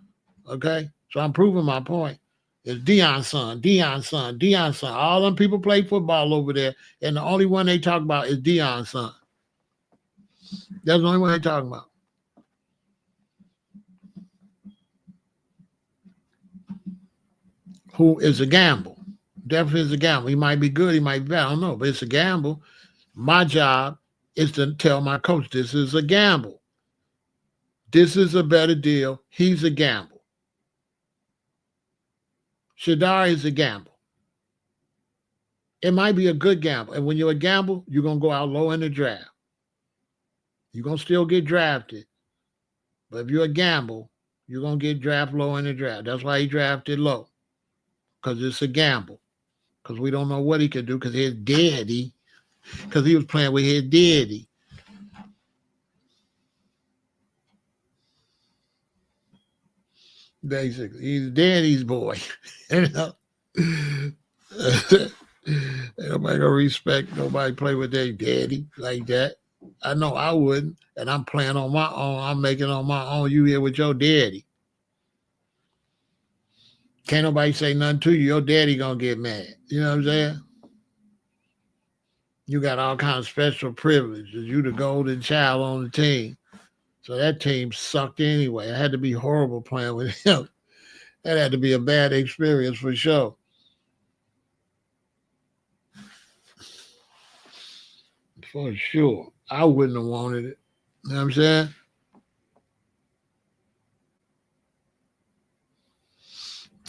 okay? So I'm proving my point. It's Deion's son. All them people play football over there, and the only one they talk about is Deion's son. That's the only one they talking about. Who is a gamble. Definitely is a gamble. He might be good, he might be bad. I don't know, but it's a gamble. My job is to tell my coach this is a gamble. This is a better deal. He's a gamble. Shedeur is a gamble. It might be a good gamble. And when you're a gamble, you're going to go out low in the draft. You're going to still get drafted. But if you're a gamble, you're going to get drafted low in the draft. That's why he drafted low. Because it's a gamble. Because we don't know what he could do because his daddy, because he was playing with his daddy. Basically, he's daddy's boy. You know? Nobody gonna respect nobody play with their daddy like that. I know I wouldn't, and I'm playing on my own. I'm making on my own. You here with your daddy? Can't nobody say nothing to you. Your daddy gonna get mad. You know what I'm saying? You got all kinds of special privileges. You the golden child on the team, so that team sucked anyway. It had to be horrible playing with him. That had to be a bad experience for sure. For sure. I wouldn't have wanted it. You know what I'm saying?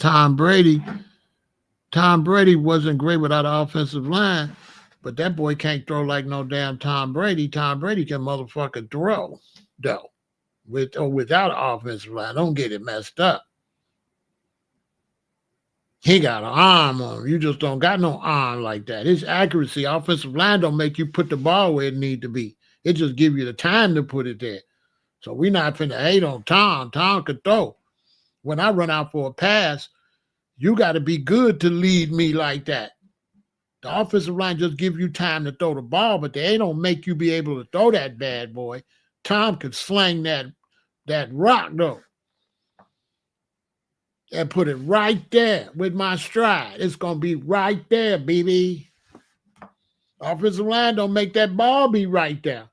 Tom Brady wasn't great without an offensive line, but that boy can't throw like no damn Tom Brady. Tom Brady can motherfucker throw, though, with or without an offensive line. Don't get it messed up. He got an arm on him. You just don't got no arm like that. His accuracy, offensive line don't make you put the ball where it need to be. It just give you the time to put it there. So we not finna hate on Tom. Tom could throw. When I run out for a pass, you got to be good to lead me like that. The offensive line just give you time to throw the ball, but they don't make you be able to throw that bad boy. Tom could slang that rock though and put it right there with my stride. It's gonna be right there, baby. Offensive line don't make that ball be right there.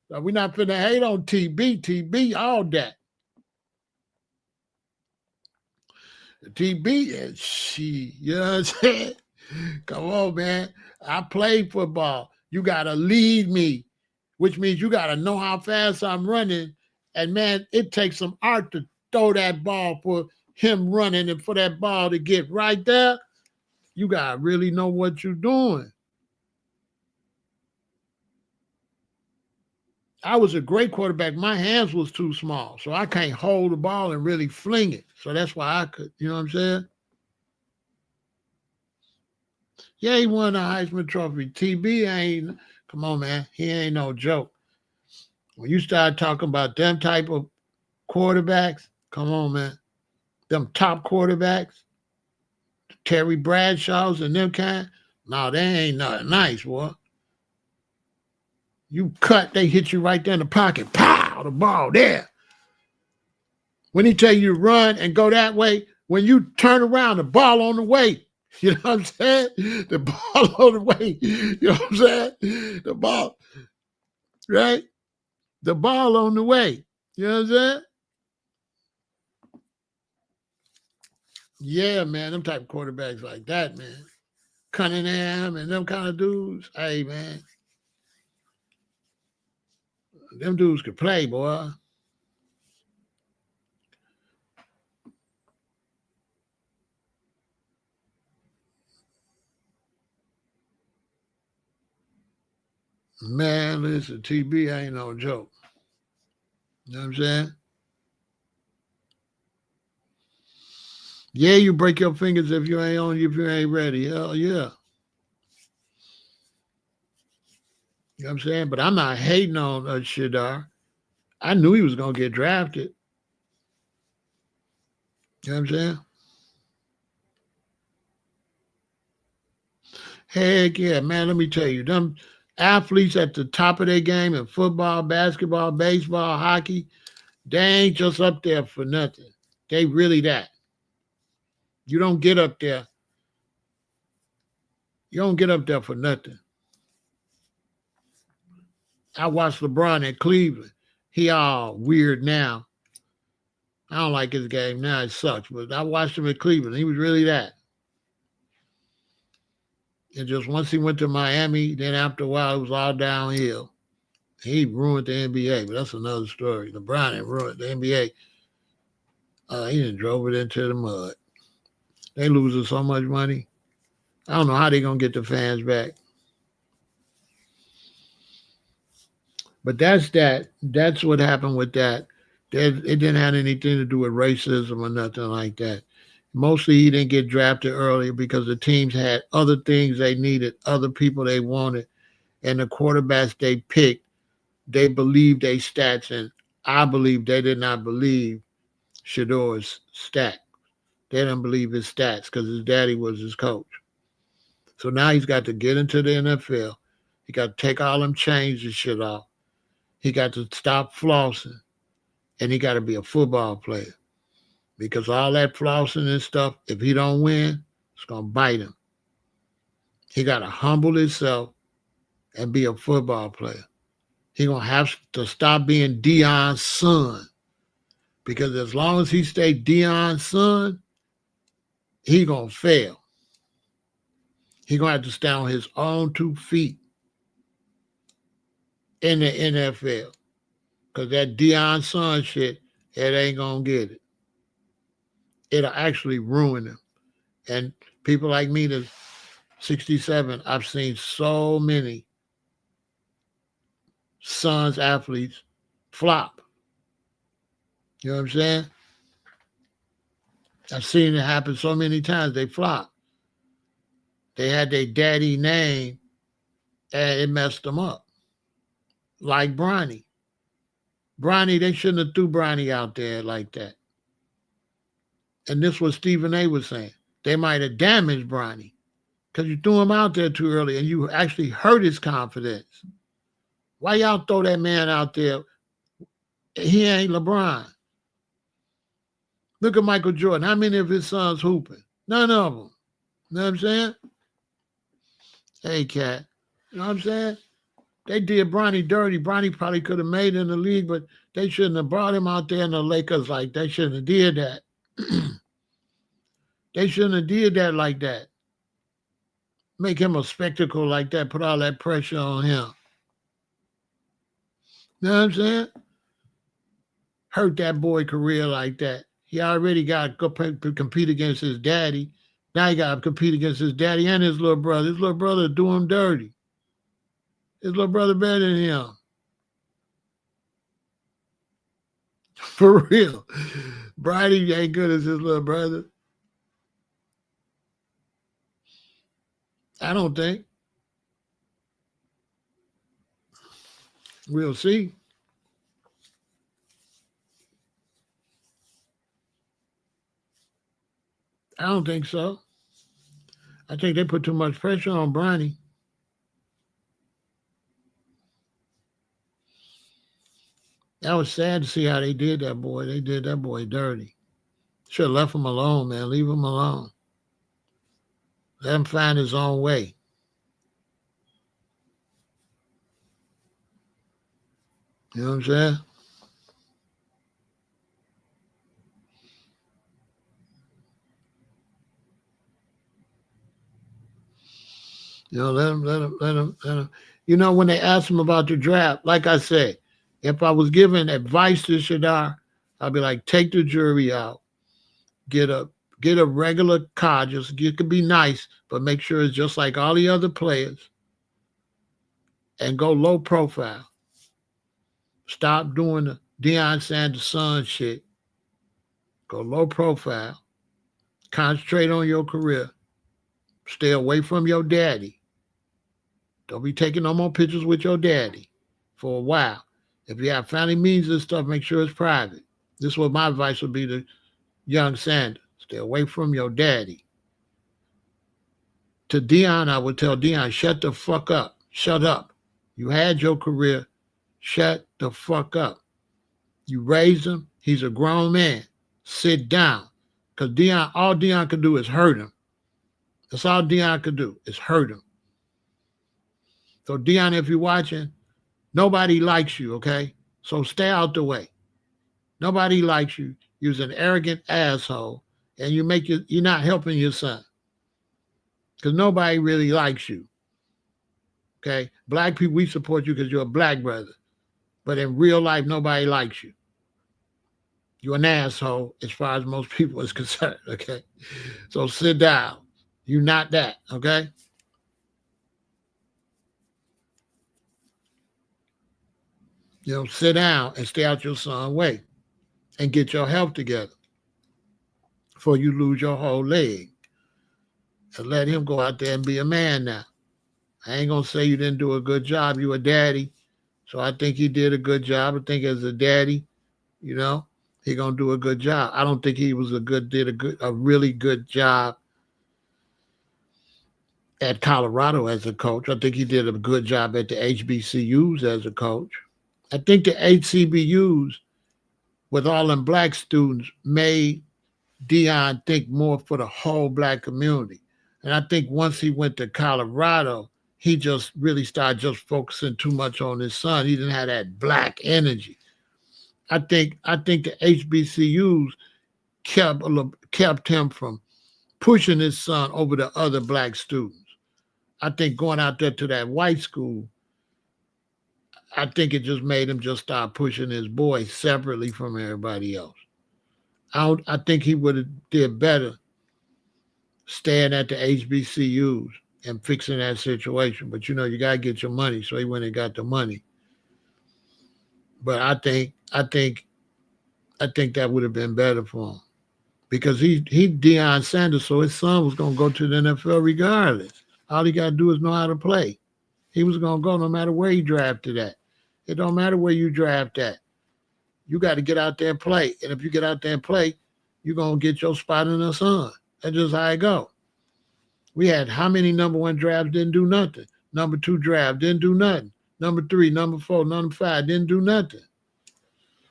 So we're not finna hate on TB, all that. TB and she, you know what I'm saying? Come on, man. I played football. You gotta lead me, which means you gotta know how fast I'm running. And man, it takes some art to throw that ball for him running and for that ball to get right there. You gotta really know what you're doing. I was a great quarterback. My hands was too small, so I can't hold the ball and really fling it. So that's why I could, you know what I'm saying? Yeah, he won the Heisman Trophy. TB ain't, come on, man. He ain't no joke. When you start talking about them type of quarterbacks, come on, man. Them top quarterbacks, Terry Bradshaws and them kind, no, they ain't nothing nice, boy. You cut, they hit you right there in the pocket. Pow, the ball there. When he tell you to run and go that way, when you turn around, the ball on the way. You know what I'm saying? The ball on the way. You know what I'm saying? The ball, right? The ball on the way. You know what I'm saying? Yeah, man. Them type of quarterbacks like that, man. Cunningham and them kind of dudes. Hey, man. Them dudes could play, boy. Man, listen, TB ain't no joke. You know what I'm saying? Yeah, you break your fingers if you ain't on, if you ain't ready. Hell yeah. You know what I'm saying? But I'm not hating on Shedeur. I knew he was going to get drafted. You know what I'm saying? Heck yeah, man. Let me tell you, them athletes at the top of their game in football, basketball, baseball, hockey, they ain't just up there for nothing. They really that. You don't get up there. You don't get up there for nothing. I watched LeBron at Cleveland. He all weird now. I don't like his game now. It sucks. But I watched him at Cleveland. He was really that. And just once he went to Miami, then after a while, it was all downhill. He ruined the NBA, but that's another story. LeBron had ruined the NBA. He done drove it into the mud. They losing so much money. I don't know how they gonna get the fans back. But that's that. That's what happened with that. It didn't have anything to do with racism or nothing like that. Mostly he didn't get drafted earlier because the teams had other things they needed, other people they wanted, and the quarterbacks they picked, they believed their stats, and I believe they did not believe Shedeur's stat. They didn't believe his stats because his daddy was his coach. So now he's got to get into the NFL. He got to take all them chains and shit off. He got to stop flossing, and he got to be a football player because all that flossing and stuff, if he don't win, it's gonna bite him. He got to humble himself and be a football player. He gonna have to stop being Deion's son because as long as he stay Deion's son, he gonna fail. He gonna have to stand on his own 2 feet in the NFL because that Deion son shit, it ain't gonna get it. it'll actually ruin them. And people like me that's 67, I've seen so many sons, athletes flop. You know what I'm saying? I've seen it happen so many times. They flop. They had their daddy name and it messed them up. Like Bronny. Bronny, they shouldn't have threw Bronny out there like that. And this was Stephen A was saying. They might have damaged Bronny because you threw him out there too early and you actually hurt his confidence. Why y'all throw that man out there? He ain't LeBron. Look at Michael Jordan. How many of his sons hooping? None of them. You know what I'm saying? Hey, Cat. You know what I'm saying? They did Bronny dirty. Bronny probably could have made it in the league, but they shouldn't have brought him out there in the Lakers like they shouldn't have did that. They shouldn't have did that like that. Make him a spectacle like that. Put all that pressure on him. You know what I'm saying? Hurt that boy career like that. He already got to compete against his daddy. Now he got to compete against his daddy and his little brother. His little brother do him dirty. His little brother better than him. For real. Brady ain't good as his little brother. I don't think. We'll see. I don't think so. I think they put too much pressure on Bronny. That was sad to see how they did that boy. They did that boy dirty. Should have left him alone, man. Leave him alone. Let him find his own way. You know what I'm saying? You know, let him. You know, when they asked him about the draft, like I said, if I was giving advice to Shedeur, I'd be like, take the jury out, get a regular car. Just it could be nice, but make sure it's just like all the other players, and go low profile. Stop doing the Deion Sanders son shit. Go low profile. Concentrate on your career. Stay away from your daddy. Don't be taking no more pictures with your daddy for a while. If you have family meetings and stuff, make sure it's private. This is what my advice would be to young Sanders. Stay away from your daddy. To Deion, I would tell Deion, shut the fuck up. Shut up. You had your career. Shut the fuck up. You raised him. He's a grown man. Sit down. Because Deion, all Deion can do is hurt him. That's all Deion can do is hurt him. So Deion, if you're watching, nobody likes you, okay? So stay out the way. Nobody likes you. You're an arrogant asshole, and you're not helping your son. Because nobody really likes you. Okay? Black people, we support you because you're a black brother. But in real life, nobody likes you. You're an asshole as far as most people is concerned, okay? So sit down. You're not that, okay? You know, sit down and stay out your son's way and get your health together before you lose your whole leg. And let him go out there and be a man now. I ain't going to say you didn't do a good job. You a daddy. So I think he did a good job. I think as a daddy, you know, he going to do a good job. I don't think he did a really good job at Colorado as a coach. I think he did a good job at the HBCUs as a coach. I think the HCBUs with all them black students made Deion think more for the whole black community. And I think once he went to Colorado, he just really started just focusing too much on his son. He didn't have that black energy. I think the HBCUs kept him from pushing his son over the other black students. I think going out there to that white school, I think it just made him just start pushing his boy separately from everybody else. I think he would have did better staying at the HBCUs and fixing that situation. But you gotta get your money, so he went and got the money. But I think that would have been better for him because he Deion Sanders, so his son was gonna go to the NFL regardless. All he gotta do is know how to play. He was gonna go no matter where he drafted at. It don't matter where you draft at. You got to get out there and play. And if you get out there and play, you're gonna get your spot in the sun. That's just how it go. We had how many number one drafts didn't do nothing? Number two draft didn't do nothing. Number three, number four, number five didn't do nothing.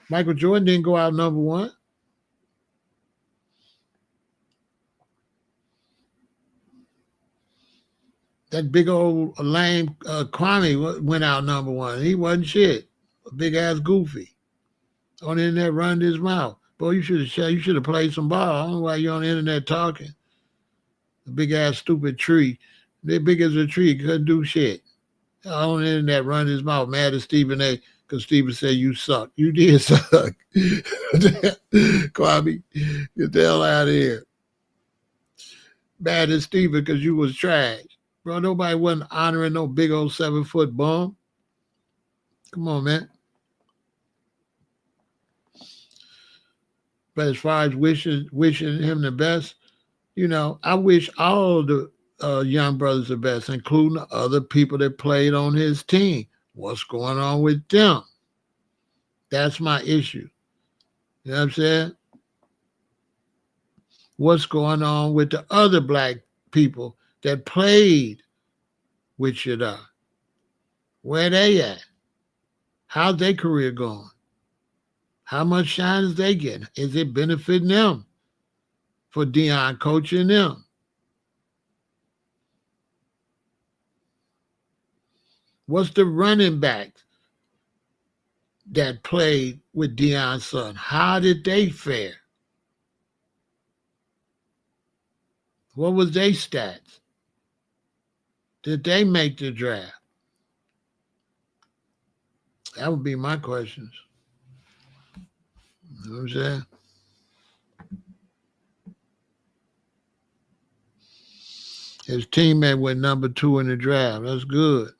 Michael Jordan didn't go out number one. That big old lame Kwame went out number one. He wasn't shit. A big ass goofy. On the internet running his mouth. Boy, you should have played some ball. I don't know why you're on the internet talking. A big ass stupid tree. They're big as a tree, couldn't do shit. On the internet running his mouth, mad at Stephen A. Because Stephen said you suck. You did suck. Kwame, get the hell out of here. Mad at Stephen because you was trash. Bro, nobody wasn't honoring no big old 7-foot bum. Come on, man. But as far as wishing him the best, I wish all the young brothers the best, including the other people that played on his team. What's going on with them? That's my issue. You know what I'm saying? What's going on with the other black people that played with Shedeur? Where they at? How's their career going? How much shine is they getting? Is it benefiting them for Deion coaching them? What's the running backs that played with Deion's son? How did they fare? What was their stats? Did they make the draft? That would be my questions. You know what I'm saying? His teammate went number 2 in the draft. That's good.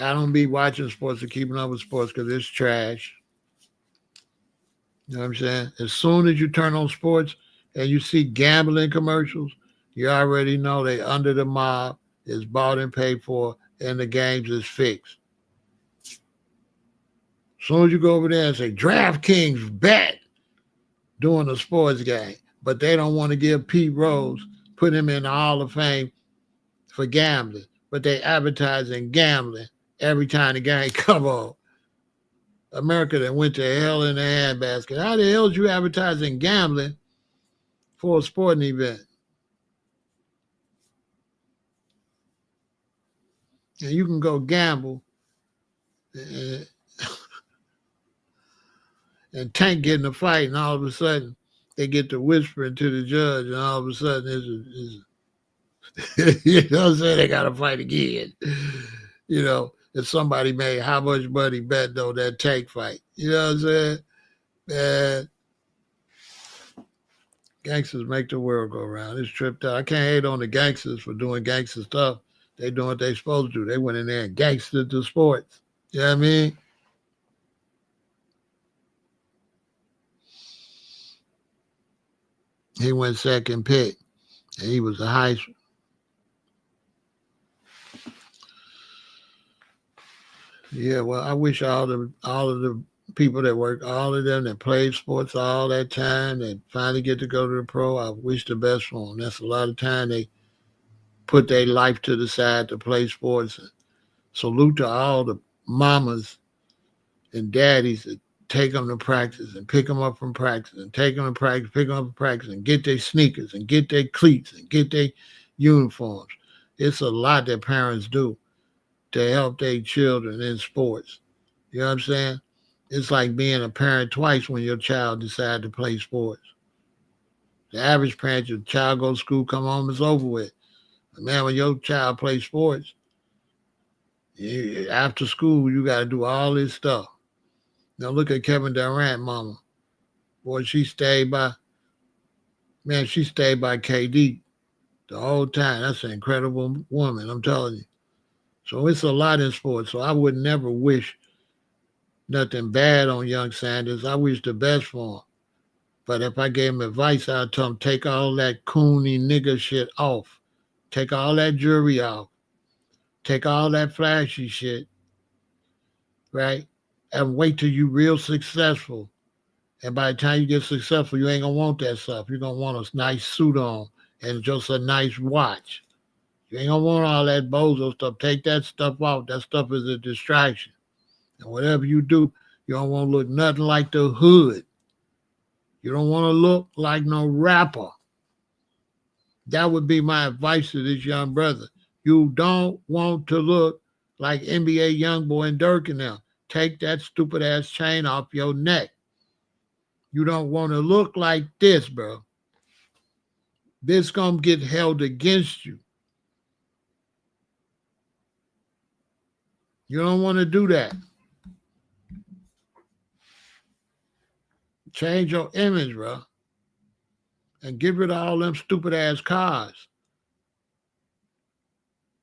I don't be watching sports or keeping up with sports because it's trash. You know what I'm saying? As soon as you turn on sports and you see gambling commercials, you already know they under the mob, is bought and paid for, and the games is fixed. As soon as you go over there and say, DraftKings bet during a sports game, but they don't want to give Pete Rose, put him in the Hall of Fame for gambling, but they advertising gambling every time the game come on. America that went to hell in the handbasket. How the hell is you advertising gambling for a sporting event? And you can go gamble and Tank get in a fight, and all of a sudden they get to whispering to the judge, and all of a sudden it's you know what I'm saying? They got to fight again. If somebody made how much money bet though that Tank fight. You know what I'm saying? Man, gangsters make the world go round. It's tripped out. I can't hate on the gangsters for doing gangster stuff. They doing what they supposed to do. They went in there and gangstered the sports. You know what I mean? He went second pick, and he was the Heisman. Yeah, well, I wish all of the people that work, all of them that played sports all that time, that finally get to go to the pro, I wish the best for them. That's a lot of time they put their life to the side to play sports. Salute to all the mamas and daddies that take them to practice and pick them up from practice and take them to practice, pick them up from practice and get their sneakers and get their cleats and get their uniforms. It's a lot that parents do to help their children in sports. You know what I'm saying? It's like being a parent twice when your child decides to play sports. The average parent, your child goes to school, come home, it's over with. But man, when your child plays sports, after school, you got to do all this stuff. Now look at Kevin Durant, mama. Boy, she stayed by KD the whole time. That's an incredible woman, I'm telling you. So it's a lot in sports. So I would never wish nothing bad on young Sanders. I wish the best for him. But if I gave him advice, I'd tell him take all that coony nigga shit off. Take all that jewelry off. Take all that flashy shit, right? And wait till you real successful. And by the time you get successful, you ain't gonna want that stuff. You're gonna want a nice suit on and just a nice watch. You ain't gonna want all that bozo stuff. Take that stuff off. That stuff is a distraction. And whatever you do, you don't want to look nothing like the hood. You don't want to look like no rapper. That would be my advice to this young brother. You don't want to look like NBA Youngboy and Dirk and them. Take that stupid ass chain off your neck. You don't want to look like this, bro. This gonna get held against you. You don't want to do that. Change your image, bro. And get rid of all them stupid ass cars.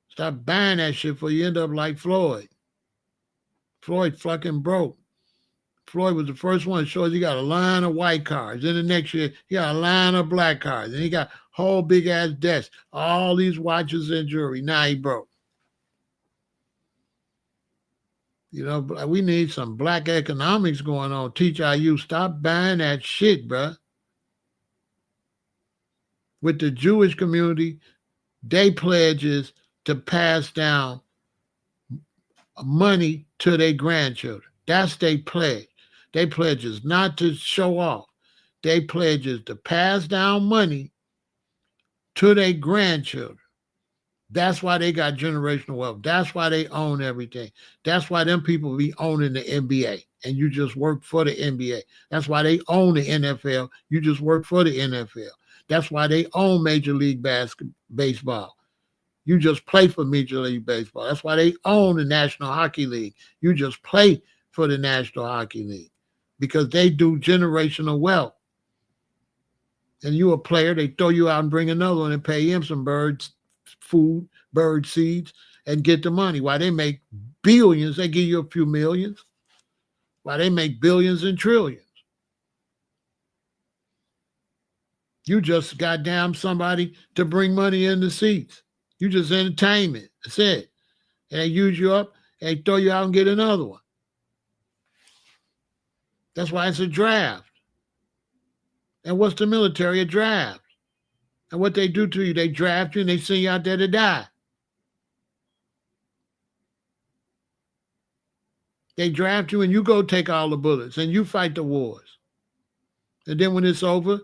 Stop buying that shit before you end up like Floyd. Floyd fucking broke. Floyd was the first one to show us he got a line of white cars. Then the next year, he got a line of black cars. And he got whole big ass desk, all these watches and jewelry. Now he broke. You know, we need some black economics going on. Teach our youth, stop buying that shit, bruh. With the Jewish community, they pledges to pass down money to their grandchildren. That's their pledge. They pledges not to show off. They pledges to pass down money to their grandchildren. That's why they got generational wealth. That's why they own everything. That's why them people be owning the NBA and you just work for the NBA. That's why they own the NFL. You just work for the NFL. That's why they own Major League Baseball. You just play for Major League Baseball. That's why they own the National Hockey League. You just play for the National Hockey League because they do generational wealth. And you a player, they throw you out and bring another one and pay him some food, bird seeds, and get the money. Why they make billions, they give you a few millions. Why they make billions and trillions. You just goddamn somebody to bring money in the seats. You just entertainment. That's it. And they use you up and they throw you out and get another one. That's why it's a draft. And what's the military? A draft. And what they do to you, they draft you and they send you out there to die. They draft you and you go take all the bullets and you fight the wars. And then when it's over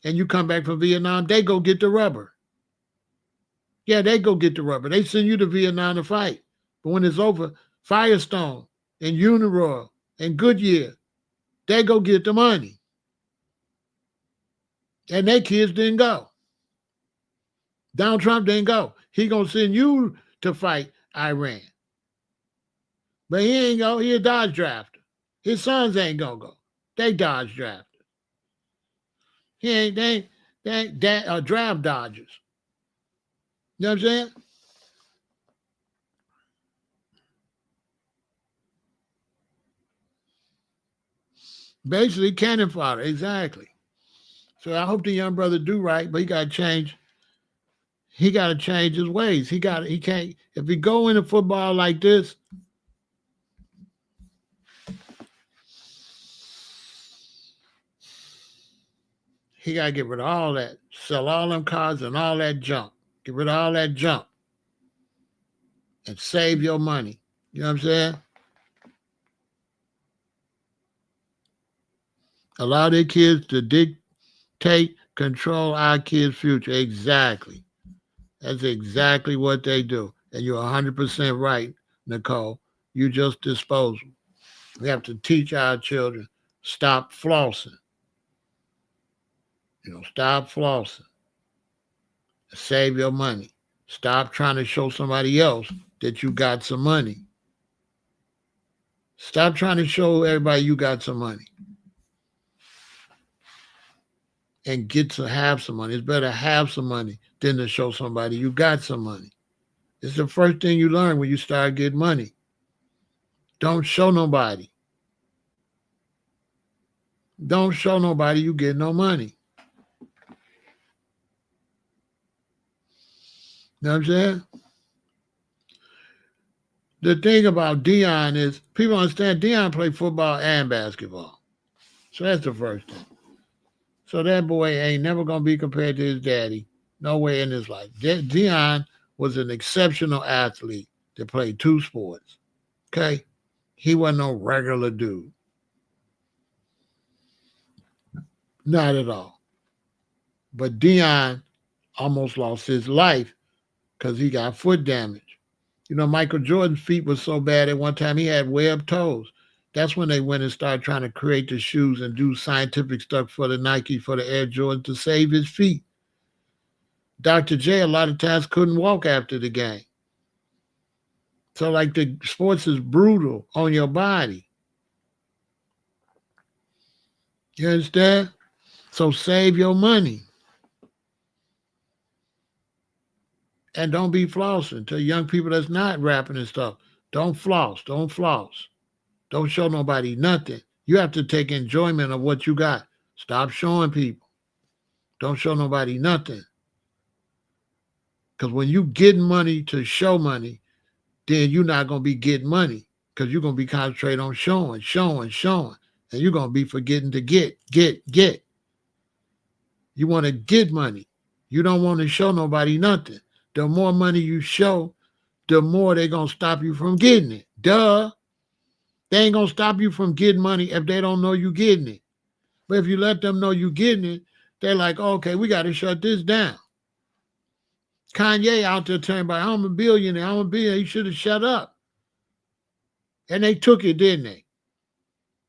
and you come back from Vietnam, they go get the rubber. Yeah, they go get the rubber. They send you to Vietnam to fight. But when it's over, Firestone and Uniroyal and Goodyear, they go get the money. And their kids didn't go. Donald Trump didn't go. He gonna send you to fight Iran. But he ain't go. He a Dodge drafter. His sons ain't gonna go. They Dodge drafters. They ain't draft dodgers. You know what I'm saying? Basically, cannon fodder. Exactly. So I hope the young brother do right, but he got to change. He got to change his ways. He can't. If he go into football like this, he got to get rid of all that. Sell all them cars and all that junk. Get rid of all that junk. And save your money. You know what I'm saying? Allow their kids to dictate, control our kids' future. Exactly. That's exactly what they do. And you're 100% right, Nicole. You just disposal. We have to teach our children, stop flossing. Stop flossing. Save your money. Stop trying to show somebody else that you got some money. Stop trying to show everybody you got some money. and get to have some money. It's better to have some money than to show somebody you got some money. It's the first thing you learn when you start getting money. Don't show nobody. Don't show nobody you get no money. You know what I'm saying? The thing about Dion is people understand Dion played football and basketball. So that's the first thing. So that boy ain't never going to be compared to his daddy. No way in his life. Dion was an exceptional athlete that played two sports. Okay? He wasn't no regular dude. Not at all. But Dion almost lost his life because he got foot damage. You know, Michael Jordan's feet was so bad at one time he had webbed toes. That's when they went and started trying to create the shoes and do scientific stuff for the Nike, for the Air Jordan to save his feet. Dr. J a lot of times couldn't walk after the game. So like the sports is brutal on your body. You understand? So save your money. And don't be flossing. To young people that's not rapping and stuff, don't floss. Don't floss. Don't show nobody nothing. You have to take enjoyment of what you got. Stop showing people. Don't show nobody nothing. Because when you get money to show money, then you're not going to be getting money because you're going to be concentrating on showing. And you're going to be forgetting to get. You want to get money. You don't want to show nobody nothing. The more money you show, the more they're going to stop you from getting it. Duh. They ain't going to stop you from getting money if they don't know you getting it. But if you let them know you getting it, they're like, okay, we got to shut this down. Kanye out there telling about, I'm a billionaire. He should have shut up. And they took it, didn't they?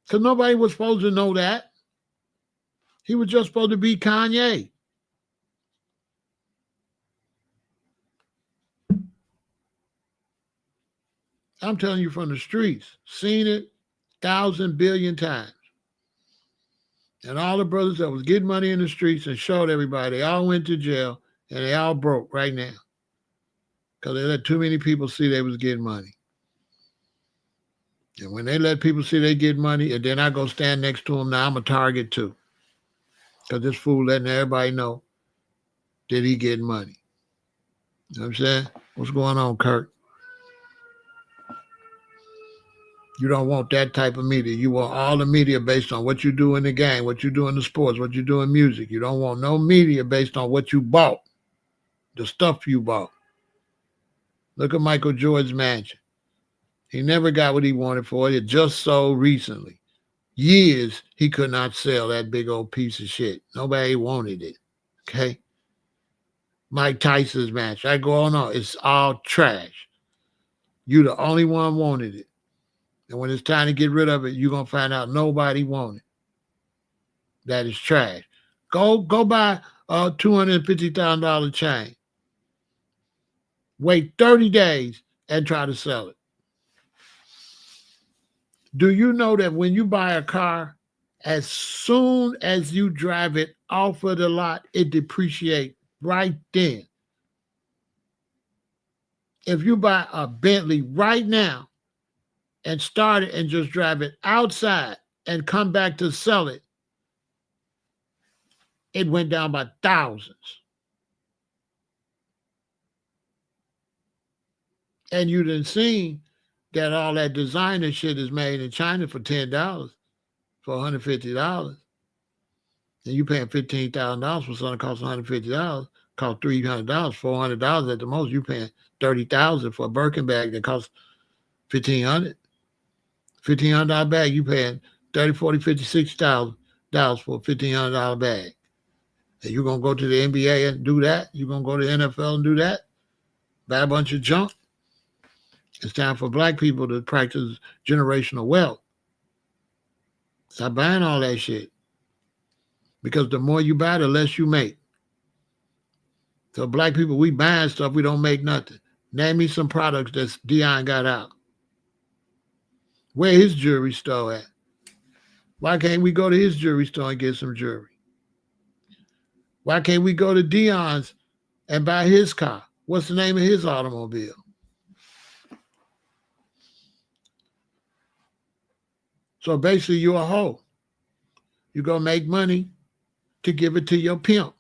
Because nobody was supposed to know that. He was just supposed to be Kanye. I'm telling you from the streets. Seen it 1,000 billion times. And all the brothers that was getting money in the streets and showed everybody, they all went to jail and they all broke right now. Because they let too many people see they was getting money. And when they let people see they get money, and then I go stand next to them, now I'm a target too. Because this fool letting everybody know that he getting money. You know what I'm saying? What's going on, Kurt? You don't want that type of media. You want all the media based on what you do in the game, what you do in the sports, what you do in music. You don't want no media based on what you bought, the stuff you bought. Look at Michael Jordan's mansion. He never got what he wanted for it. It just sold recently. Years he could not sell that big old piece of shit. Nobody wanted it. Okay? Mike Tyson's match. I go on. It's all trash. You the only one wanted it. And when it's time to get rid of it, you're going to find out nobody wanted it. That is trash. Go buy a $250,000 chain. Wait 30 days and try to sell it. Do you know that when you buy a car, as soon as you drive it off of the lot, it depreciates right then? If you buy a Bentley right now and start it and just drive it outside and come back to sell it, it went down by thousands. And you done seen that all that designer shit is made in China for $10, for $150. And you paying $15,000 for something that costs $150, costs $300, $400 at the most. You paying $30,000 for a Birkin bag that costs $1,500. $1,500 bag, you paying $30,000, $40,000, $50,000, $60,000 for a $1,500 bag. And you're gonna go to the NBA and do that? You're gonna go to the NFL and do that? Buy a bunch of junk? It's time for black people to practice generational wealth. Stop buying all that shit. Because the more you buy, the less you make. So black people, we buying stuff, we don't make nothing. Name me some products that Dion got out. Where his jewelry store at? Why can't we go to his jewelry store and get some jewelry? Why can't we go to Dion's and buy his car? What's the name of his automobile? So basically, you're a hoe. You're going to make money to give it to your pimp.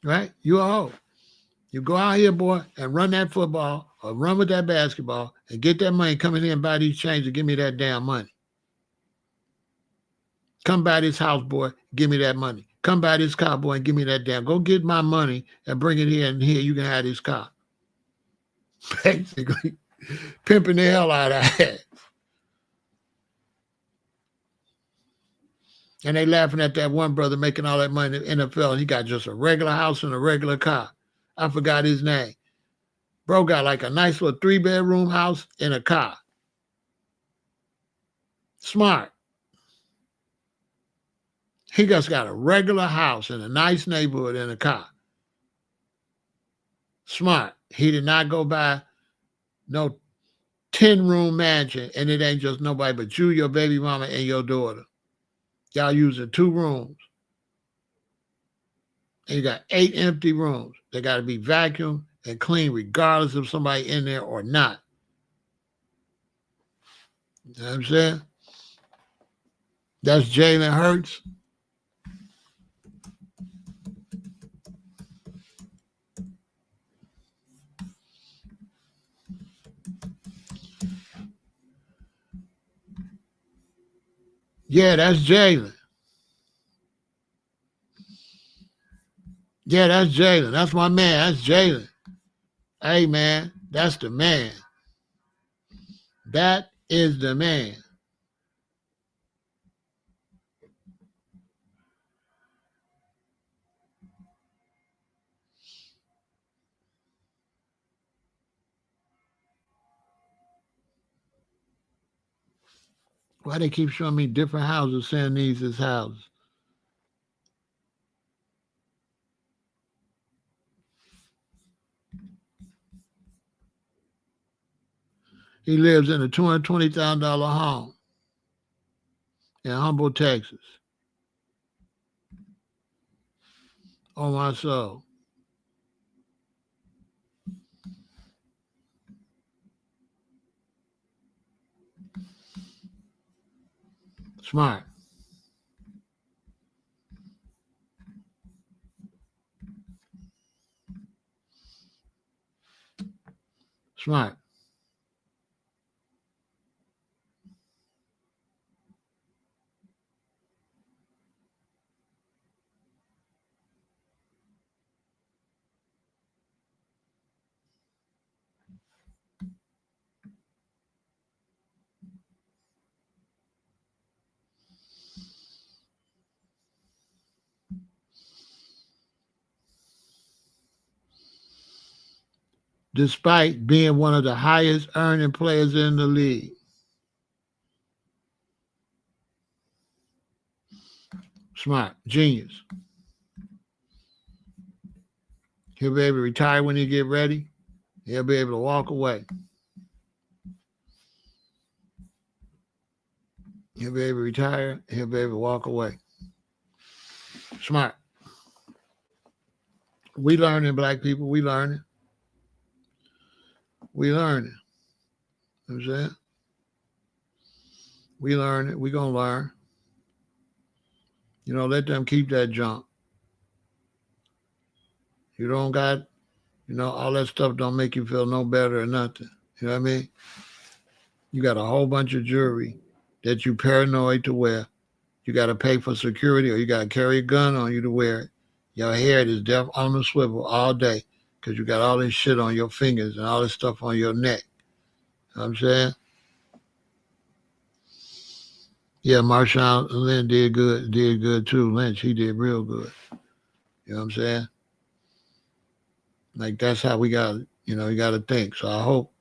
Right? You're a hoe. You go out here, boy, and run that football or run with that basketball and get that money, come in here and buy these chains and give me that damn money. Come buy this house, boy, give me that money. Come buy this car, boy, and give me that damn. Go get my money and bring it here, and here you can have this car. Basically, pimping the hell out of that. And they laughing at that one brother making all that money in the NFL, and he got just a regular house and a regular car. I forgot his name. Bro got like a nice little 3-bedroom house and a car. Smart. He just got a regular house in a nice neighborhood and a car. Smart. He did not go buy no 10-room mansion, and it ain't just nobody but you, your baby mama, and your daughter. Y'all using 2 rooms. And you got 8 empty rooms. They got to be vacuumed and clean regardless of somebody in there or not. You know what I'm saying? That's Jalen Hurts. Yeah, that's Jalen. Yeah, that's Jalen. That's my man. That's Jalen. Hey, man, that's the man. That is the man. Why they keep showing me different houses saying these is houses? He lives in a $220,000 home in Humboldt, Texas. On my soul. Smart. Smart. Despite being one of the highest earning players in the league. Smart. Genius. He'll be able to retire when he get ready. He'll be able to walk away. He'll be able to retire. He'll be able to walk away. Smart. We learning, black people. We learning. We learning. You know what I'm saying? We learning. We gonna learn. You know, let them keep that junk. You don't got, you know, all that stuff don't make you feel no better or nothing. You know what I mean? You got a whole bunch of jewelry that you paranoid to wear. You got to pay for security, or you got to carry a gun on you to wear it. Your hair is deaf on the swivel all day because you got all this shit on your fingers and all this stuff on your neck. You know what I'm saying? Yeah, Marshawn Lynch did good too. Lynch, he did real good. You know what I'm saying? Like, that's how we got, you know, you got to think. So I hope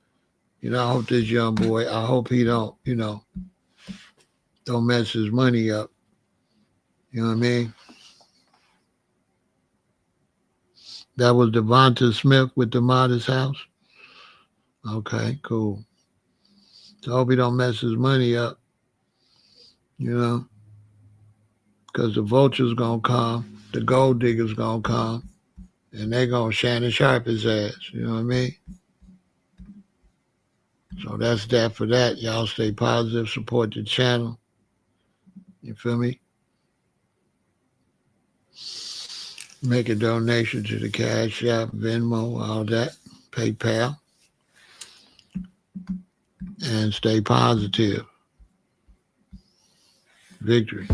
this young boy, I hope he don't, you know, don't mess his money up. You know what I mean? That was Devonta Smith with the Modest House. Okay, cool. So I hope he don't mess his money up. you know, because the vulture's going to come, the gold digger's going to come, and they're going to Shannon Sharp his ass, you know what I mean? So that's that for that. Y'all stay positive, support the channel. You feel me? Make a donation to the Cash App, Venmo, all that, PayPal, and stay positive. Victory.